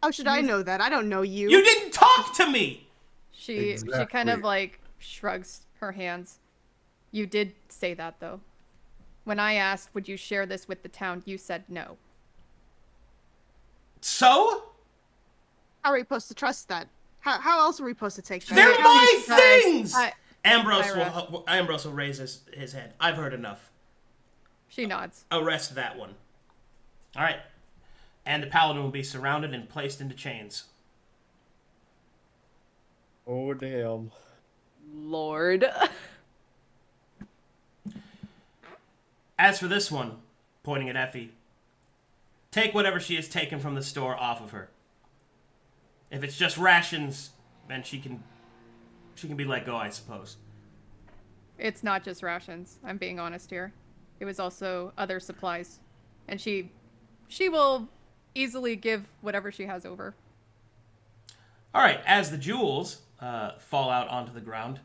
How should I know that? I don't know you. You didn't talk to me. She kind of like shrugs her hands. You did say that though. When I asked, would you share this with the town, you said no. So? How are we supposed to trust that? How else are we supposed to take that? They're my things! Ira. Ambrose will raise his head. I've heard enough. She nods. Arrest that one. Alright. And the paladin will be surrounded and placed into chains. Oh, damn. Lord. As for this one, pointing at Effie, take whatever she has taken from the store off of her. If it's just rations, then she can be let go, I suppose. It's not just rations. I'm being honest here. It was also other supplies. And she will easily give whatever she has over. Alright, as the jewels fall out onto the ground,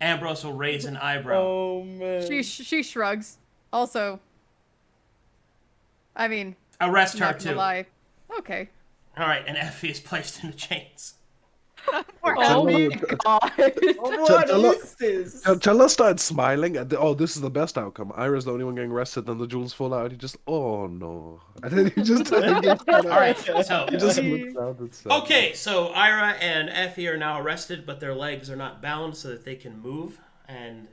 Ambrose will raise an eyebrow. Oh, man. She shrugs. Also, I mean, Arrest I'm her not gonna too. lie. Okay. Alright, and Effie is placed into chains. Oh my god. What is this? Challa started smiling at this is the best outcome. Ira's the only one getting arrested, then the jewels fall out. He just, oh no. And then he just Alright, so... he just looks down and says, Okay, so Irha and Effie are now arrested, but their legs are not bound so that they can move, and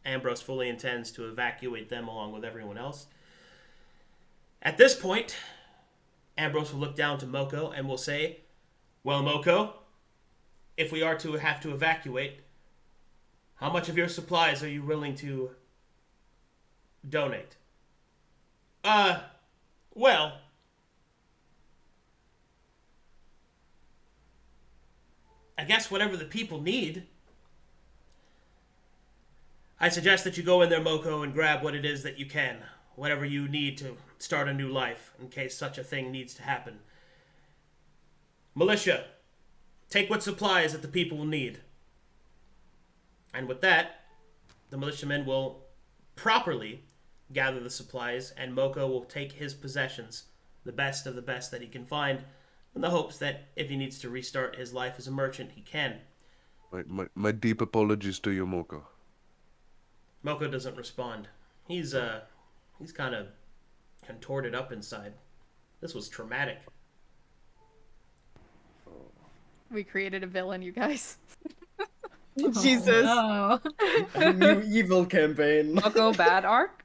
Ambrose fully intends to evacuate them along with everyone else. At this point, Ambrose will look down to Moco and will say, well, Moco, if we are to have to evacuate, how much of your supplies are you willing to donate? Well... I guess whatever the people need. I suggest that you go in there, Moco, and grab what it is that you can. Whatever you need to start a new life, in case such a thing needs to happen. Militia, take what supplies that the people will need. And with that, the militiamen will properly gather the supplies, and Moco will take his possessions, the best of the best that he can find, in the hopes that if he needs to restart his life as a merchant, he can. my deep apologies to you, Moco. Moco doesn't respond. He's kind of contorted up inside. This was traumatic. We created a villain, you guys. Jesus. Oh, New evil campaign. Moco bad arc?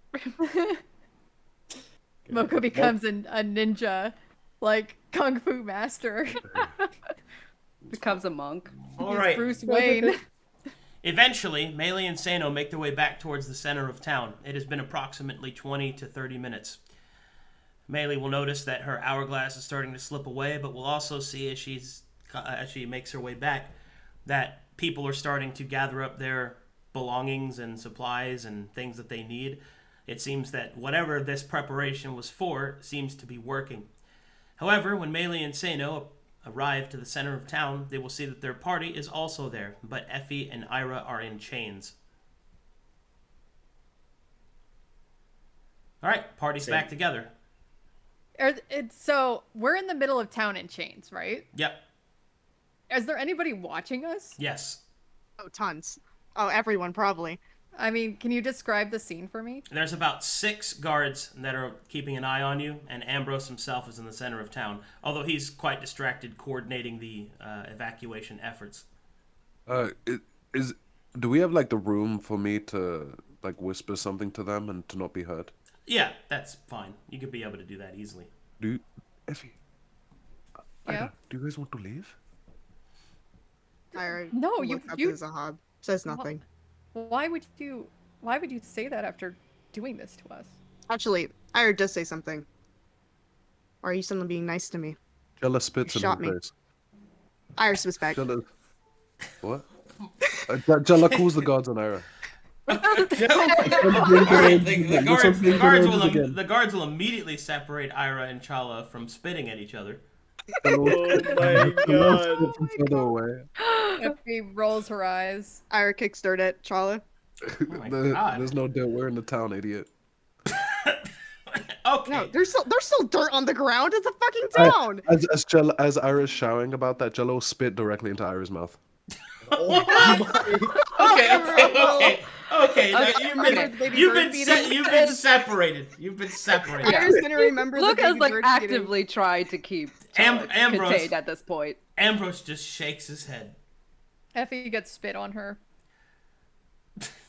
Moco becomes a ninja, like Kung Fu master. Becomes a monk. All He's right. Bruce Wayne. Eventually, Maelie and Seino make their way back towards the center of town. It has been approximately 20 to 30 minutes. Maelie will notice that her hourglass is starting to slip away, but will also see as she makes her way back that people are starting to gather up their belongings and supplies and things that they need. It seems that whatever this preparation was for seems to be working. However, when Maelie and Seino arrive to the center of town, they will see that their party is also there, but Effie and Irha are in chains. Alright, party's back together. So we're in the middle of town in chains, right? Yep, Is there anybody watching us? yes. Oh, tons. Oh, everyone probably. I mean, can you describe the scene for me? There's about 6 guards that are keeping an eye on you, and Ambrose himself is in the center of town, although he's quite distracted coordinating the evacuation efforts. Do we have like the room for me to like whisper something to them and to not be heard? Yeah, that's fine. You could be able to do that easily. Effie, Yeah. do you guys want to leave? Ira No, looks up you- to Zahaab, says nothing. Why would you say that after doing this to us? Actually, Ira does say something. Or are you suddenly being nice to me? Challa spits You in shot his me. face. Ira spits back. Challa... What? Challa cools the gods on Irha. Alright, the guards will immediately separate Irha and Challa from spitting at each other. Oh my god. From further away. Effie rolls her eyes. Ira kicks dirt at Challa. my God. There's no dirt. We're in the town, idiot. Okay. No, there's still dirt on the ground. It's a fucking town. As Ira's shouting about that, Jello spit directly into Ira's mouth. Oh Okay. Now, Okay. you've been separated. You've been separated. Ira's gonna remember the Luca's baby like bird feeding. actively trying to keep Ambrose. contained at this point. Ambrose just shakes his head. Effie gets spit on her.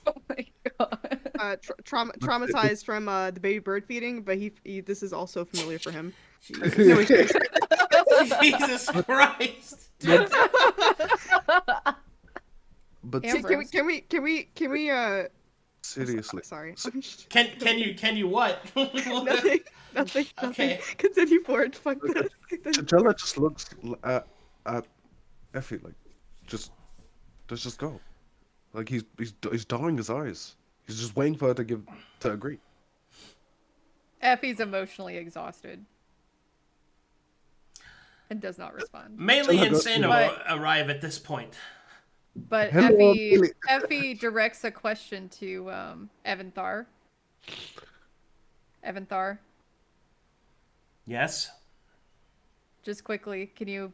Oh my god. Traumatized from the baby bird feeding, but he this is also familiar for him. Jesus Christ. But Ambrose. Can we seriously, sorry. Can you what? Nothing. Okay. Continue forward. Fuck that. Challa just looks at Effie like, let's just go. Like he's dawing his eyes. He's just waiting for her to agree. Effie's emotionally exhausted. And does not respond. Maelie and Seino But- arrive at this point. But Hello, Maelie. Effie directs a question to Evanthar. Evanthar, Yes? just quickly, can you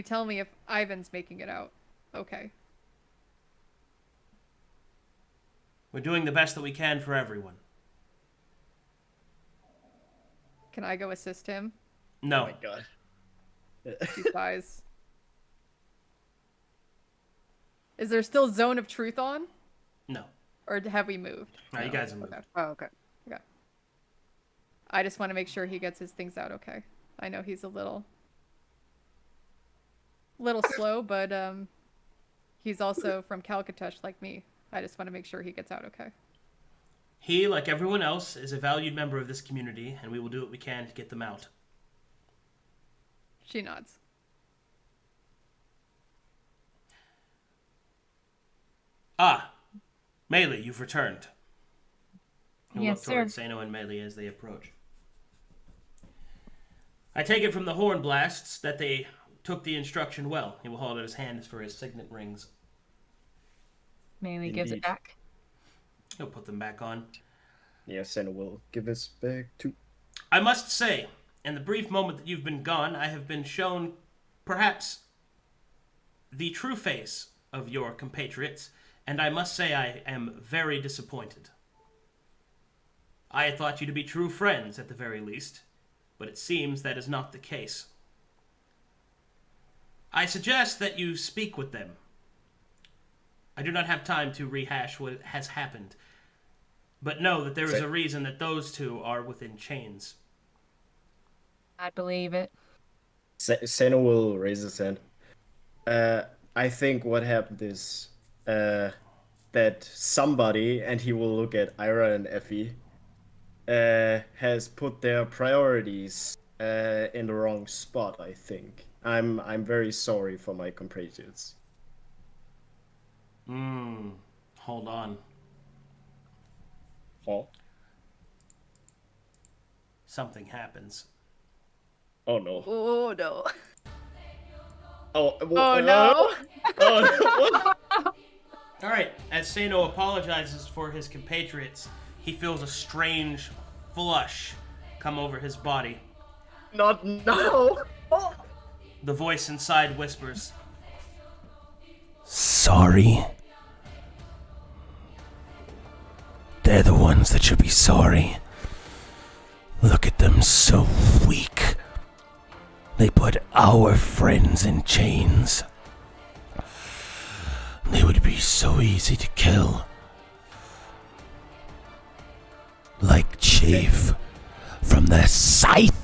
tell me if Ivan's making it out? Okay. We're doing the best that we can for everyone. Can I go assist him? No. my god. She sighs. Is there still Zone of Truth on? No. Or have we moved? No, you guys have moved. Okay. Oh, okay. I just want to make sure he gets his things out okay. I know he's a little slow, but he's also from Calcutta like me. I just want to make sure he gets out okay. He, like everyone else, is a valued member of this community, and we will do what we can to get them out. She nods. Ah, Maelie, you've returned. He'll Yes, look sir. towards Seino and Maelie as they approach. I take it from the horn blasts that they took the instruction well. He will hold out his hands for his signet rings. Maelie gives it Indeed. back. He'll put them back on. Yes, and will give us back to. I must say, in the brief moment that you've been gone, I have been shown, perhaps, the true face of your compatriots, and I must say I am very disappointed. I had thought you to be true friends, at the very least, but it seems that is not the case. I suggest that you speak with them. I do not have time to rehash what has happened, but know that there is a reason that those two are within chains. I believe it. Seino will raise his hand. I think what happened is that somebody, and he will look at Irha and Effie, has put their priorities in the wrong spot. I think I'm very sorry for my compatriots. Hold on. Oh, Something happens. oh no. Oh no. Oh, Oh no! Oh no. All right, as Seino apologizes for his compatriots, he feels a strange flush come over his body. Not now. The voice inside whispers, "Sorry? They're the ones that should be sorry. Look at them, so weak. They put our friends in chains. They would be so easy to kill. Like chaff from the scythe."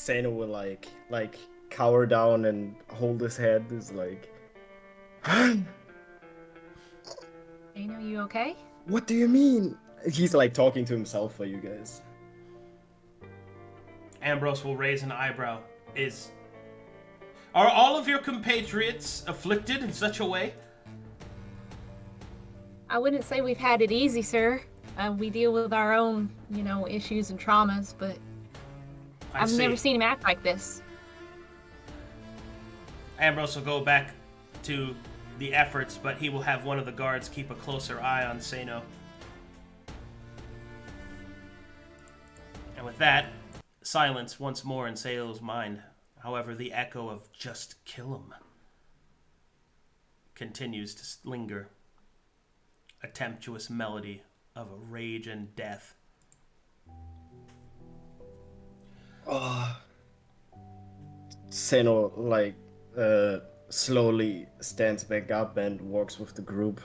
Seino will like cower down and hold his head. Is like, Seino, you okay? what do you mean? He's like talking to himself for you guys. Ambrose will raise an eyebrow. Are all of your compatriots afflicted in such a way? I wouldn't say we've had it easy, sir. We deal with our own, issues and traumas, but I've never seen him act like this. Ambrose will go back to the efforts, but he will have one of the guards keep a closer eye on Seino. And with that, silence once more in Seino's mind. However, the echo of "just kill him" continues to linger. A tempestuous melody of rage and death. Seino like slowly stands back up and walks with the group,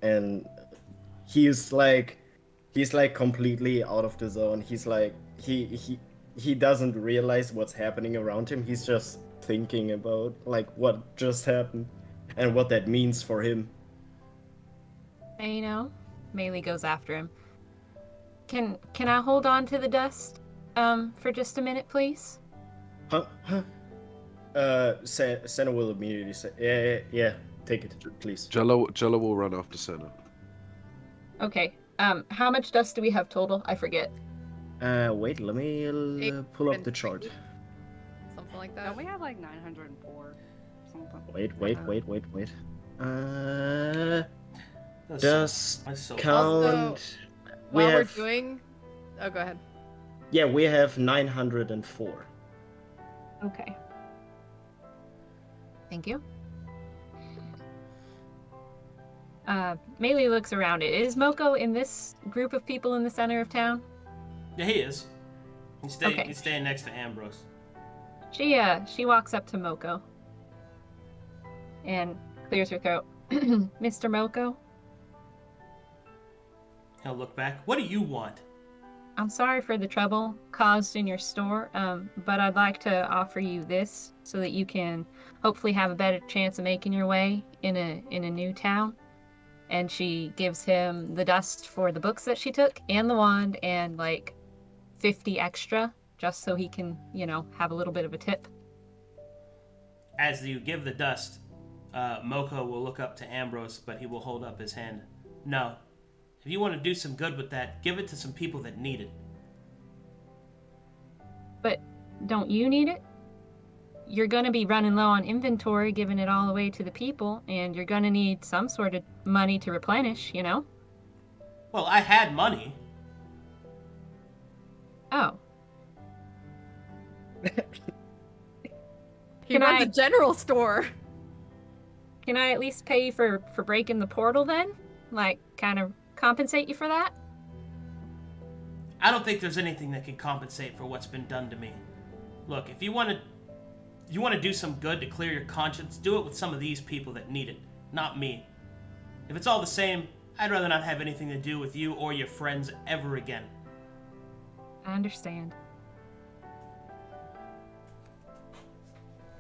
and he's like completely out of the zone. He's like he doesn't realize what's happening around him. He's just thinking about like what just happened and what that means for him. Maelie goes after him. Can I hold on to the dust for just a minute, please? Huh? Seino will immediately say, yeah, take it, please. Challa will run after Seino. Okay. How much dust do we have total? I forget. Wait, let me pull up the chart. Something like No, that. we have like 904. Something. Wait. That's Just so count. While we're doing... Oh, go ahead. Yeah, we have 904. Okay. Thank you. Maelie looks around it. Is Moco in this group of people in the center of town? Yeah, he is. He's staying next to Ambrose. She walks up to Moco and clears her throat. Mr. Moco, He'll look back. What do you want? I'm sorry for the trouble caused in your store, but I'd like to offer you this so that you can hopefully have a better chance of making your way in a new town. And she gives him the dust for the books that she took and the wand and like 50 extra just so he can, have a little bit of a tip. As you give the dust, Moco will look up to Ambrose, but he will hold up his hand. No. If you want to do some good with that, give it to some people that need it. But don't you need it? You're going to be running low on inventory, giving it all away to the people, and you're going to need some sort of money to replenish, Well, I had money. Oh. He runs a general store. Can I at least pay you for breaking the portal then? Like, kind of compensate you for that? I don't think there's anything that can compensate for what's been done to me. Look, if you want to do some good to clear your conscience, do it with some of these people that need it, not me. If it's all the same, I'd rather not have anything to do with you or your friends ever again. I understand.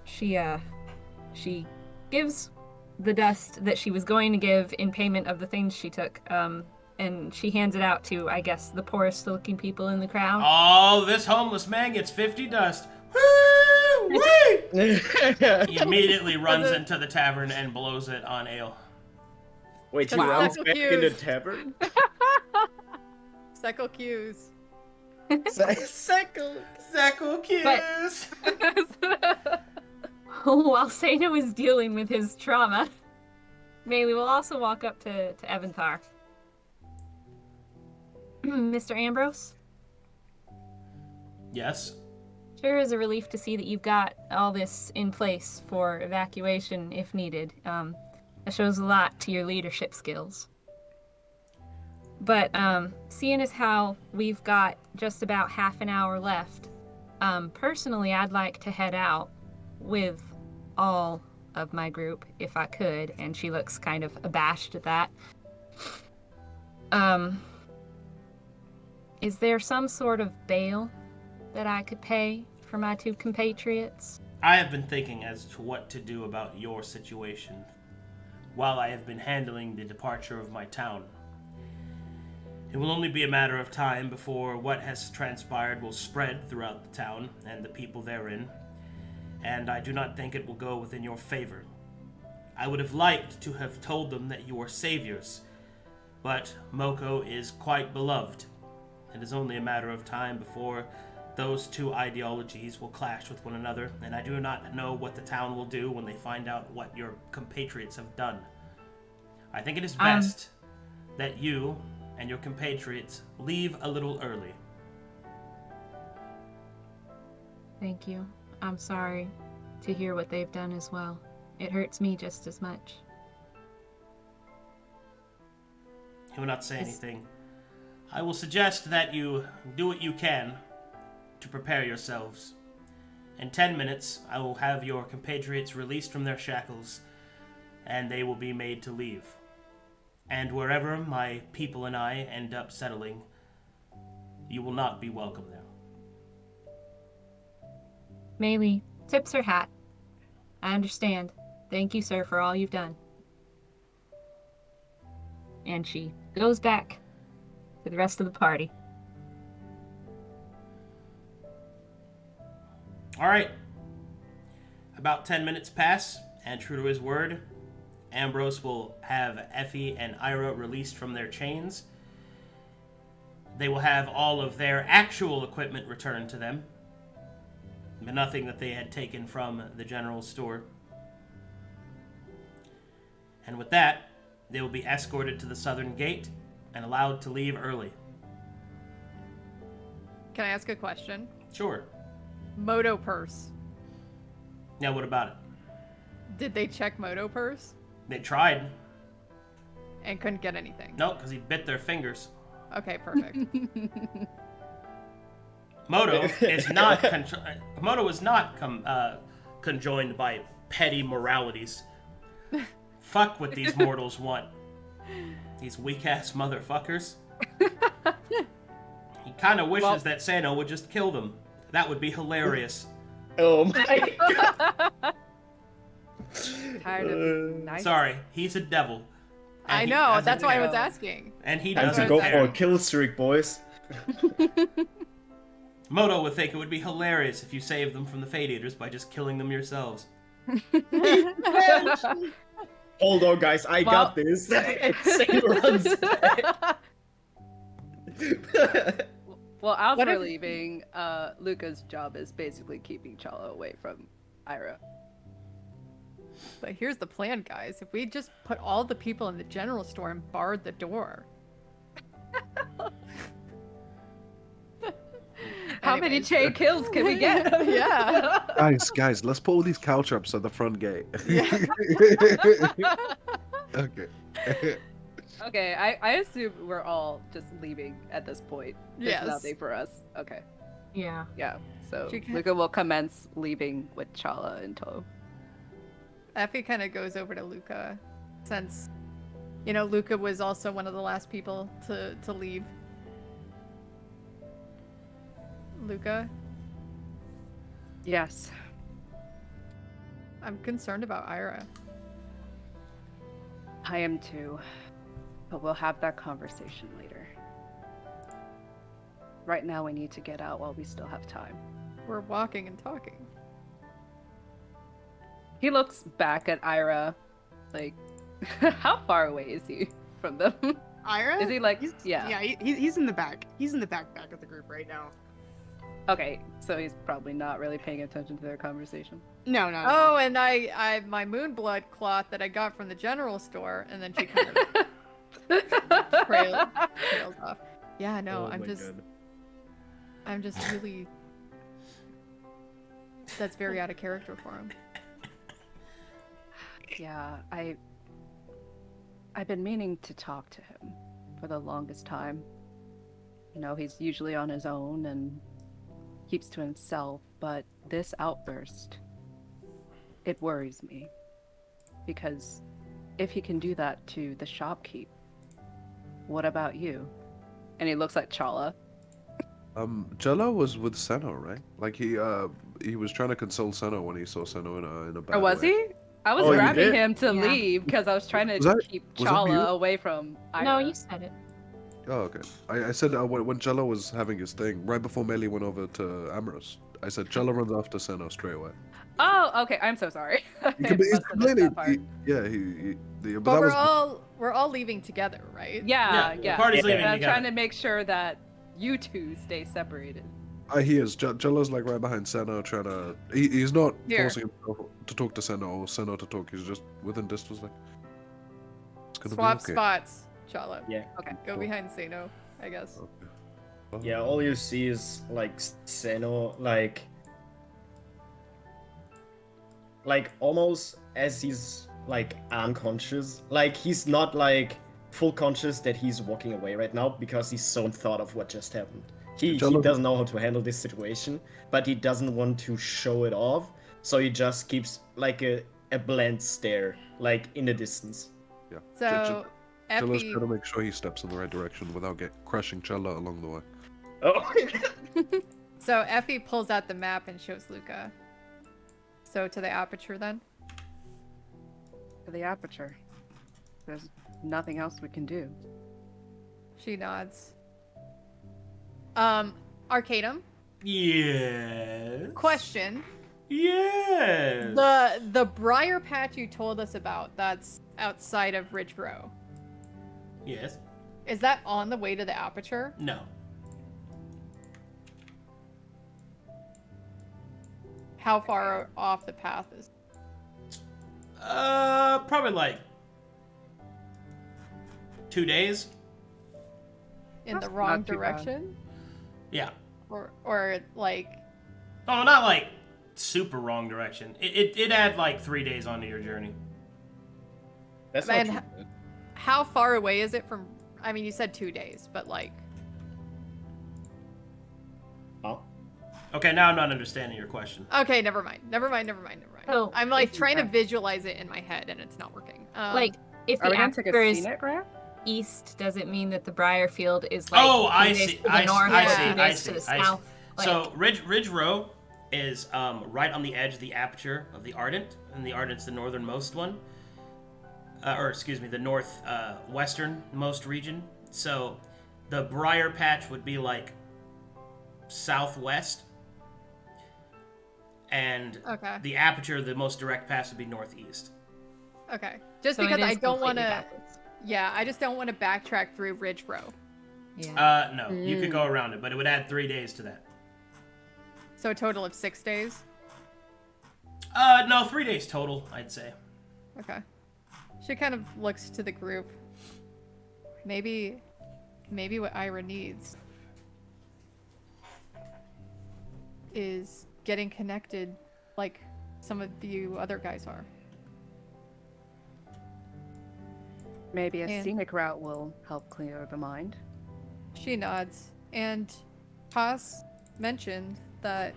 She gives the dust that she was going to give in payment of the things she took, and she hands it out to, I guess, the poorest looking people in the crowd. Oh, this homeless man gets 50 dust. Woo! Wee! He immediately runs into the tavern and blows it on ale. Wait, he Wow. runs back in the tavern? Seckle cues. Seckle cues! While Seino is dealing with his trauma, Maelie will also walk up to Evanthar. Mr. Ambrose? Yes? Sure is a relief to see that you've got all this in place for evacuation if needed. That shows a lot to your leadership skills. But seeing as how we've got just about half an hour left, personally I'd like to head out with all of my group if I could, and she looks kind of abashed at that. Is there some sort of bail that I could pay for my two compatriots? I have been thinking as to what to do about your situation while I have been handling the departure of my town. It will only be a matter of time before what has transpired will spread throughout the town and the people therein, and I do not think it will go within your favor. I would have liked to have told them that you are saviors, but Moco is quite beloved. It is only a matter of time before those two ideologies will clash with one another, and I do not know what the town will do when they find out what your compatriots have done. I think it is best that you and your compatriots leave a little early. Thank you. I'm sorry to hear what they've done as well. It hurts me just as much. He will not say anything. I will suggest that you do what you can to prepare yourselves. In 10 minutes, I will have your compatriots released from their shackles, and they will be made to leave. And wherever my people and I end up settling, you will not be welcome there. Maelie, tips her hat. I understand. Thank you, sir, for all you've done. And she goes back to the rest of the party. All right. About 10 minutes pass, and true to his word, Ambrose will have Effie and Irha released from their chains. They will have all of their actual equipment returned to them, but nothing that they had taken from the general store. And with that, they will be escorted to the southern gate and allowed to leave early. Can I ask a question? Sure. Moto purse. Now, what about it? Did they check Moto purse They tried. and couldn't get anything? No, because he bit their fingers. Okay, perfect. Moto is not conjoined by petty moralities. Fuck what these mortals want. These weak-ass motherfuckers. He kind of wishes that Seino would just kill them. That would be hilarious. Oh my god. Tired of nice. Sorry, he's a devil. And I he know, doesn't that's why I was care. asking. And he Time doesn't to go care. for a kill streak, boys. Moto would think it would be hilarious if you saved them from the Fate Eaters by just killing them yourselves. Hold on, guys, I got this. Same runs. Well, as What we're if- leaving, Luka's job is basically keeping Challa away from Irha. But here's the plan, guys. If we just put all the people in the general store and barred the door. How many Anyways. chain kills can we get? Yeah. Guys, let's put all these cow traps at the front gate. Okay. Okay, I assume we're all just leaving at this point. There's Yes. nothing for us. Okay, Yeah. yeah. So You can- Luka will commence leaving with Challa in tow. Effie kind of goes over to Luka, since, you know, Luka was also one of the last people to leave. Luka, Yes. I'm concerned about Irha. I am too. But we'll have that conversation later. Right now we need to get out while we still have time. We're walking and talking. He looks back at Irha, like, how far away is he from them? Irha? Is he like, He's, yeah. he's in the back. He's in the back of the group right now. Okay, so he's probably not really paying attention to their conversation. No, no. Oh, and I my moonblood cloth that I got from the general store, and then she kind of trails off. Yeah, no, Oh I'm my just God. I'm just really that's very out of character for him. Yeah, I've been meaning to talk to him for the longest time. You know, he's usually on his own and keeps to himself, but this outburst, it worries me. Because if he can do that to the shopkeep, what about you? And he looks at Challa. Challa was with Seino, right? Like he he was trying to console Seino when he saw Seino in a bad Or was way. he? I was Oh, you grabbing did? him to Yeah. leave because I was trying to Was that- keep was that you? Challa away from Irha. No, you said it. Oh, okay. I said when Challa was having his thing, right before Maelie went over to Amorous, I said Challa runs after Seino straight away. Oh, okay. I'm so sorry. He could be, I must have missed that part. but But that we're all leaving together, right? Yeah, the yeah. party's Yeah. leaving And I'm together. trying to make sure that you two stay separated. he is. Challa's like right behind Seino, trying to. He's not Here. forcing himself to talk to Seino or Seino to talk. He's just within distance, like. It's gonna Swap be okay. spots, Challa. Yeah. Okay. Go Cool. behind Seino, I guess. Okay. Oh. Yeah, all you see is like Seino, like almost as he's like unconscious. Like he's not like full conscious that he's walking away right now because he's so in thought of what just happened. He Challa- doesn't know how to handle this situation, but he doesn't want to show it off, so he just keeps like a bland stare, like in the distance. Yeah. So Challa's Effie, trying to make sure he steps in the right direction without crushing Challa along the way. Oh. so Effie pulls out the map and shows Luka. So to the aperture then. For the aperture. There's nothing else we can do. She nods. Arcadum. Yes. Question. Yes. The briar patch you told us about that's outside of Ridge Row. Yes. Is that on the way to the aperture? No. How far off the path is? Probably like 2 days. In the That's wrong not too bad. direction? Yeah. Or like Oh, not like super wrong direction. It'd add like 3 days onto your journey. That's Man, not too bad. how far away is it from? I mean, you said 2 days, but like Huh? Okay, now I'm not understanding your question. okay, never mind. So, I'm like if you trying to have- visualize it in my head and it's not working. Like, if Are the we gonna take aperture a is scenic route? east, does it mean that the Briarfield is like Oh, 2 I days see, to the I see, north, I or see, 2 I days to the see, I see. south? Like, So Ridge Row is right on the edge of the aperture of the Ardent, and the Ardent's the northernmost one. Or excuse me, the westernmost region. So the Briar Patch would be like southwest, and okay. the aperture, the most direct pass, would be northeast. Okay. Just so it because I is don't want completely to backwards. yeah, I just don't want to backtrack through Ridge Row. Yeah. No, you could go around it, but it would add 3 days to that. So a total of 6 days. No, 3 days total, I'd say. Okay. She kind of looks to the group. Maybe what Irha needs is getting connected like some of you other guys are. Maybe a And- scenic route will help clear the mind. She nods, and Haas mentioned that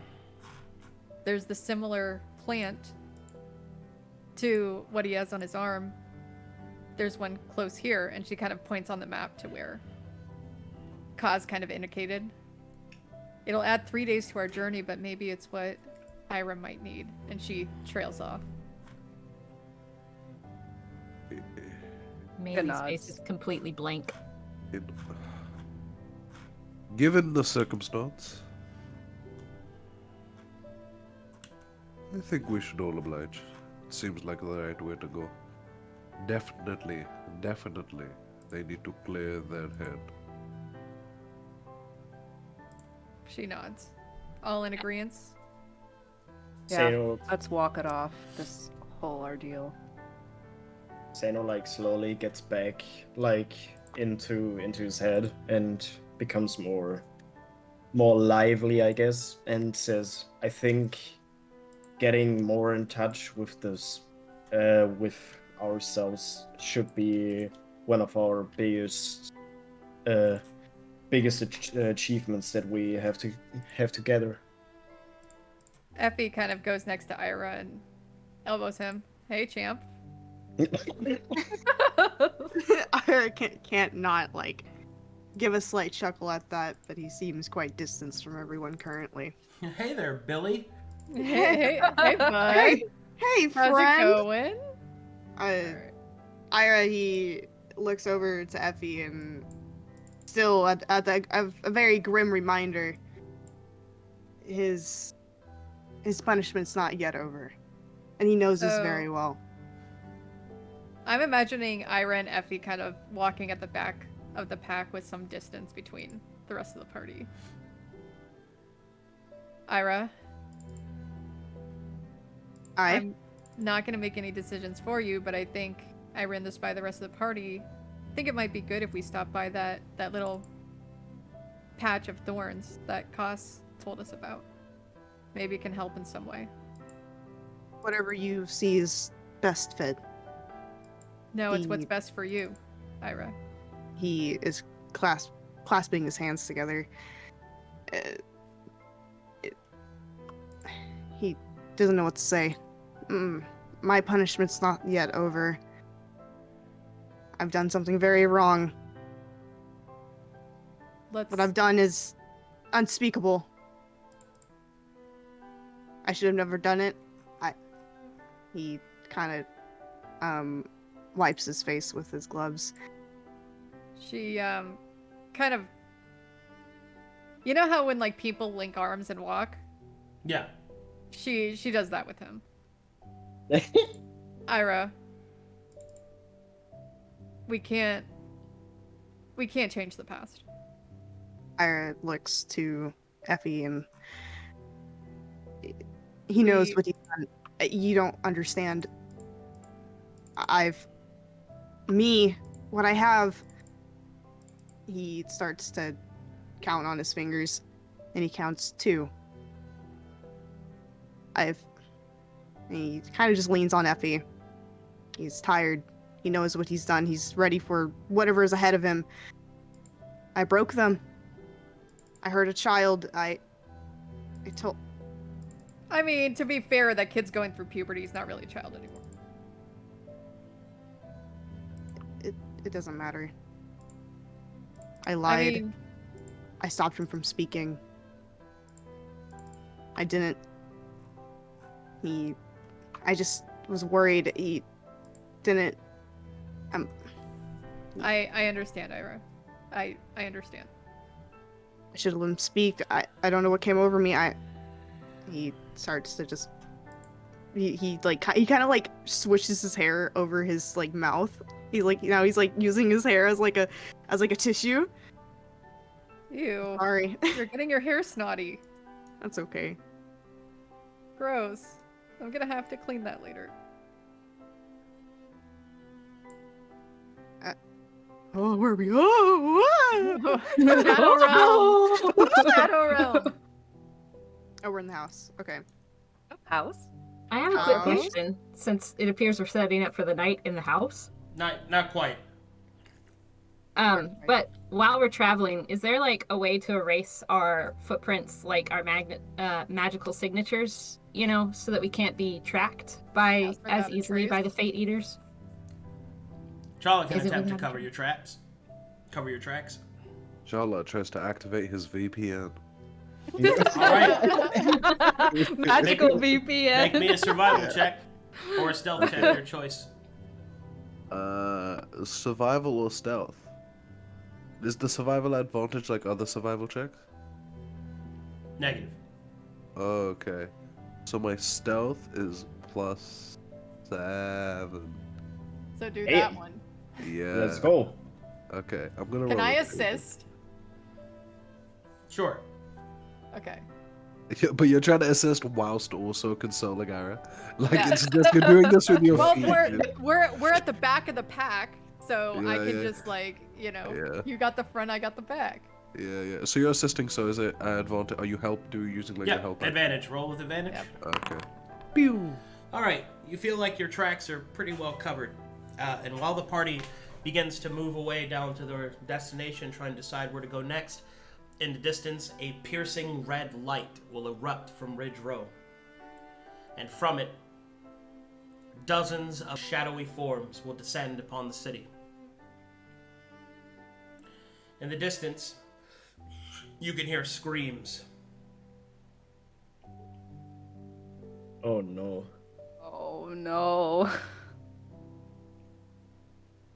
there's the similar plant to what he has on his arm. There's one close here, and she kind of points on the map to where Kaz kind of indicated. It'll add 3 days to our journey, but maybe it's what Irha might need, and she trails off. Maybe nods. space is completely blank. Given the circumstance, I think we should all oblige. It seems like the right way to go. Definitely, they need to clear their head. She nods. All in agreement? Yeah. Seino, Let's walk it off, this whole ordeal. Seino like slowly gets back like into his head and becomes more lively, I guess, and says, I think getting more in touch with this with ourselves should be one of our biggest achievements that we have together. Effie kind of goes next to Irha and elbows him. Hey, champ. I can't not like give a slight chuckle at that, but he seems quite distanced from everyone currently. Hey there, Billy. Hey, bud. Hey, How's friend. it going? Irha, he looks over to Effie and still at a very grim reminder. His punishment's not yet over, and he knows this very well. I'm imagining Irha and Effie kind of walking at the back of the pack with some distance between the rest of the party. Irha, I'm not going to make any decisions for you, but I think I ran this by the rest of the party. I think it might be good if we stop by that little patch of thorns that Koss told us about. Maybe it can help in some way. Whatever you see is best fit. No, it's what's best for you, Irha. He is clasping his hands together. He doesn't know what to say. My punishment's not yet over. I've done something very wrong. What I've done is unspeakable. I should have never done it. He kind of wipes his face with his gloves. She kind of, you know how when like people link arms and walk? Yeah. She does that with him. Irha, we can't change the past. Irha looks to Effie and he knows what he's done. You don't understand. What I have. He starts to count on his fingers, and he counts 2. He kind of just leans on Effie. He's tired. He knows what he's done. He's ready for whatever is ahead of him. I broke them. I hurt a child. I mean, to be fair, that kid's going through puberty. He's not really a child anymore. It doesn't matter. I lied. I I stopped him from speaking. I didn't. I just was worried. He didn't. I understand, Irha. I understand. I should have let him speak. I don't know what came over me. He starts to just. He kind of like swishes his hair over his like mouth. He's like using his hair as like a tissue. Ew. Sorry. You're getting your hair snotty. That's okay. Gross. I'm gonna have to clean that later. Oh, where are we? Oh, Shadow Realm. Shadow Realm. Oh, we're in the house. Okay. House? I have a quick House? question, since it appears we're setting up for the night in the house. Not quite. But while we're traveling, is there like a way to erase our footprints, like our magical signatures, so that we can't be tracked by as easily by the Fate Eaters? Challa can Is it attempt to without cover your traps. Cover your tracks. Challa tries to activate his VPN. Alright. Magical Make VPN. me a survival check or a stealth check, your choice. Survival or stealth? Is the survival advantage like other survival checks? Negative. Okay. So my stealth is +7. So do Hey. that one. Yeah. Let's go. Okay, I'm gonna. Can roll I a- assist? Sure. Okay. Yeah, but you're trying to assist whilst also consoling Irha. Like Yeah. it's just you're doing this with your Well, feet. we're at the back of the pack, so I Yeah, can yeah. just Yeah. you got the front, I got the back. Yeah. So you're assisting. So is it advantage? Are you using like the Yeah, help? advantage. Roll with advantage. Yep. Okay. Pew. Alright, you feel like your tracks are pretty well covered. And while the party begins to move away down to their destination, trying to decide where to go next, in the distance, a piercing red light will erupt from Ridge Row. And from it, dozens of shadowy forms will descend upon the city. In the distance, you can hear screams. Oh no. Oh no.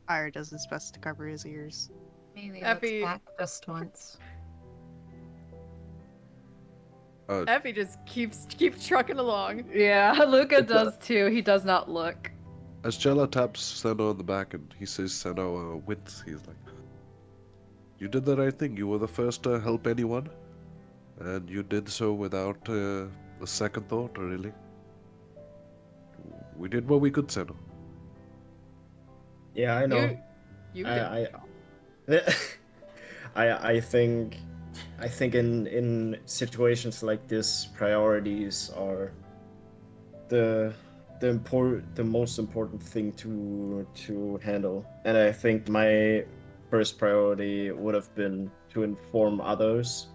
Ira does his best to cover his ears. Maybe Effie- looks back just once. Effie just keeps trucking along. Yeah, Luka does too. He does not look. As Challa taps Seino on the back and he says Seino wins, he's like, "You did the right thing. You were the first to help anyone. And you did so without a second thought, really. We did what we could, Seino." Yeah, I know. You did. I think in situations like this, priorities are the most important thing to handle. And I think my first priority would have been to inform others.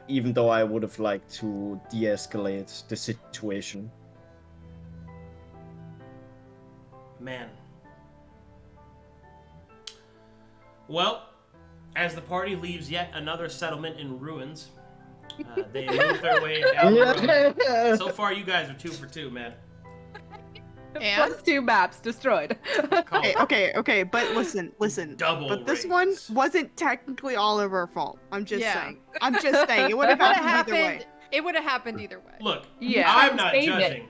Even though I would have liked to de-escalate the situation. Man. Well, as the party leaves yet another settlement in ruins, they move their way down the road. So far, you guys are 2 for 2, man. And Plus 2 maps destroyed. Call it. Okay, but listen. Double But this raise. one wasn't technically all of our fault. I'm just Yeah. saying. It would have happened either way. It would have happened either way. Look, Yeah. I'm not Save it. judging.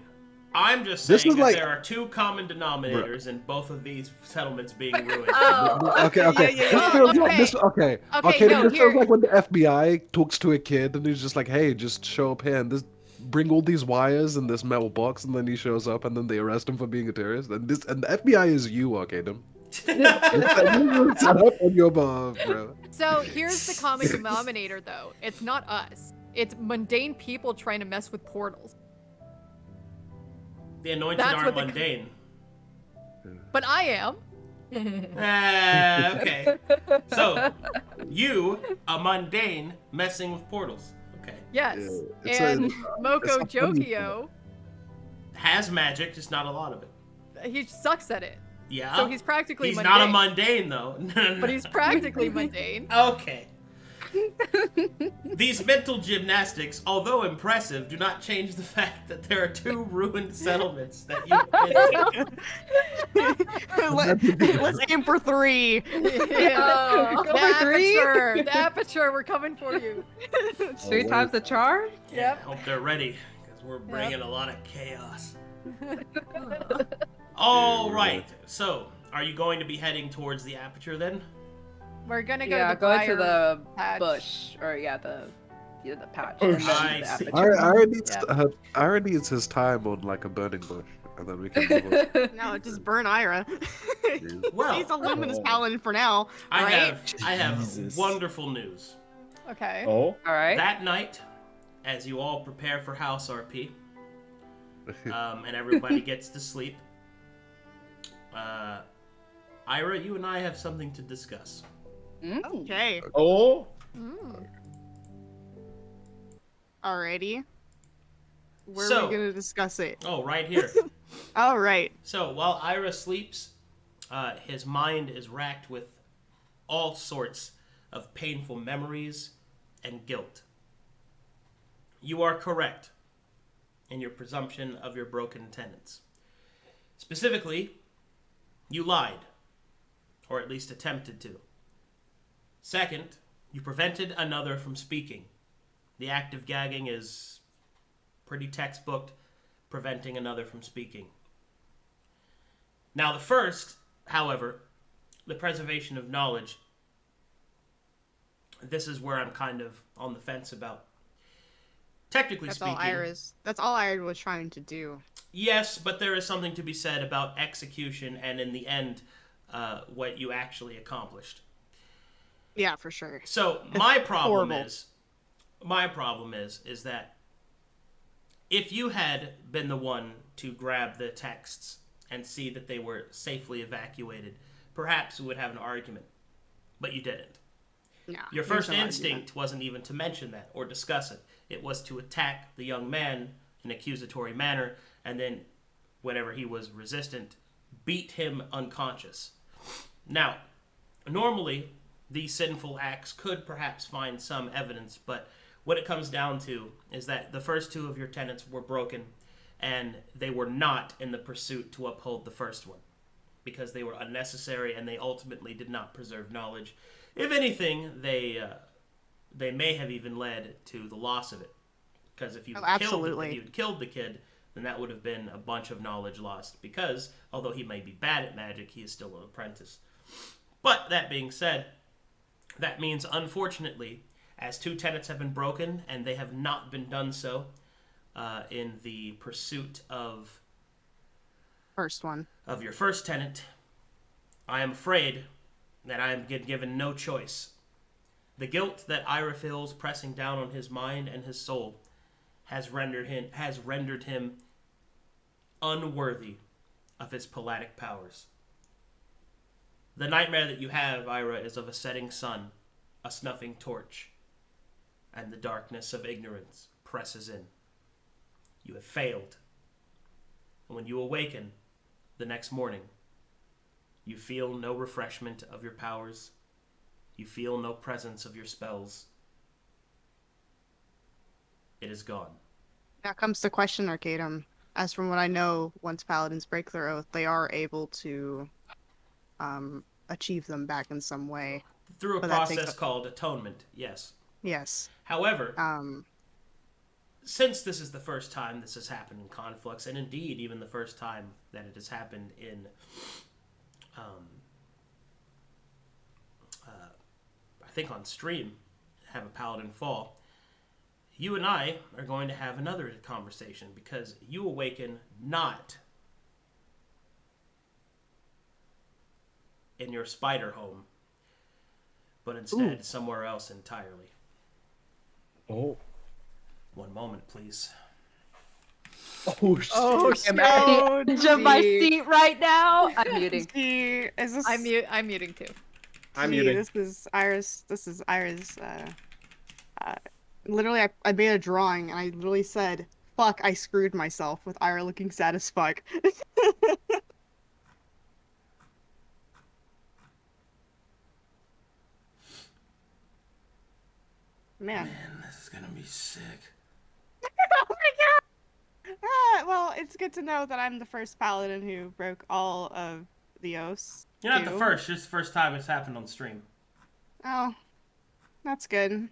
I'm just This saying is that like- there are 2 common denominators in both of these settlements being ruined. Oh, Okay. yeah. This feels like Okay. this. Okay. Okay, no, This feels here- like when the FBI talks to a kid and he's just like, "Hey, just show up here and bring all these wires in this metal box," and then he shows up and then they arrest him for being a terrorist. And the FBI is you, Arcadum. You're set up on your bar, bro. So here's the common denominator, though. It's not us. It's mundane people trying to mess with portals. The anointed That's aren't what the- mundane. But I am. Okay. So, you, a mundane, messing with portals. Okay. Yes. Yeah, it's and a- Moco it's a funny Jokio, Has magic, just not a lot of it. he sucks at it. Yeah. So he's practically He's mundane. not a mundane, though. But he's practically mundane. Okay. These mental gymnastics, although impressive, do not change the fact that there are 2 ruined settlements that you've been Let's aim for 3. Yeah. Go for 3? The aperture, we're coming for you. 3 times the charge? Yeah, Yep. hope they're ready, because we're bringing a lot of chaos. All right, so are you going to be heading towards the aperture then? We're gonna go Yeah, to the go into the patch. bush. Or yeah, the patch. Oh, and then I the see. aperture. Ira needs his time on like a burning bush, and then we can move on. No, just burn Ira. Well, He's a luminous paladin for now, I right? have Jesus. wonderful news. Okay. Oh, Alright. That night, as you all prepare for house RP, and everybody gets to sleep, Ira, you and I have something to discuss. Okay. oh, Mm. Alrighty. Where are So- we gonna discuss it? Oh, right here. All right. So while Ira sleeps, his mind is racked with all sorts of painful memories and guilt. You are correct in your presumption of your broken tenets. Specifically, you lied, or at least attempted to. Second, you prevented another from speaking. The act of gagging is pretty textbook, preventing another from speaking. Now the first, however, the preservation of knowledge, this is where I'm kind of on the fence about. Technically That's speaking, all Ira was trying to do. yes, but there is something to be said about execution and in the end, what you actually accomplished. Yeah, for sure. So my problem horrible. is that if you had been the one to grab the texts and see that they were safely evacuated, perhaps we would have an argument. But you didn't. Yeah. Your there's first no argument. instinct wasn't even to mention that or discuss it. It was to attack the young man in an accusatory manner, and then, whenever he was resistant, beat him unconscious. Now, normally, these sinful acts could perhaps find some evidence, but what it comes down to is that the first two of your tenets were broken, and they were not in the pursuit to uphold the first one, because they were unnecessary and they ultimately did not preserve knowledge. If anything, they may have even led to the loss of it. Because if you killed the kid, then that would have been a bunch of knowledge lost. Because although he may be bad at magic, he is still an apprentice. But that being said, that means unfortunately, as two tenets have been broken and they have not been done so in the pursuit of your first tenet, I am afraid that I am given no choice. The guilt that Irha feels pressing down on his mind and his soul has rendered him unworthy of his palladic powers. The nightmare that you have, Irha, is of a setting sun, a snuffing torch, and the darkness of ignorance presses in. You have failed. And when you awaken the next morning, you feel no refreshment of your powers. You feel no presence of your spells. It is gone. Now comes the question, Arcadum. As from what I know, once paladins break their oath, they are able to achieve them back in some way. Through a process called atonement, yes. Yes. However, since this is the first time this has happened in Conflux, and indeed even the first time that it has happened in I think on stream, have a paladin fall, you and I are going to have another conversation, because you awaken not in your spider home, but instead somewhere else entirely. Oh. One moment, please. Oh, shit. Oh, shit. I'm edge of my seat right now. I'm muting. Is this... I'm muting too. I'm muting. This is Iris. Literally, I made a drawing and I literally said, "Fuck, I screwed myself," with Irha looking sad as fuck. Man, this is gonna be sick. Oh my god! Well, it's good to know that I'm the first paladin who broke all of the oaths. You're not the first, just the first time it's happened on stream. Oh, that's good.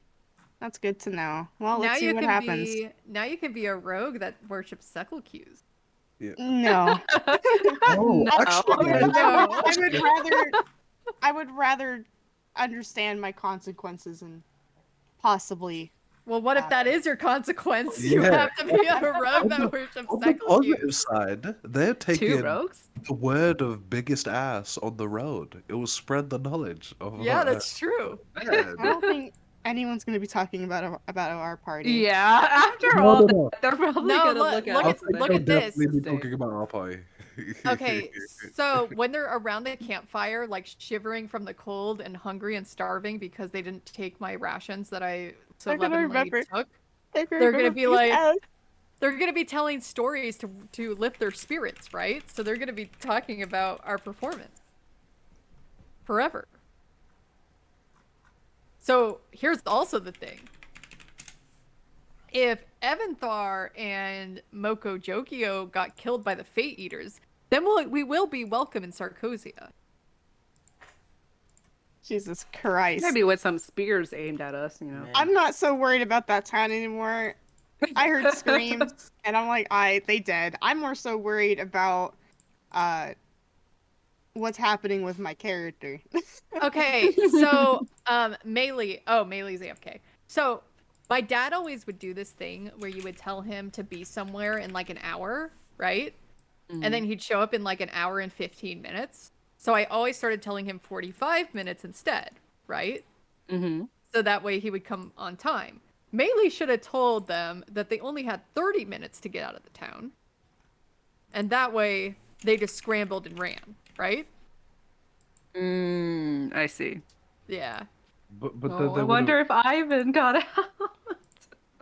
That's good to know. Well, let's see what happens. Now you can be a rogue that worships Seckle cues. Yeah. No. Oh, No. actually, I would rather understand my consequences and possibly. Well, what if that is your consequence? Yeah. You have to be a rogue that worships on the Seckle cues. positive side, they're taking Two rogues? the word of biggest ass on the road. It will spread the knowledge of Yeah, that's true. I don't think anyone's going to be talking about our party. Yeah, after No, all, no, no. they're probably No, gonna look look at- at us. look at this. Definitely be talking about our party. Okay, so when they're around the campfire, like shivering from the cold and hungry and starving because they didn't take my rations that I so They're gonna lovingly remember. took, They're gonna be like, they're gonna be telling stories to lift their spirits, right? So they're gonna be talking about our performance forever. So here's also the thing. If Evanthar and Moco Jokio got killed by the Fate Eaters, then we will be welcome in Sarcosia. Jesus Christ. Maybe with some spears aimed at us, you know. Man. I'm not so worried about that town anymore. I heard screams, and I'm like, they dead. I'm more so worried about what's happening with my character. Okay, so Maelie. Oh, Mailie's AFK. So my dad always would do this thing where you would tell him to be somewhere in like an hour, right? And then he'd show up in like an hour and 15 minutes. So I always started telling him 45 minutes instead, right? Mm-hmm. So that way he would come on time. Maelie should have told them that they only had 30 minutes to get out of the town. And that way they just scrambled and ran, right? I see. Yeah. But Oh, then I they wonder if Ivan got out.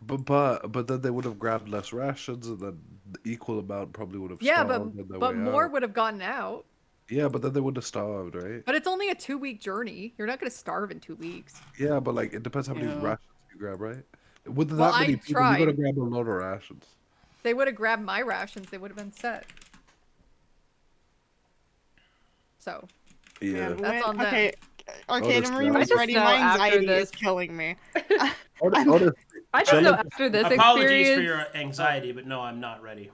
but then they would have grabbed less rations, and then the equal amount probably would have Yeah, starved on their but way more out. would have gotten out. Yeah, but then they would have starved, right? But it's only a 2-week journey. You're not going to starve in 2 weeks. Yeah, but like it depends how many Yeah. rations you grab, right? With Well, that many I people, you gotta tried. grab a lot of rations. They would have grabbed my rations. They would have been set. So Yeah. that's on them. Okay, Arcadum, are you I almost just ready? know My after anxiety is this- killing me. Honestly, I just know after this Apologies for experience. your anxiety, but no, I'm not ready.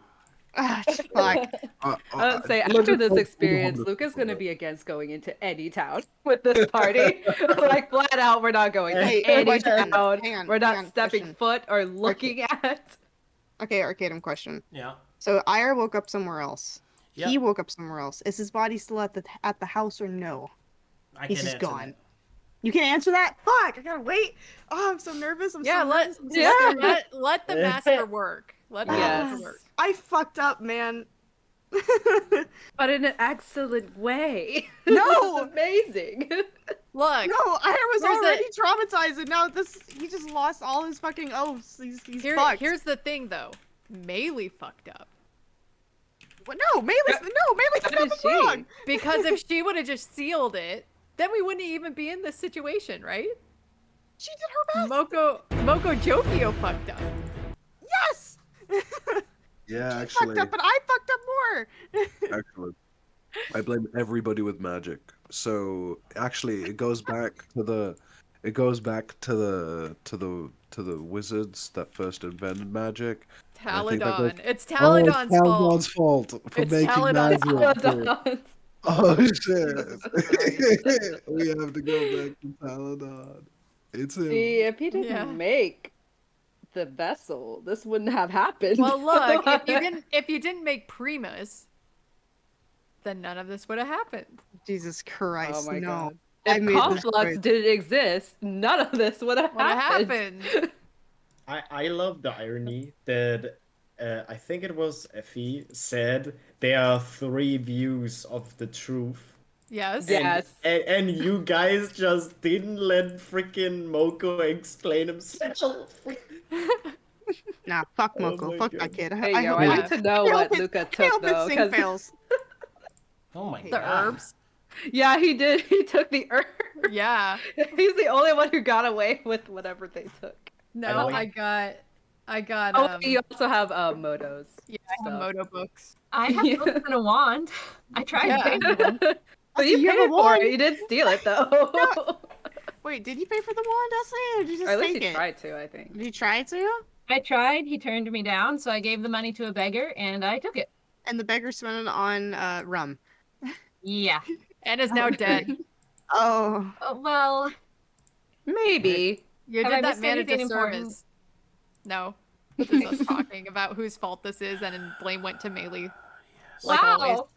Fuck. I would say after this experience, Luka's gonna be against going into any town with this party. Like flat out, we're not going to Hey, any question. town. Hang on, We're hang not on, stepping question. foot or looking at. Okay, Arcadum, question. Yeah. So Ira woke up somewhere else. Yep. He woke up somewhere else. Is his body still at the house or no? I He's can't just answer gone. that. You can't answer that? Fuck! I gotta wait. Oh, I'm so nervous. I'm Yeah, so let nervous. I'm so yeah. scared. let the master work. Let the Yes. master work. I fucked up, man. But in an excellent way. No! This is amazing. Look, No, Ira was Here's already traumatized, and now he just lost all his fucking oaths. He's fucked. here's the thing though. Maelie fucked up. What? No, Maelie did How did nothing she? wrong. Because if she would have just sealed it, then we wouldn't even be in this situation, right? She did her best. Moco Jokio fucked up. Yes. Yeah, She actually, fucked up, but I fucked up more. excellent. I blame everybody with magic. So actually, it goes back to the wizards that first invented magic. And I think that goes- Taladon. It's Taladon's Taladon's fault. fault for It's making Taladon's magic. Taladon. Oh shit! Jesus We have to go back to Taladon. It's him. See, if he didn't Yeah. make the vessel, this wouldn't have happened. Well, look, if you didn't make Primus, then none of this would have happened. Jesus Christ, Oh my no. god. I If made this Conflux choice. didn't exist, none of this would have What happened. happened? I love the irony that I think it was Effie said there are 3 views of the truth. Yes. Yes. And you guys just didn't let freaking Moco explain himself. Nah, fuck Oh Moco. my Fuck God. that kid. Hey, I yo, hope I Yeah. need to know I what hope it- Luka I took hope though, his thing 'cause- fails. Oh my The god. herbs. yeah, he did. He took the herb. Yeah. He's the only one who got away with whatever they took. No, way- I got Oh, you also have motos. yeah, I have stuff. Moto books. I have Yeah. books and a wand. I tried Yeah. paying for them. But So you have a paid for wand? it. You did steal it though. Wait, did you pay for the wand, Essie, or did you just or at least take he it? tried to, I think. Did you try to? I tried. He turned me down, so I gave the money to a beggar and I took it. And the beggar spent it on rum. Yeah. And is now dead. Oh. Well, Maybe. You Have I did that missed man a anything important? disservice. No. This is us talking about whose fault this is, and then blame went to Maelie. Like always. wow.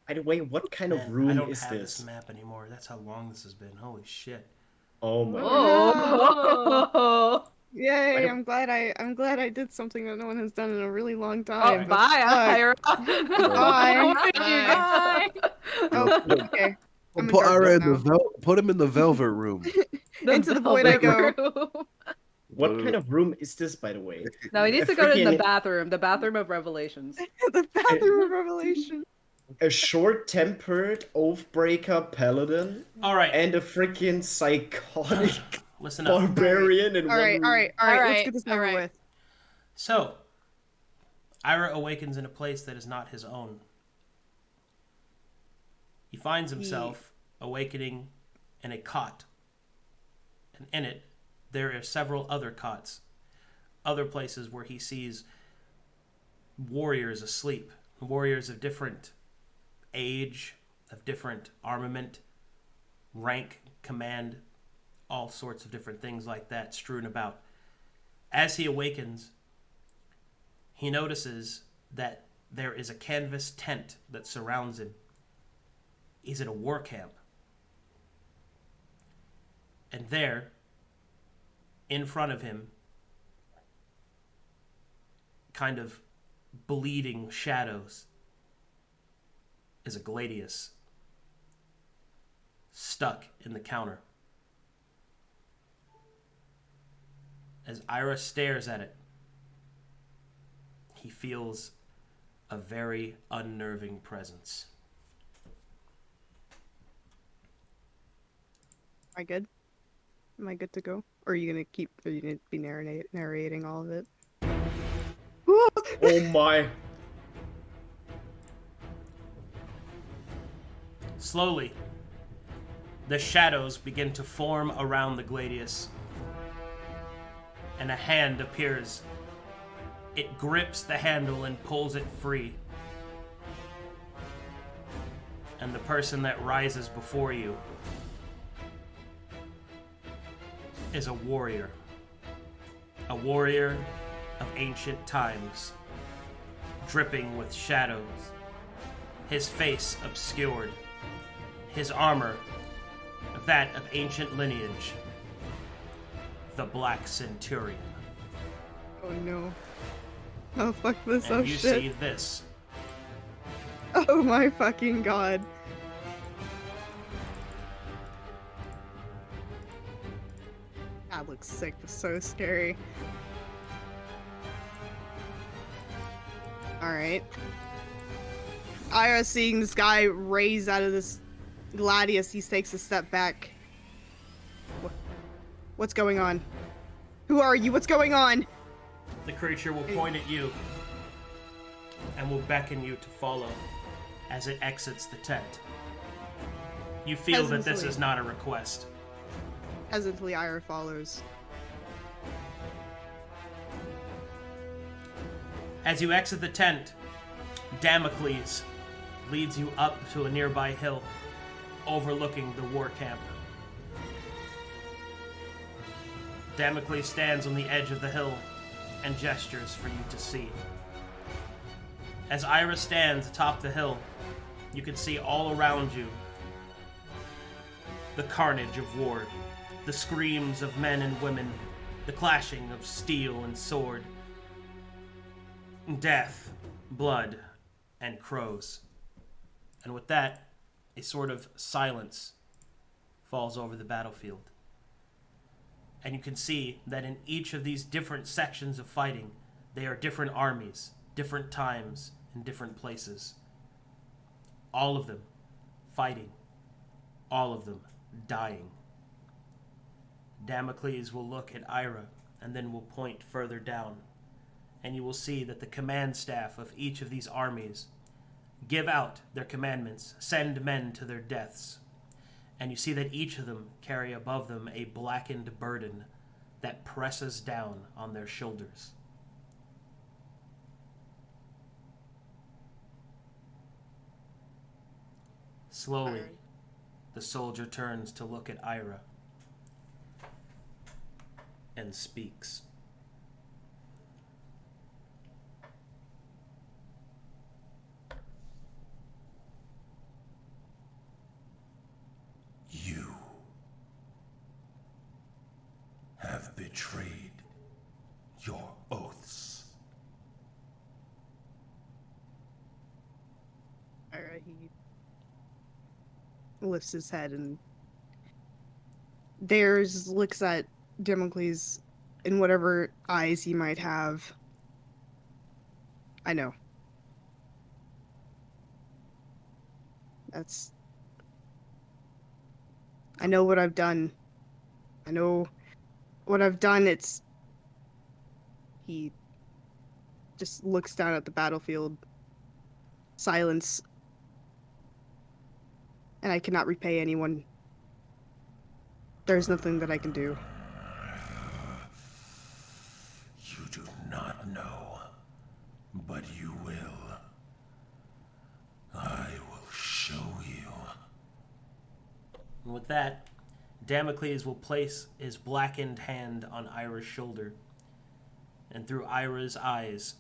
By the way, what kind of Man, I room don't is have this? this map anymore. That's how long this has been. Holy shit. Oh my god. Oh. Yay, Why I'm glad I did something that no one has done in a really long Oh, time. but bye, fuck. Ira. Bye. Where did you go? Bye. Oh, okay. I'm in Put Ira in darkness the now. put him in the velvet room. Into the void I velvet go. room. What kind of room is this, by the way? No, he needs A to go to the freaking- bathroom of revelations. The bathroom of revelation. A short-tempered oathbreaker paladin Alright, and a freaking psychotic listen up. barbarian in All right, one all room. right, all right. Let's Alright, get this over alright. with. So, Ira awakens in a place that is not his own. He finds himself awakening in a cot. And in it, there are several other cots. Other places where he sees warriors asleep. Warriors of different age, of different armament, rank, command, all sorts of different things like that strewn about. As he awakens, he notices that there is a canvas tent that surrounds him. He's in a war camp. And there, in front of him, kind of bleeding shadows, is a gladius stuck in the counter. As Ira stares at it, he feels a very unnerving presence. Am I good? Am I good to go? Or are you gonna keep? Are you gonna be narrating all of it? Oh my. Slowly, the shadows begin to form around the Gladius, and a hand appears. It grips the handle and pulls it free. And the person that rises before you is a warrior. A warrior of ancient times, dripping with shadows, his face obscured, his armor that of ancient lineage, the Black Centurion. Oh no. Oh fuck this, And oh you shit. see this. Oh my fucking god. That looks sick, but so scary. Alright. Irha seeing this guy raise out of this Gladius, he takes a step back. What's going on? Who are you? What's going on? The creature will point at you and will beckon you to follow as it exits the tent. You feel that this Hesitantly. is not a request. Hesitantly, Irha follows. As you exit the tent, Damocles leads you up to a nearby hill overlooking the war camp. Damocles stands on the edge of the hill and gestures for you to see. As Irha stands atop the hill, you can see all around you the carnage of war, the screams of men and women, the clashing of steel and sword, death, blood, and crows. And with that, a sort of silence falls over the battlefield. And you can see that in each of these different sections of fighting, they are different armies, different times, and different places. All of them fighting. All of them dying. Damocles will look at Irha and then will point further down. And you will see that the command staff of each of these armies give out their commandments, send men to their deaths. And you see that each of them carry above them a blackened burden that presses down on their shoulders. Slowly, the soldier turns to look at Irha and speaks. You have betrayed your oaths. Irha, he lifts his head and looks at Damocles in whatever eyes he might have. I know. I know what I've done. I know what I've done. He just looks down at the battlefield. Silence. And I cannot repay anyone. There's nothing that I can do. You do not know, but you will. I will show you. And with that, Damocles will place his blackened hand on Irha's shoulder. And through Irha's eyes,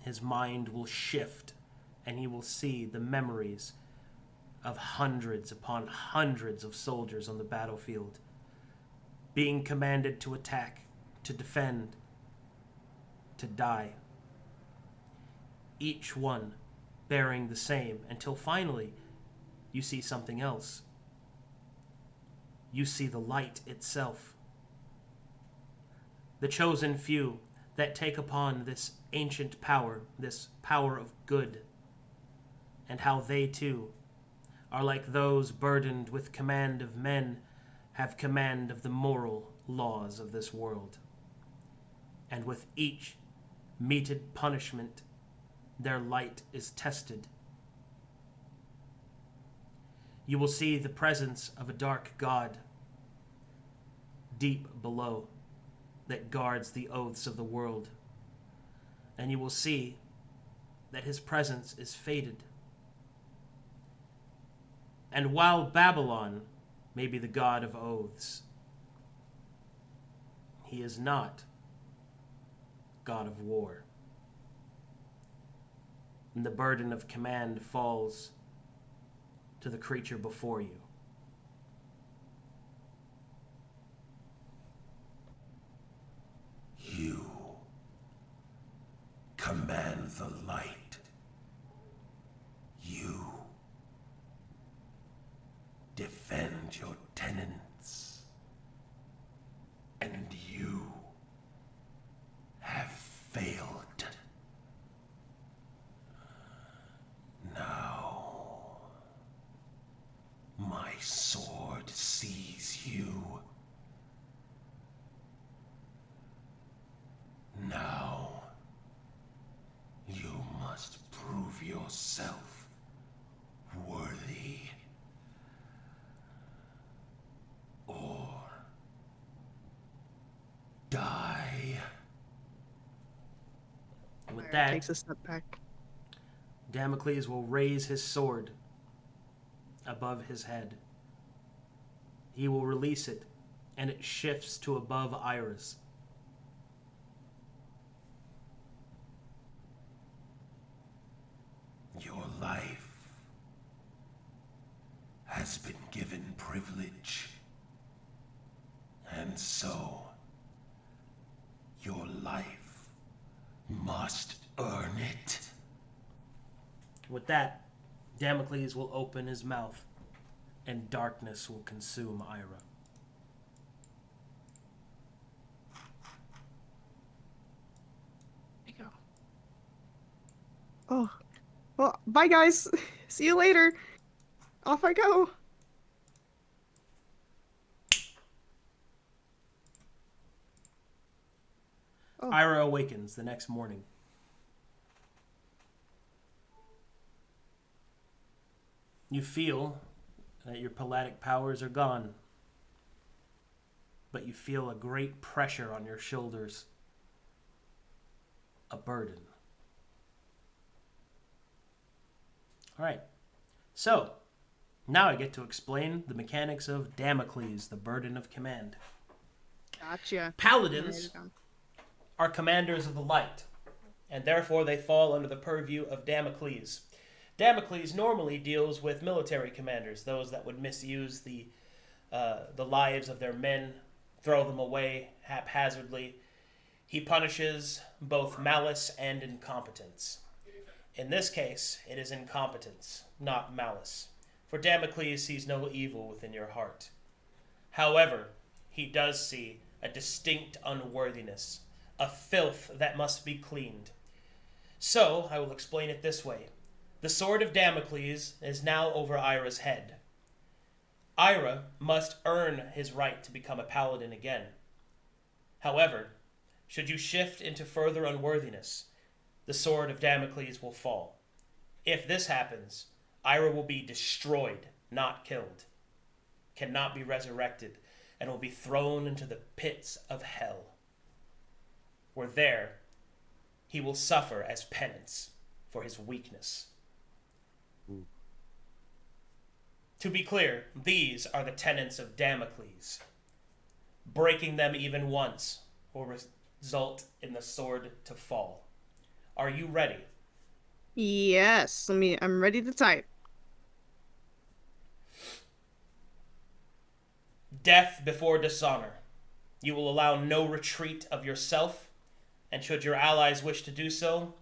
his mind will shift, and he will see the memories of hundreds upon hundreds of soldiers on the battlefield, being commanded to attack, to defend, to die. Each one bearing the same, until finally you see something else. You see the light itself. The chosen few that take upon this ancient power, this power of good, and how they too are like those burdened with command of men, have command of the moral laws of this world. And with each meted punishment, their light is tested. You will see the presence of a dark god deep below that guards the oaths of the world. And you will see that his presence is faded. And while Babylon may be the god of oaths, he is not god of war. And the burden of command falls to the creature before you. You command the light. You defend your tenants. And you have failed. Now, my sword sees you. Now, you must prove yourself worthy, or die. With Myra that, takes a step back. Damocles will raise his sword above his head. He will release it, and it shifts to above Irha's. Your life has been given privilege, and so your life must earn it. With that, Damocles will open his mouth, and darkness will consume Irha. There you go. Oh, well, bye guys. See you later. Off I go. Oh. Irha awakens the next morning. You feel that your palladic powers are gone, but you feel a great pressure on your shoulders, a burden. All right, so now I get to explain the mechanics of Damocles, the burden of command. Gotcha. Paladins are commanders of the light, and therefore they fall under the purview of Damocles. Damocles normally deals with military commanders, those that would misuse the lives of their men, throw them away haphazardly. He punishes both malice and incompetence. In this case, it is incompetence, not malice, for Damocles sees no evil within your heart. However, he does see a distinct unworthiness, a filth that must be cleaned. So, I will explain it this way. The sword of Damocles is now over Irha's head. Irha must earn his right to become a paladin again. However, should you shift into further unworthiness, the sword of Damocles will fall. If this happens, Irha will be destroyed, not killed, cannot be resurrected, and will be thrown into the pits of hell, where there he will suffer as penance for his weakness. To be clear, these are the tenets of Damocles. Breaking them even once will result in the sword to fall. Are you ready? Yes. I'm ready to type. Death before dishonor. You will allow no retreat of yourself, and should your allies wish to do so,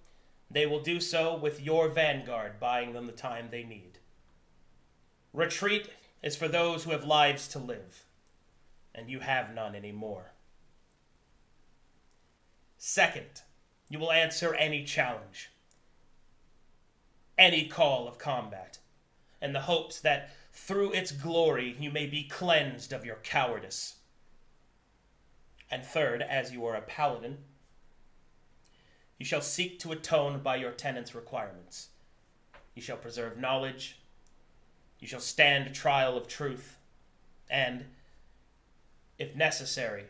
they will do so with your vanguard buying them the time they need. Retreat is for those who have lives to live, and you have none anymore. Second, you will answer any challenge, any call of combat, in the hopes that through its glory you may be cleansed of your cowardice. And third, as you are a paladin, you shall seek to atone by your tenants' requirements. You shall preserve knowledge. You shall stand trial of truth. And, if necessary,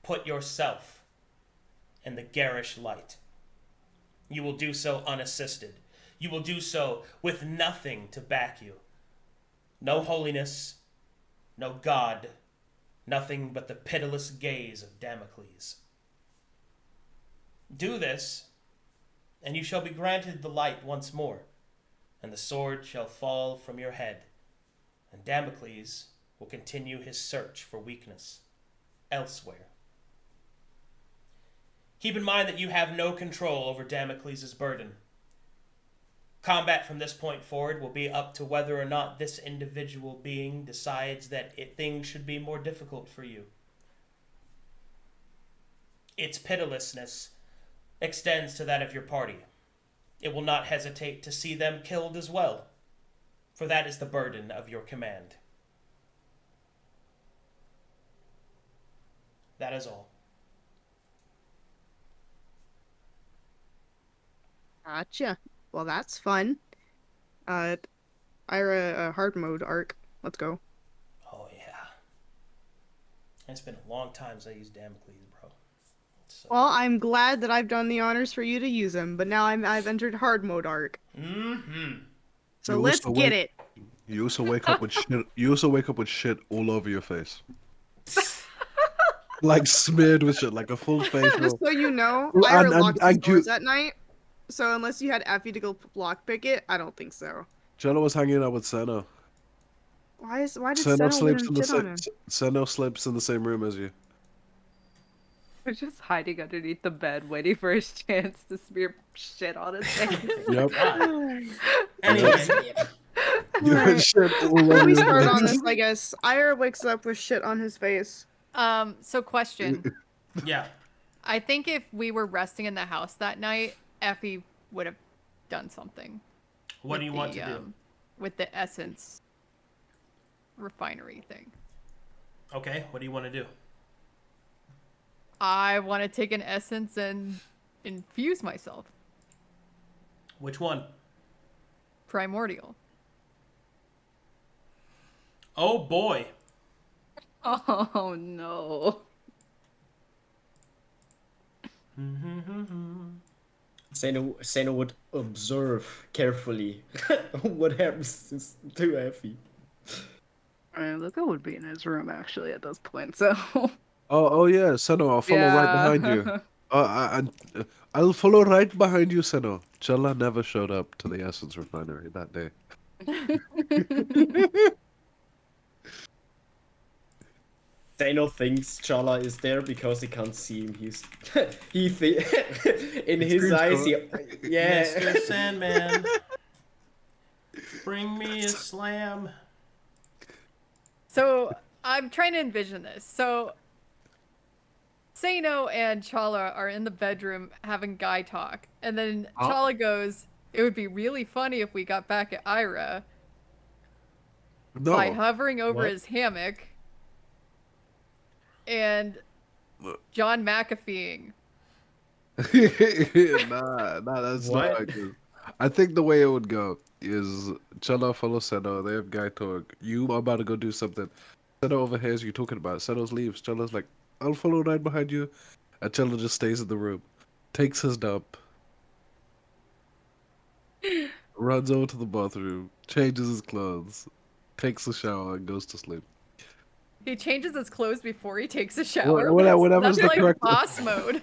put yourself in the garish light. You will do so unassisted. You will do so with nothing to back you. No holiness, no God, nothing but the pitiless gaze of Damocles. Do this, and you shall be granted the light once more, and the sword shall fall from your head, and Damocles will continue his search for weakness elsewhere. Keep in mind that you have no control over Damocles' burden. Combat from this point forward will be up to whether or not this individual being decides that things should be more difficult for you. Its pitilessness extends to that of your party. It will not hesitate to see them killed as well, for that is the burden of your command. That is all. Gotcha. Well, that's fun. Irha, hard mode arc. Let's go. Oh, yeah. It's been a long time since I used Damocles, bro. So... Well, I'm glad that I've done the honors for you to use them, but now I've entered hard mode arc. Mm-hmm. So let's get it. You also wake up with shit. You also wake up with shit all over your face, like smeared with shit, like a full face. Just so you know, Well, Irha and- locked and his doors at night. So unless you had Effie to go lockpick it, I don't think so. Challa was hanging out with Seino. Why did Seino Seino let sleeps him in the shit on same. him? Seino sleeps in the same room as you. We're just hiding underneath the bed, waiting for his chance to smear shit on his face. Yep. Anyway, You had Alright. shit all Let over me your start on face. this, I guess. Irha wakes up with shit on his face. So question. yeah. I think if we were resting in the house that night, Effie would have done something. What do with you want to do? With the essence refinery thing. Okay, what do you want to do? I want to take an essence and infuse myself. Which one? Primordial. Oh boy. Oh no. Seino would observe carefully what happens to Effie. Luka would be in his room actually at this point, so. Oh yeah, Seino, I'll follow right behind you. I'll follow right behind you, Seino. Challa never showed up to the Essence Refinery that day. Seino thinks Challa is there because he can't see him. He's in his eyes. Yeah. Mr. Sandman. Bring me a slam. So I'm trying to envision this. So Seino and Challa are in the bedroom having guy talk. And then Challa goes, it would be really funny if we got back at Irha by hovering over his hammock and John McAfeeing. Nah, that's What? not good. I think the way it would go is Challa follows Seino, they have guy talk. You are about to go do something. Seino overhears you talking about it. Seino leaves. Challa's like, I'll follow right behind you. And Challa just stays in the room. Takes his dump. Runs over to the bathroom. Changes his clothes. Takes a shower and goes to sleep. He changes his clothes before he takes a shower. Whatever's That's the like correct... boss mode.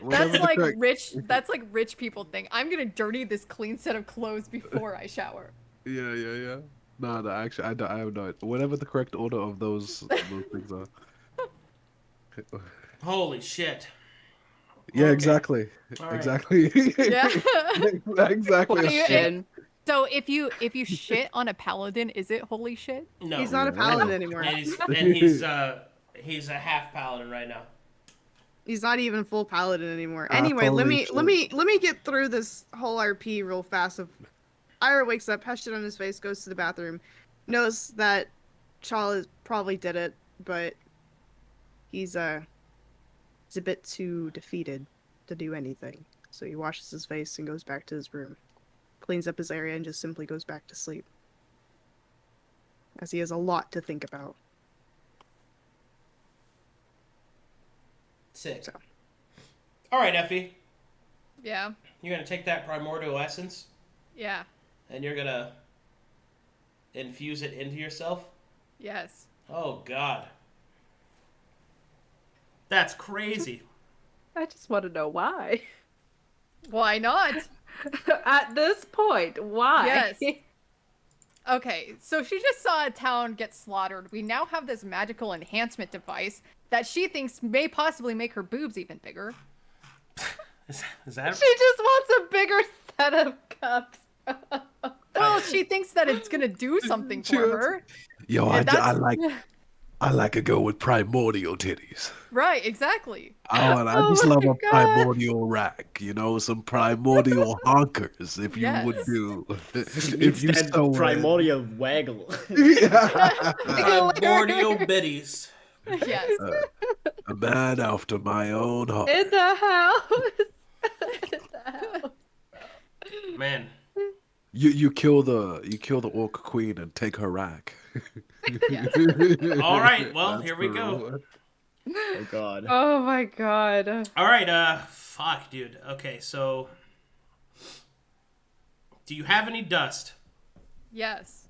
That's like rich. That's like rich people thing. I'm gonna dirty this clean set of clothes before I shower. Yeah. No, actually, I have no idea. Whatever the correct order of those things are. Holy shit. Yeah, Okay. exactly. All right. Exactly. Yeah. Exactly. So if you shit on a paladin, is it holy shit? No. He's not a paladin anymore. And he's a half paladin right now. He's not even full paladin anymore. Ah, Anyway, let holy me get through this whole RP real fast. Of Irha wakes up, has shit on his face, goes to the bathroom, knows that Challa probably did it, but he's a bit too defeated to do anything. So he washes his face and goes back to his room, cleans up his area, and just simply goes back to sleep. As he has a lot to think about. Sick. So. All right, Effie. Yeah. You're gonna take that primordial essence Yeah. and you're gonna infuse it into yourself. Yes. Oh God. That's crazy. I just want to know why. Why not? At this point, why? Yes. Okay, so she just saw a town get slaughtered. We now have this magical enhancement device that she thinks may possibly make her boobs even bigger. Is that? She just wants a bigger set of cups. Well, she thinks that it's gonna do something for her. Yo, And I like a girl with primordial titties. Right, exactly. I just my love a God. primordial rack, you know, some primordial honkers, if you would Yes. do. If you so would. primordial waggle. Primordial biddies. Yes. A man after my own heart. In the house. In the house. Man. You kill the orc queen and take her rack. All right, well, That's here we the go. rule. Oh God. Oh my God. All right, fuck, dude. Okay, so do you have any dust? Yes.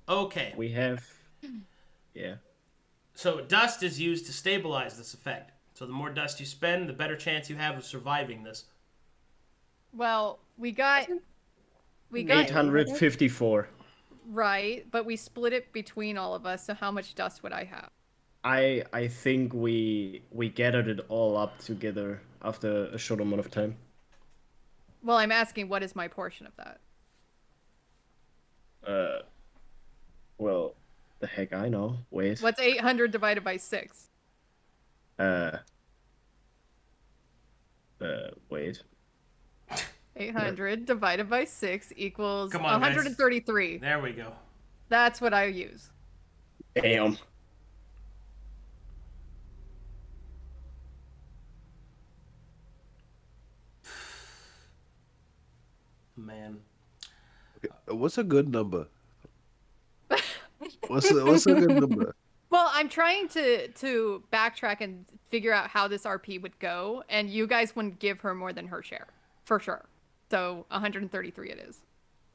Okay. We have. Yeah. So dust is used to stabilize this effect. So the more dust you spend, the better chance you have of surviving this. Well, we got 854. right, but we split it between all of us. So how much dust would I have? I think we gathered it all up together after a short amount of time. Well, I'm asking what is my portion of that? Well, the heck I know. Wait. What's 800 divided by 6? Wait. 800 divided by 6 equals Come on, guys. 133. There we go. That's what I use. Damn. Man. What's a good number? What's a good number? Well, I'm trying to backtrack and figure out how this RP would go, and you guys wouldn't give her more than her share, for sure. So 133 it is.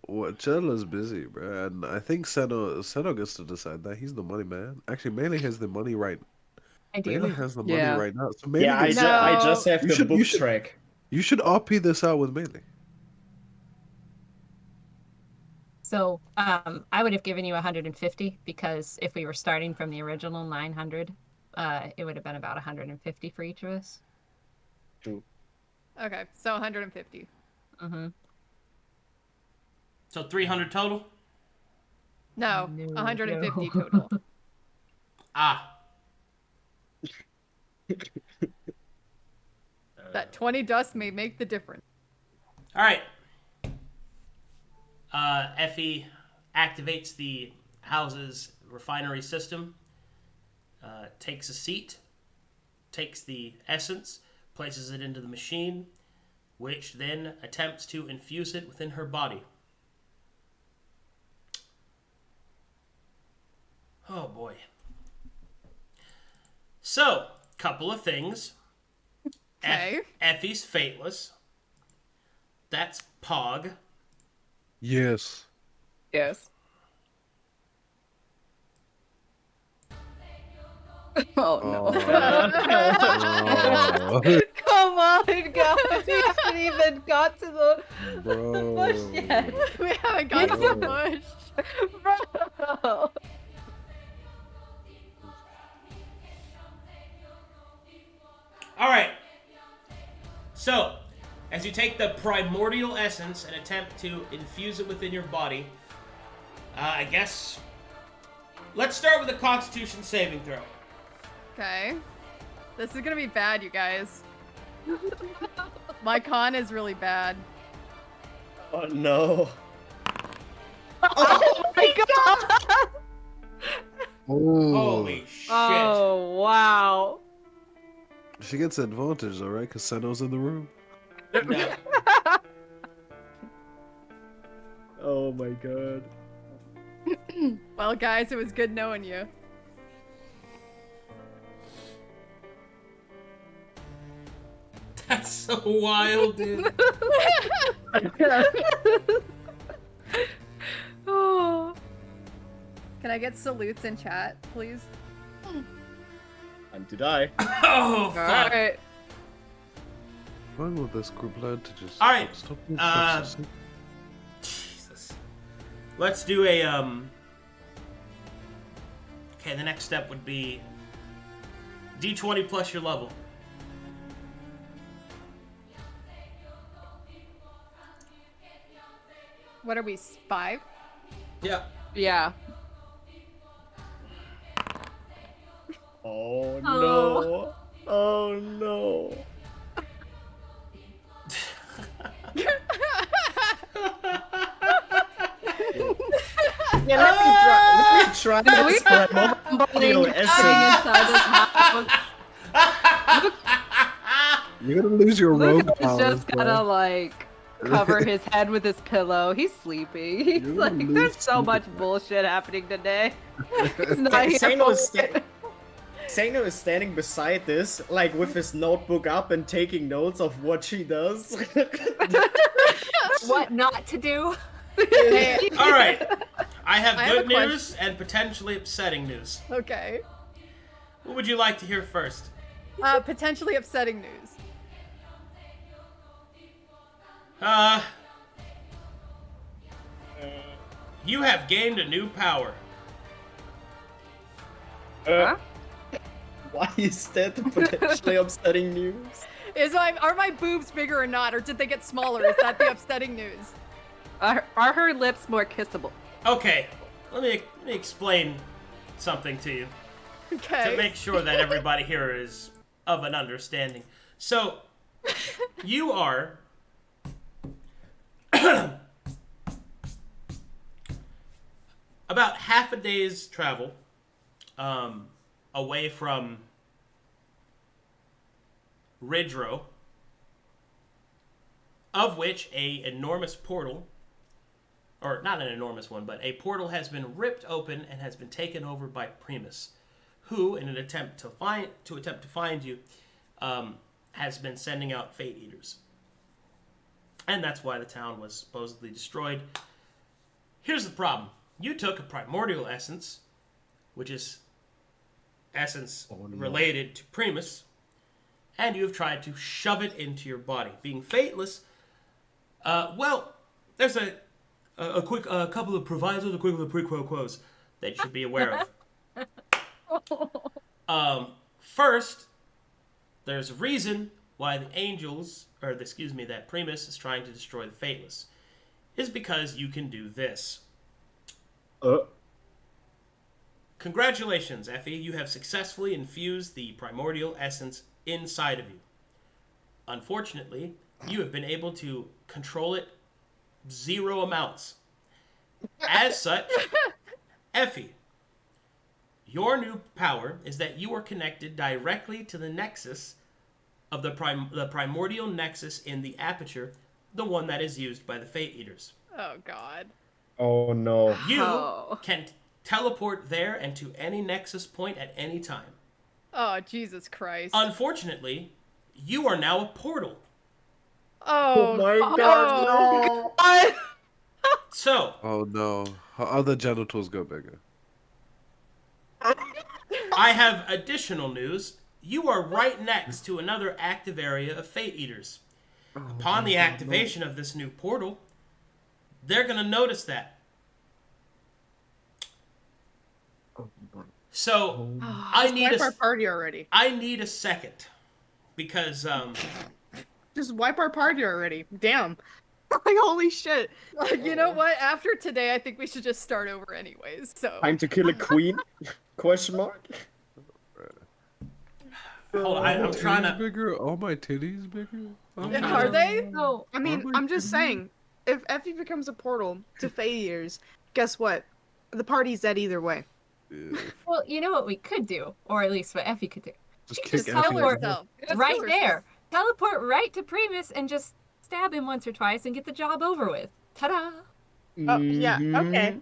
Well, Challa's busy, bro, and I think Seino gets to decide that. He's the money man. Actually, Maelie has the money right. I do. Maelie has the money Yeah. right now. So Maelie Yeah, I gets- just have You the should- book you should- track. you should RP this out with Maelie. So I would have given you 150 because if we were starting from the original 900, it would have been about 150 for each of us. Okay, so 150. Mm-hmm. So 300 total? No, No, 150 no. total. Ah. That 20 dust may make the difference. All right. Effie activates the house's refinery system, takes a seat, takes the essence, places it into the machine, which then attempts to infuse it within her body. Oh boy. So, couple of things. Okay. Effie's fateless. That's Pog. Yes. Yes. Oh no. Oh, Come on, guys. We haven't even got to the bro. bush yet. We haven't got to the bush. Bro. All right. So, as you take the primordial essence and attempt to infuse it within your body, I guess let's start with a Constitution saving throw. Okay. This is gonna be bad, you guys. My con is really bad. Oh no. Oh my god! Oh, Holy shit. Oh wow. she gets advantage, all right, because Seino's in the room. No. Oh my god. Well, guys, it was good knowing you. That's so wild, dude. Oh. Can I get salutes in chat, please? Time to die. Oh, fuck. Alright. Why will this group learn to just All right, stop being uh, toxic? Jesus. Let's do a, Okay, the next step would be D20 plus your level. What are we, 5? Yeah. Yeah. Oh no. Oh no. Yeah, let me try this primordial essence. Inside this house. You're gonna lose your rogue Luka's powers, just bro. gonna like cover his head with his pillow. He's sleeping. He's You're like, gonna lose there's so much sleep. bullshit happening today. He's not here Seino is, for it. Seino is standing beside this, like with his notebook up and taking notes of what she does. What not to do? Hey, All right. I have I have good a news and potentially upsetting news. okay. What would you like to hear first? Potentially upsetting news. You have gained a new power. Huh? Why is that potentially upsetting news? Are my boobs bigger or not, or did they get smaller? Is that the upsetting news? Are her lips more kissable? Okay, let me explain something to you Okay. to make sure that everybody here is of an understanding. So, you are about half a day's travel away from Ridgerow, of which a enormous portal, or not an enormous one, but a portal has been ripped open and has been taken over by Primus, who, in an attempt to find you, has been sending out Fate Eaters. And that's why the town was supposedly destroyed. Here's the problem. You took a primordial essence, which is essence related to Primus, and you have tried to shove it into your body. Being fateless, well, there's a quick couple of provisos, a quick little pre-quos that you should be aware of. First, there's a reason why the angels, that Primus is trying to destroy the fateless, is because you can do this. Congratulations, Effie. You have successfully infused the primordial essence inside of you. Unfortunately, you have been able to control it 0 amounts. As such, Effie, your new power is that you are connected directly to the nexus of the primordial nexus in the aperture, the one that is used by the Fate Eaters. Oh God. Oh no. You can teleport there and to any nexus point at any time. Oh Jesus Christ. Unfortunately, you are now a portal. Oh my no. god, no! So, Oh no. Her other genitals go bigger. I have additional news. You are right next to another active area of Fate Eaters. Upon the activation of this new portal, they're going to notice that. So, I need Wipe our party already. I need a second. Because, Just wipe our party already. Damn. Like, holy shit. You know what? After today, I think we should just start over anyways. So. Time to kill a queen? Question mark? hold on, I'm trying Titties to... bigger? All my titties bigger? Oh, Yeah, no. are they? No. I mean, I'm just saying, if Effie becomes a portal to Fate Eaters, guess what? The party's dead either way. Well, you know what we could do, or at least what Effie could do. Just She kick just Effie teleport out. right there. Teleport right to Primus and just stab him once or twice and get the job over with. Ta-da! Oh, yeah, okay.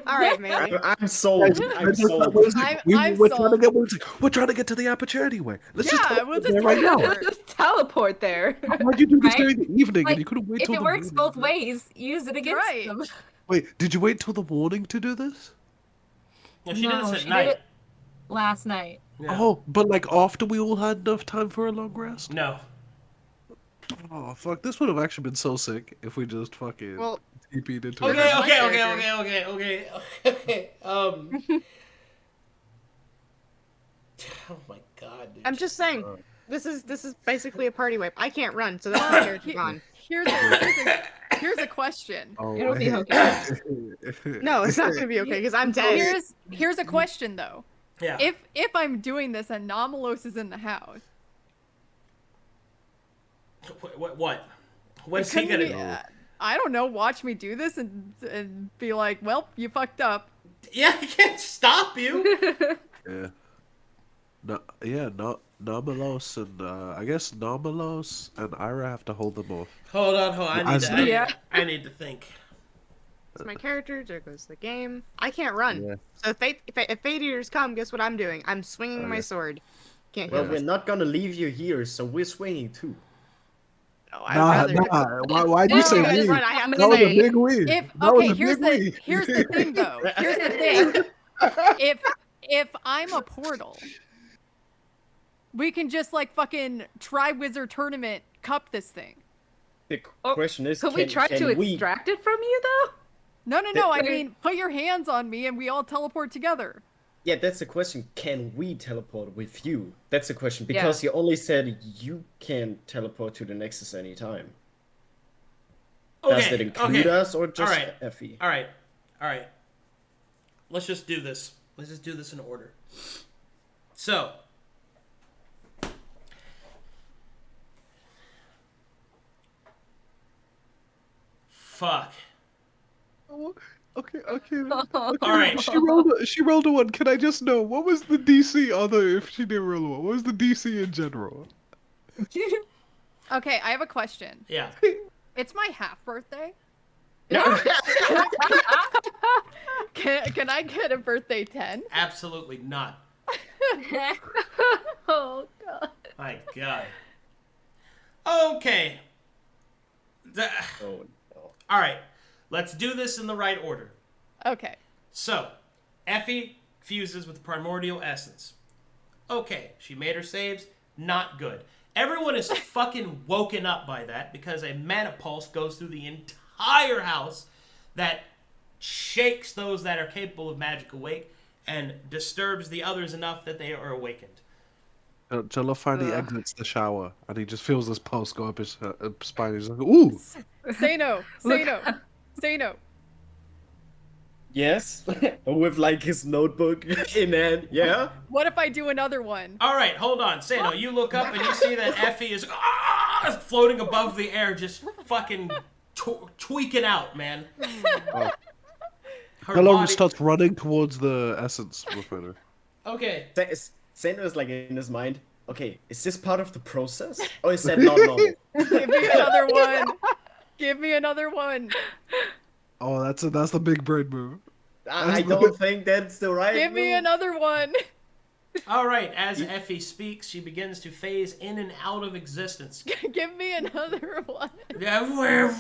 All right, man. I'm sold. I'm sold. We're sold. trying to get to the aperture anyway. Let's just Yeah, teleport we'll just there right now. teleport. Just teleport there. Why'd you do this Right? during the evening Like, and you couldn't wait if till it the works morning? both ways, use it against Right. them. Wait, did you wait till the morning to do this? No, she did No, this she at night. did it last night. Yeah. Oh, but like after we all had enough time for a long rest? No. Oh, fuck, this would have actually been so sick if we just fucking Well, TP'd into Okay, it. okay. Oh my god, dude. I'm just saying, this is basically a party wipe. I can't run, so that's my character gone. Here's a question. Oh, It'll be okay. No, it's not gonna be okay because I'm dead. Here's a question though. Yeah. If I'm doing this and Nomalos is in the house, What? What's he couldn't gonna we, do? I don't know, watch me do this and be like, well, you fucked up. Yeah, I can't stop you. Nomalos and I guess Nomalos and Irha have to hold them off. Hold on. Yeah. I need to think. It's my character. There goes the game. I can't run. Yeah. So if Fate Eaters come, guess what I'm doing? I'm swinging my sword. Can't Well, hear we're us. not gonna leave you here, so we're swinging too. No, I'd rather. Why'd you say You guys we? run, I have to That was a say. big we. If That was okay, a here's big we. here's the thing though. Here's the thing. If I'm a portal, we can just like fucking Tri-Wizard Tournament cup this thing. The Oh, question is, Could we try to we... extract it from you though? No. I mean, put your hands on me and we all teleport together. Yeah, that's the question. Can we teleport with you? That's the question. Because you only said you can teleport to the Nexus anytime. Does that include us or just Alright. Effie? Alright. Let's just do this. Let's just do this in order. So. Fuck. Okay. Alright. She rolled a one. Can I just know what was the DC other if she didn't roll a one? What was the DC in general? Okay, I have a question. Yeah. It's my half birthday. No. Can I get a birthday 10? Absolutely not. Oh god. My god. Okay. Oh, no. Alright. Let's do this in the right order. Okay. So, Effie fuses with the primordial essence. Okay, she made her saves. Not good. Everyone is fucking woken up by that because a mana pulse goes through the entire house that shakes those that are capable of magic awake and disturbs the others enough that they are awakened. Challa finally exits the shower and he just feels this pulse go up his spine. He's like, ooh! Seino. Yes? With like his notebook in hand, yeah? What if I do another one? All right, hold on. Seino, you look up and you see that Effie is floating above the air, just fucking tweaking out, man. Oh. Her Challa body... starts running towards the essence within her. Okay. Seino is like in his mind, okay, is this part of the process? Or is that not normal? Give me another one. Give me another one. Oh, that's the big brain move. I don't think that's the right Give me move. another one. All right, as Effie speaks, she begins to phase in and out of existence. Give me another one. No.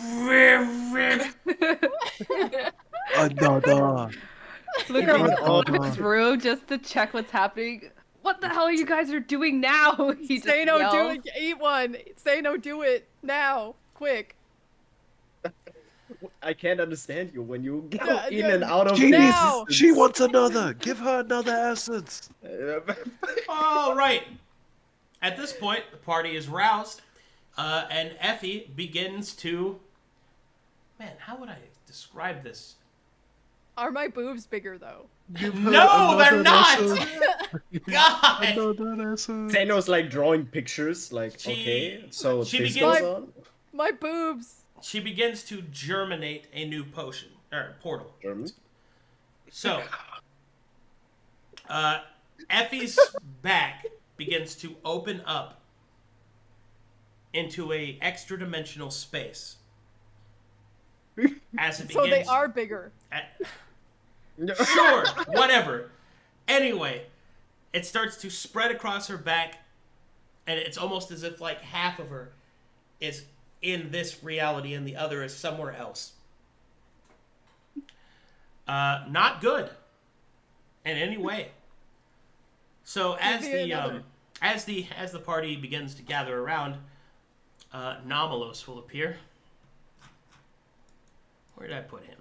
Luka runs Oh, out of his room just to check what's happening. What the hell are you guys are doing now? He just Say no, do yells. it. Eat one. Say no, do it now. Quick. I can't understand you when you go Yeah, in and out of Jeez, Now. she wants another. Give her another essence. All right. At this point, the party is roused, and Effie begins to... Man, how would I describe this? Are my boobs bigger though? Give her No, they're another not! essence. God! Another essence. Seino's like drawing pictures, like, She- okay, so she this begins- goes on. My boobs. She begins to germinate a new potion, or portal. German. So, Effie's back begins to open up into a extra dimensional space. As it begins, So they are bigger. Sure, whatever. Anyway, it starts to spread across her back, and it's almost as if like half of her is in this reality and the other is somewhere else. Not good in any way. So as the party begins to gather around, Nomalos will appear. Where did I put him?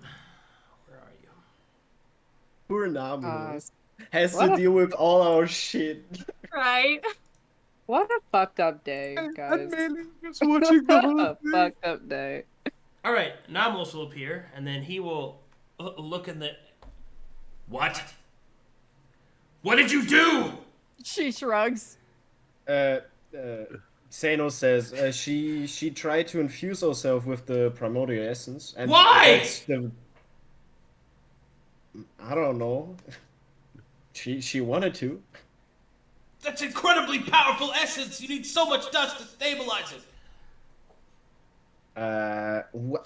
Where are you? Poor Namus has to deal with all our shit. Right? What a fucked up day, guys. Just watching the whole A thing. fucked up day. All right, Nomalos will appear, and then he will look in the... What? What did you do? She shrugs. Seino says she tried to infuse herself with the primordial essence. And Why? I don't know. She wanted to. That's incredibly powerful essence. You need so much dust to stabilize it.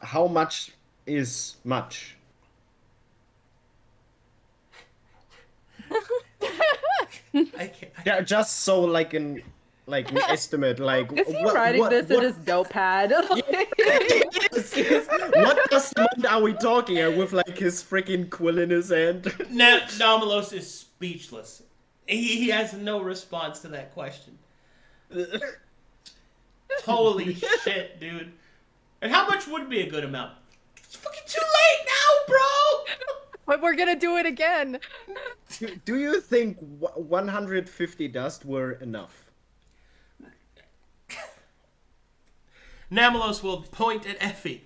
How much is much? I can't. Yeah, just so like an estimate. Like Is he writing this in his notepad? Yes. What estimate are we talking here with like his freaking quill in his hand? Nomalos is speechless. He has no response to that question. Holy shit, dude. And how much would be a good amount? It's fucking too late now, bro! But we're gonna do it again. Do you think 150 dust were enough? Nomalos will point at Effie.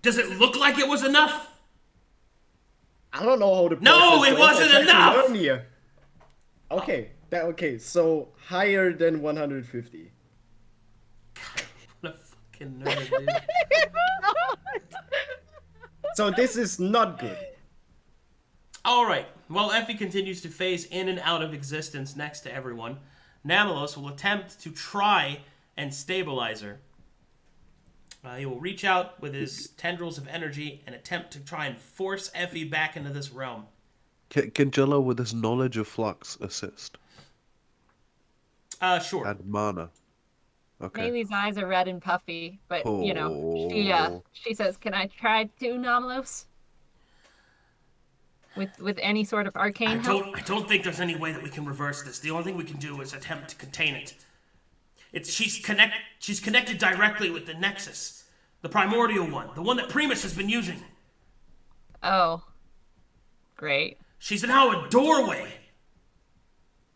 Does it look like it was enough? I don't know how to. No, process it the wasn't info check to enough! learn here. Okay, so higher than 150. What a fucking nerd, dude. So this is not good. Alright, while Effie continues to phase in and out of existence next to everyone, Nomalos will attempt to try and stabilize her. He will reach out with his tendrils of energy and attempt to try and force Effie back into this realm. Can Challa, with his knowledge of flux, assist? Sure. And mana. Okay. Maelie's eyes are red and puffy, but you know, she says, "Can I try to, Nomalos? With any sort of arcane help?" I don't think there's any way that we can reverse this. The only thing we can do is attempt to contain it. She's connected directly with the Nexus, the primordial one, the one that Primus has been using. Oh, great. She's now a doorway.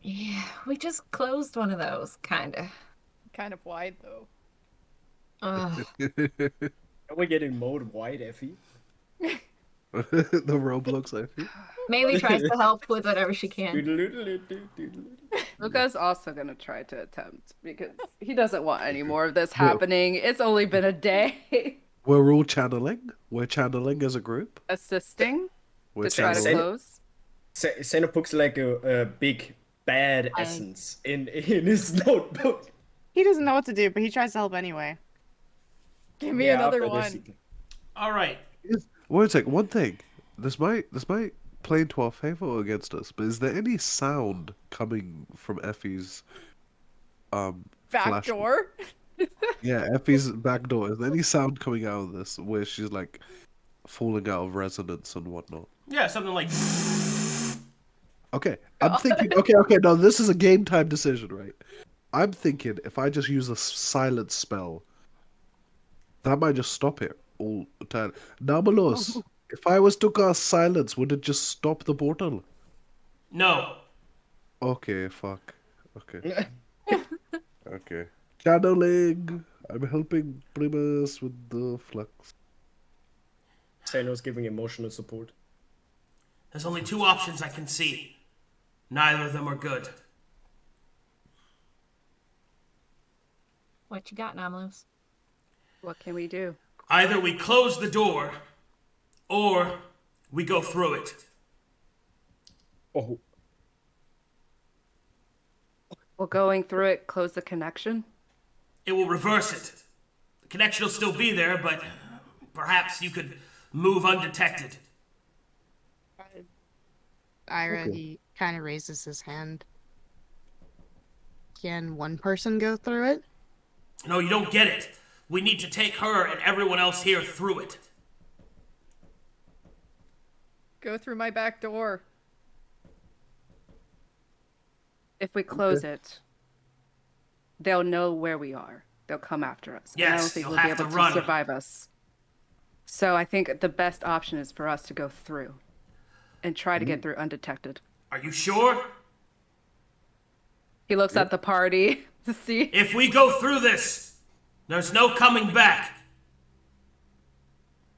Yeah, we just closed one of those, kinda. Kind of wide though. Ugh. Are we getting mode wide, Effie? The Roblox, I think. Maelie tries to help with whatever she can. Luka's also gonna try to attempt because he doesn't want any more of this happening. It's only been a day. We're all channeling. We're channeling as a group. Assisting We're to try to channeling. close. Seino puts like a big bad essence in his notebook. He doesn't know what to do, but he tries to help anyway. Give me Yeah, another after this, one. All right. Wait a sec. One thing. This might play into our favor or against us. But is there any sound coming from Effie's Back flash- door. Yeah, Effie's back door. Is there any sound coming out of this where she's like falling out of resonance and whatnot? Yeah, something like... Okay, I'm thinking. Okay. No, this is a game time decision, right? I'm thinking if I just use a silence spell, that might just stop it all the time. Nomalos, if I was to cast silence, would it just stop the portal? No. Okay, fuck. Okay. Okay. Channeling. I'm helping Primus with the flux. Seino's giving emotional support. There's only two options I can see. Neither of them are good. What you got, Nomalos? What can we do? Either we close the door, or we go through it. Oh, Will going through it close the connection? It will reverse it. The connection will still be there, but perhaps you could move undetected. Irha, Okay. he kind of raises his hand. Can one person go through it? No, you don't get it. We need to take her and everyone else here through it. Go through my back door. If we close it, they'll know where we are. They'll come after us. And I Yes, don't think you'll we'll be have to able to run. survive us. So I think the best option is for us to go through and try to get through undetected. Are you sure? He looks at the party to see. If we go through this, there's no coming back.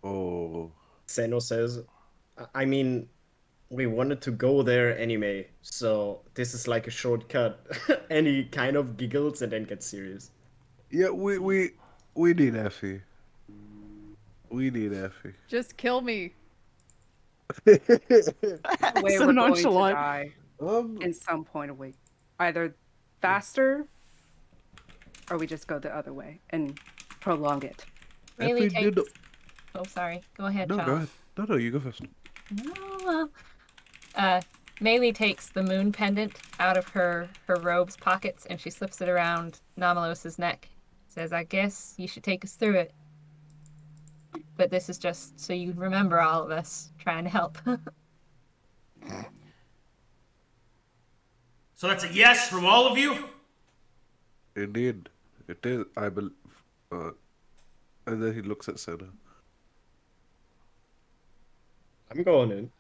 Oh. Seino says, I mean, we wanted to go there anyway, so this is like a shortcut. And he kind of giggles and then gets serious. Yeah, we need Effie. We need Effie. Just kill me. Way So we're going to nonchalant. die in some point of week. Either faster or we just go the other way and prolong it. Really Effie did. takes... Oh, sorry. Go ahead, No, Challa. go ahead. No, you go first. No. Maelie takes the moon pendant out of her robe's pockets and she slips it around Nomalos's neck. Says, I guess you should take us through it. But this is just so you remember all of us trying to help. So that's a yes from all of you? Indeed, it is. I believe. And then he looks at Senna. I'm going in.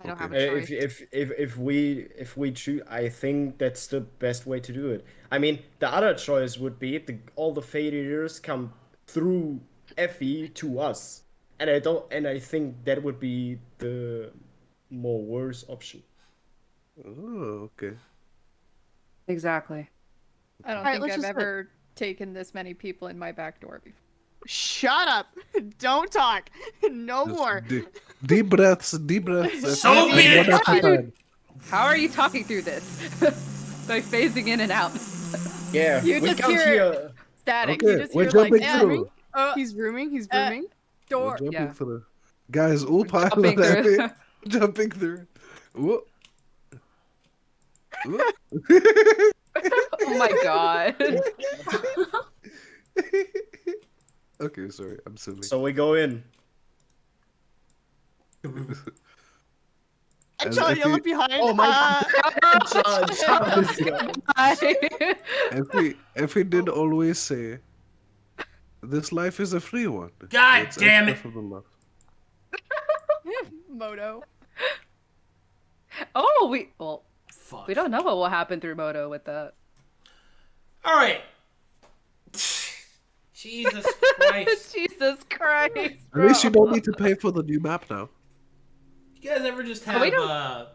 I don't Okay. have a choice. If we choose, I think that's the best way to do it. I mean, the other choice would be all the failures come through Effie to us, and I think that would be the more worse option. Oh, okay. Exactly. I don't Alright, think let's I've just- ever taken this many people in my back door before. Shut up! Don't talk! No Just more! deep breaths, deep breaths. So Effie, be it. one at a time. How are you talking through this? By phasing in and out. Yeah, You we just come hear here. Static. You Okay, just we're hear like jumping through. He's rooming, he's Uh, rooming. We're door. jumping Yeah. through. Guys, all pile jumping on Effie. through. Jumping through. Whoop. Whoop. Oh my god. Okay, sorry, I'm silly. So we go in. I As saw if you you- look behind. Oh my Effie did always say, "This life is a free one." God It's damn extra it. for the love. Moto. Oh, Fuck. we don't know what will happen through Moto with that. All right. Jesus Christ. Jesus Christ. At least you don't need to pay for the new map now. You guys ever just have we don't-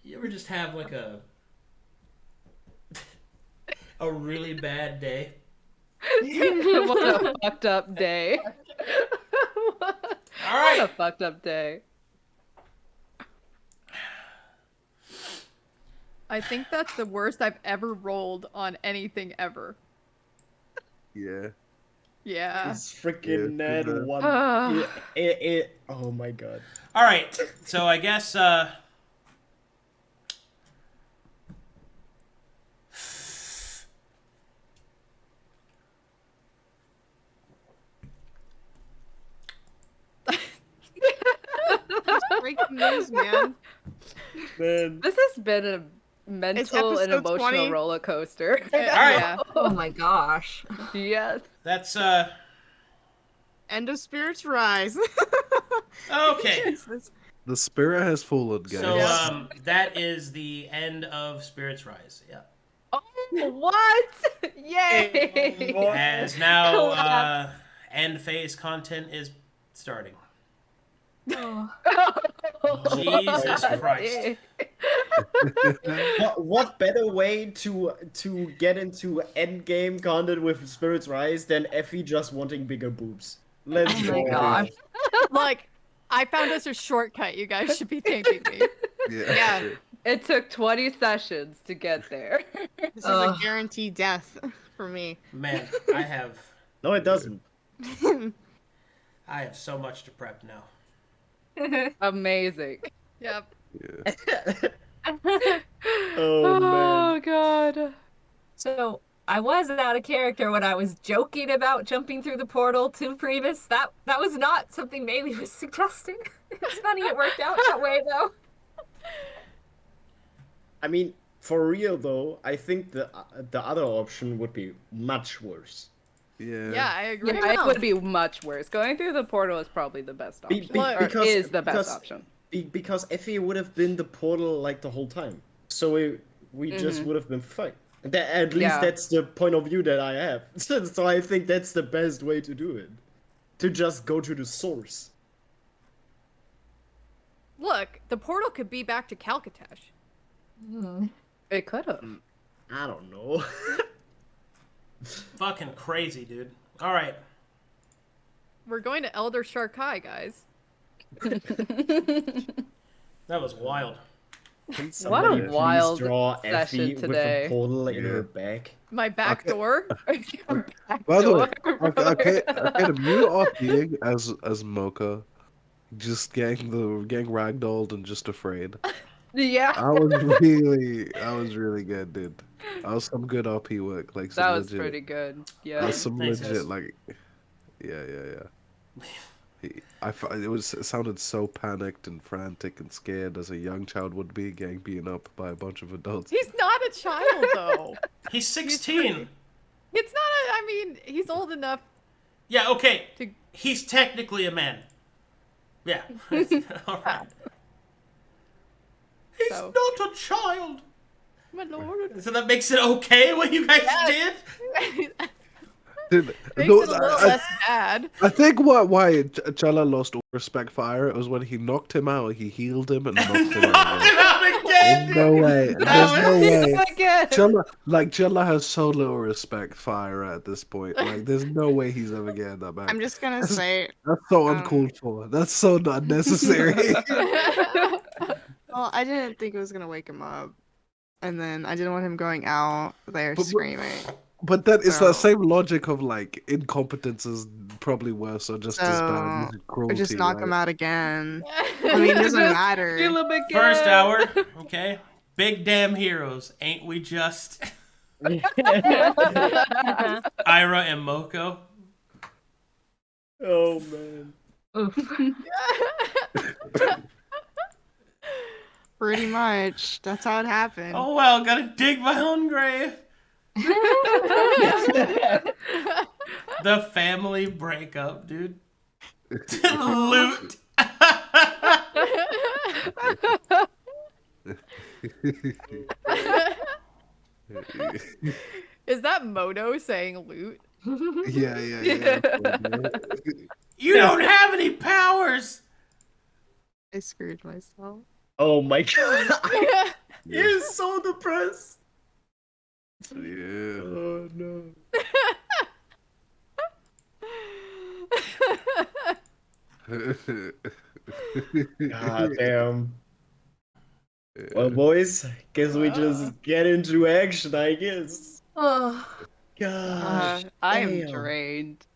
you ever just have like a really bad day? What a fucked up day. All What right. a fucked up day. I think that's the worst I've ever rolled on anything ever. Yeah. Yeah. It's freaking Yeah, Ned too bad. one. Ah. Oh my god. All right. So I guess Breaking news, man. Man. This has been a mental and episode emotional 20. roller coaster. all right. Yeah. Oh my gosh. Yes. That's End of Spirits Rise. okay. Jesus. The spirit has fallen, guys. So that is the end of Spirits Rise. Yeah. Oh, what? Yay! As now Collapse. end phase content is starting. Oh. Jesus Christ. What better way to get into endgame content with Spirits Rise than Effie just wanting bigger boobs? Let's Oh go. my gosh. Like, I found us a shortcut. You guys should be thanking me. Yeah. It took 20 sessions to get there. This is a guaranteed death for me. Man, I have No, it doesn't. so much to prep now. Amazing. Yep. Oh man. God. So I was out of character when I was joking about jumping through the portal to Primus. That was not something Maelie was suggesting. It's funny it worked out that way though. I mean, for real though, I think the other option would be much worse. Yeah, I agree. Yeah, it would be much worse. Going through the portal is probably the best option. Is the best option. Because Effie would have been the portal like the whole time. So we just would have been fine. At least that's the point of view that I have. So I think that's the best way to do it. To just go to the source. Look, the portal could be back to Calcatesh. It could have. I don't know. Fucking crazy, dude. All right. We're going to Elder Sharkai, guys. That was wild. Can What somebody a wild please draw session Effie today. with a portal in her back? My back door. By the way, Arcadum, you are being as Mocha, just getting ragdolled and just afraid. Yeah. I was really good, dude. That was some good RP work. Like some That was legit, pretty good. That Yeah. was some Thanks, legit guys. like, yeah. It sounded so panicked and frantic and scared as a young child would be, getting beaten up by a bunch of adults. He's not a child, though. He's 16. It's not I mean, he's old enough. Yeah, okay. To- He's technically a man. Yeah. All right. He's So- not a child. My lord. So that makes it okay what you guys did? Dude, Makes no, it a little less bad. I think why Challa lost all respect for Irha, it was when he knocked him out, he healed him and knocked him out. Knocked him out again! There's no way. There's no way. Again. Challa has so little respect for Irha at this point. Like, there's no way he's ever getting that back. I'm just gonna say, That's so uncalled for. That's so not necessary. well, I didn't think it was gonna wake him up, and then I didn't want him going out there screaming. But then it's So- that same logic of like incompetence is probably worse or just as bad as Or cruelty. just knock him right? out again. I mean, it doesn't matter. Kill him again. First hour, okay? Big damn heroes, ain't we just? Irha and Moco. Oh man. Oof. Pretty much. That's how it happened. Oh well, gotta dig my own grave. The family breakup, dude. Loot. Is that Moto saying loot? Yeah. You don't have any powers. I screwed myself. Oh my god. He is so depressed. Yeah. Oh no. God damn. Well, boys, guess we just get into action, I guess. Oh, Gosh. I am damn. drained.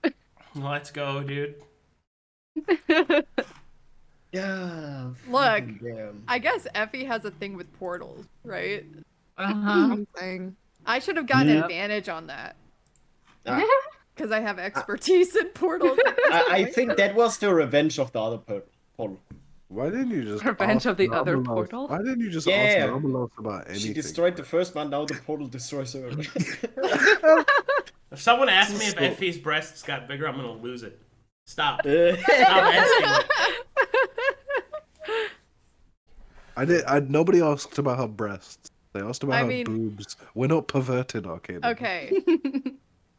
Let's go, dude. Yeah. Look. fucking Damn. I guess Effie has a thing with portals, right? Uh-huh. Something. I should have gotten Yep. advantage on that. Ah. Because I have expertise in portals. I think that was the revenge of the other portal. Why didn't you just Revenge ask of the other Normalos- portal? Why didn't you just Yeah. ask Normalos about anything? She destroyed the first one, now the portal destroys her. If someone asks me if So- Effie's breasts got bigger, I'm gonna lose it. Stop. Stop asking. Nobody asked about her breasts. They asked about I her mean- boobs. We're not perverted, Arcadum. Okay.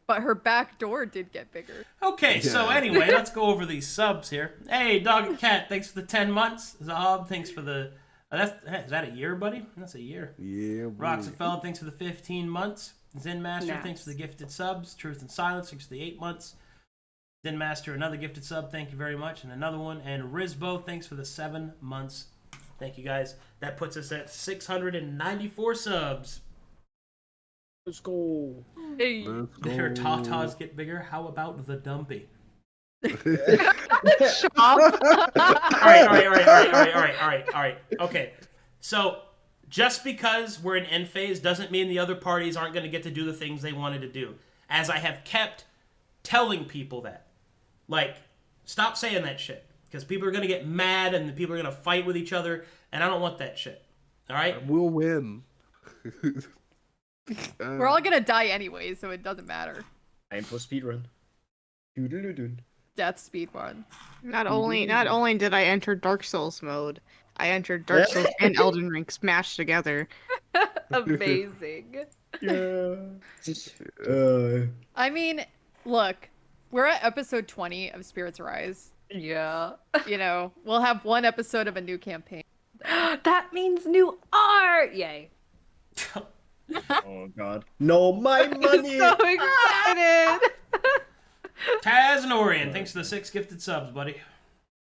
But her back door did get bigger. Okay, so Yeah. anyway, let's go over these subs here. Hey, Dog and Cat, thanks for the 10 months. Zahaab, thanks for the... is that a year, buddy? That's a year. Yeah. Roxafellah, thanks for the 15 months. Zenmaster, Nice. thanks for the gifted subs. Truth and Silence, thanks for the 8 months. Zenmaster, another gifted sub, thank you very much. And another one. And Rizbo, thanks for the 7 months. Thank you guys. That puts us at 694 subs. Let's go. Hey. Did your tatas get bigger? How about the dumpy? All right. Okay. So, just because we're in end phase doesn't mean the other parties aren't going to get to do the things they wanted to do. As I have kept telling people that. Like, stop saying that shit. Because people are going to get mad and people are going to fight with each other, and I don't want that shit. All right? We'll win. We're all gonna die anyway, so it doesn't matter. Time for speedrun. Doodle-doo-doo. Death speedrun. Not only did I enter Dark Souls mode, I entered Dark Souls and Elden Ring smashed together. Amazing. Yeah. I mean, look, we're at episode 20 of Spirits Rise. Yeah. You know, we'll have one episode of a new campaign. That means new art! Yay. Oh god. No, my money! So excited! Taz and Orion, thanks for the 6 gifted subs, buddy.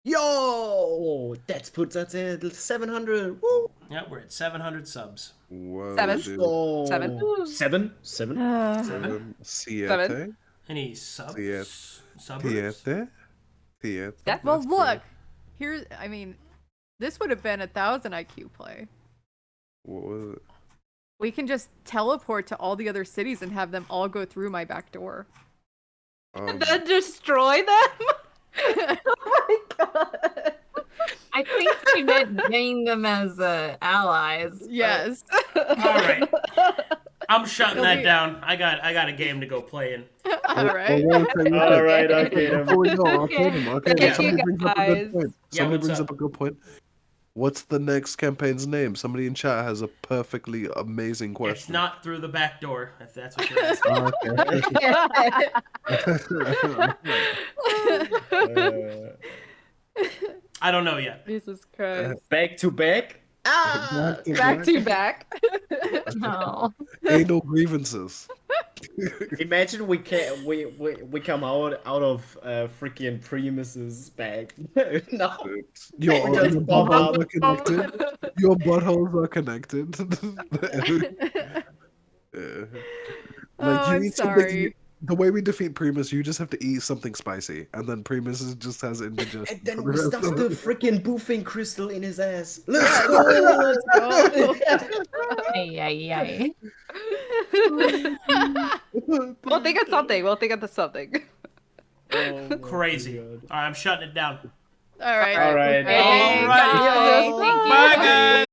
Yo! That puts us at 700. Woo! Yep, we're at 700 subs. Whoa, 7. dude. Oh. 7. 7? 7? 7. Siete. 7. Any subs? Siete. Siete. Yeah. Well, look, I mean, this would have been 1,000 IQ play. What was it? We can just teleport to all the other cities and have them all go through my back door. Then destroy them? Oh my god. I think she meant gain them as allies. but- Yes. All right. I'm shutting that down. I got a game to go play in. All right. Alright, okay. Before we go, Okay. okay. Thank you, guys. Somebody what's brings up? up a good point. What's the next campaign's name? Somebody in chat has a perfectly amazing It's question. not through the back door, if that's what you're asking. Oh, okay. I don't know yet. Jesus Christ. Back to back? Back to back. No. Ain't no grievances. Imagine we come out of freaking Primus's bag. No. Your We just pop buttholes up. are connected. Your buttholes are connected. Yeah. Oh, I'm eat sorry. something. The way we defeat Primus, you just have to eat something spicy, and then Primus just has indigestion. And then for we the rest stuff of the it. freaking boofing crystal in his ass. Let's go! Ay. We'll think of something. We'll think of the something. Oh my Crazy. God. All right, I'm shutting it down. All right. All right. Hey, All right. guys. Thank you. Bye, guys.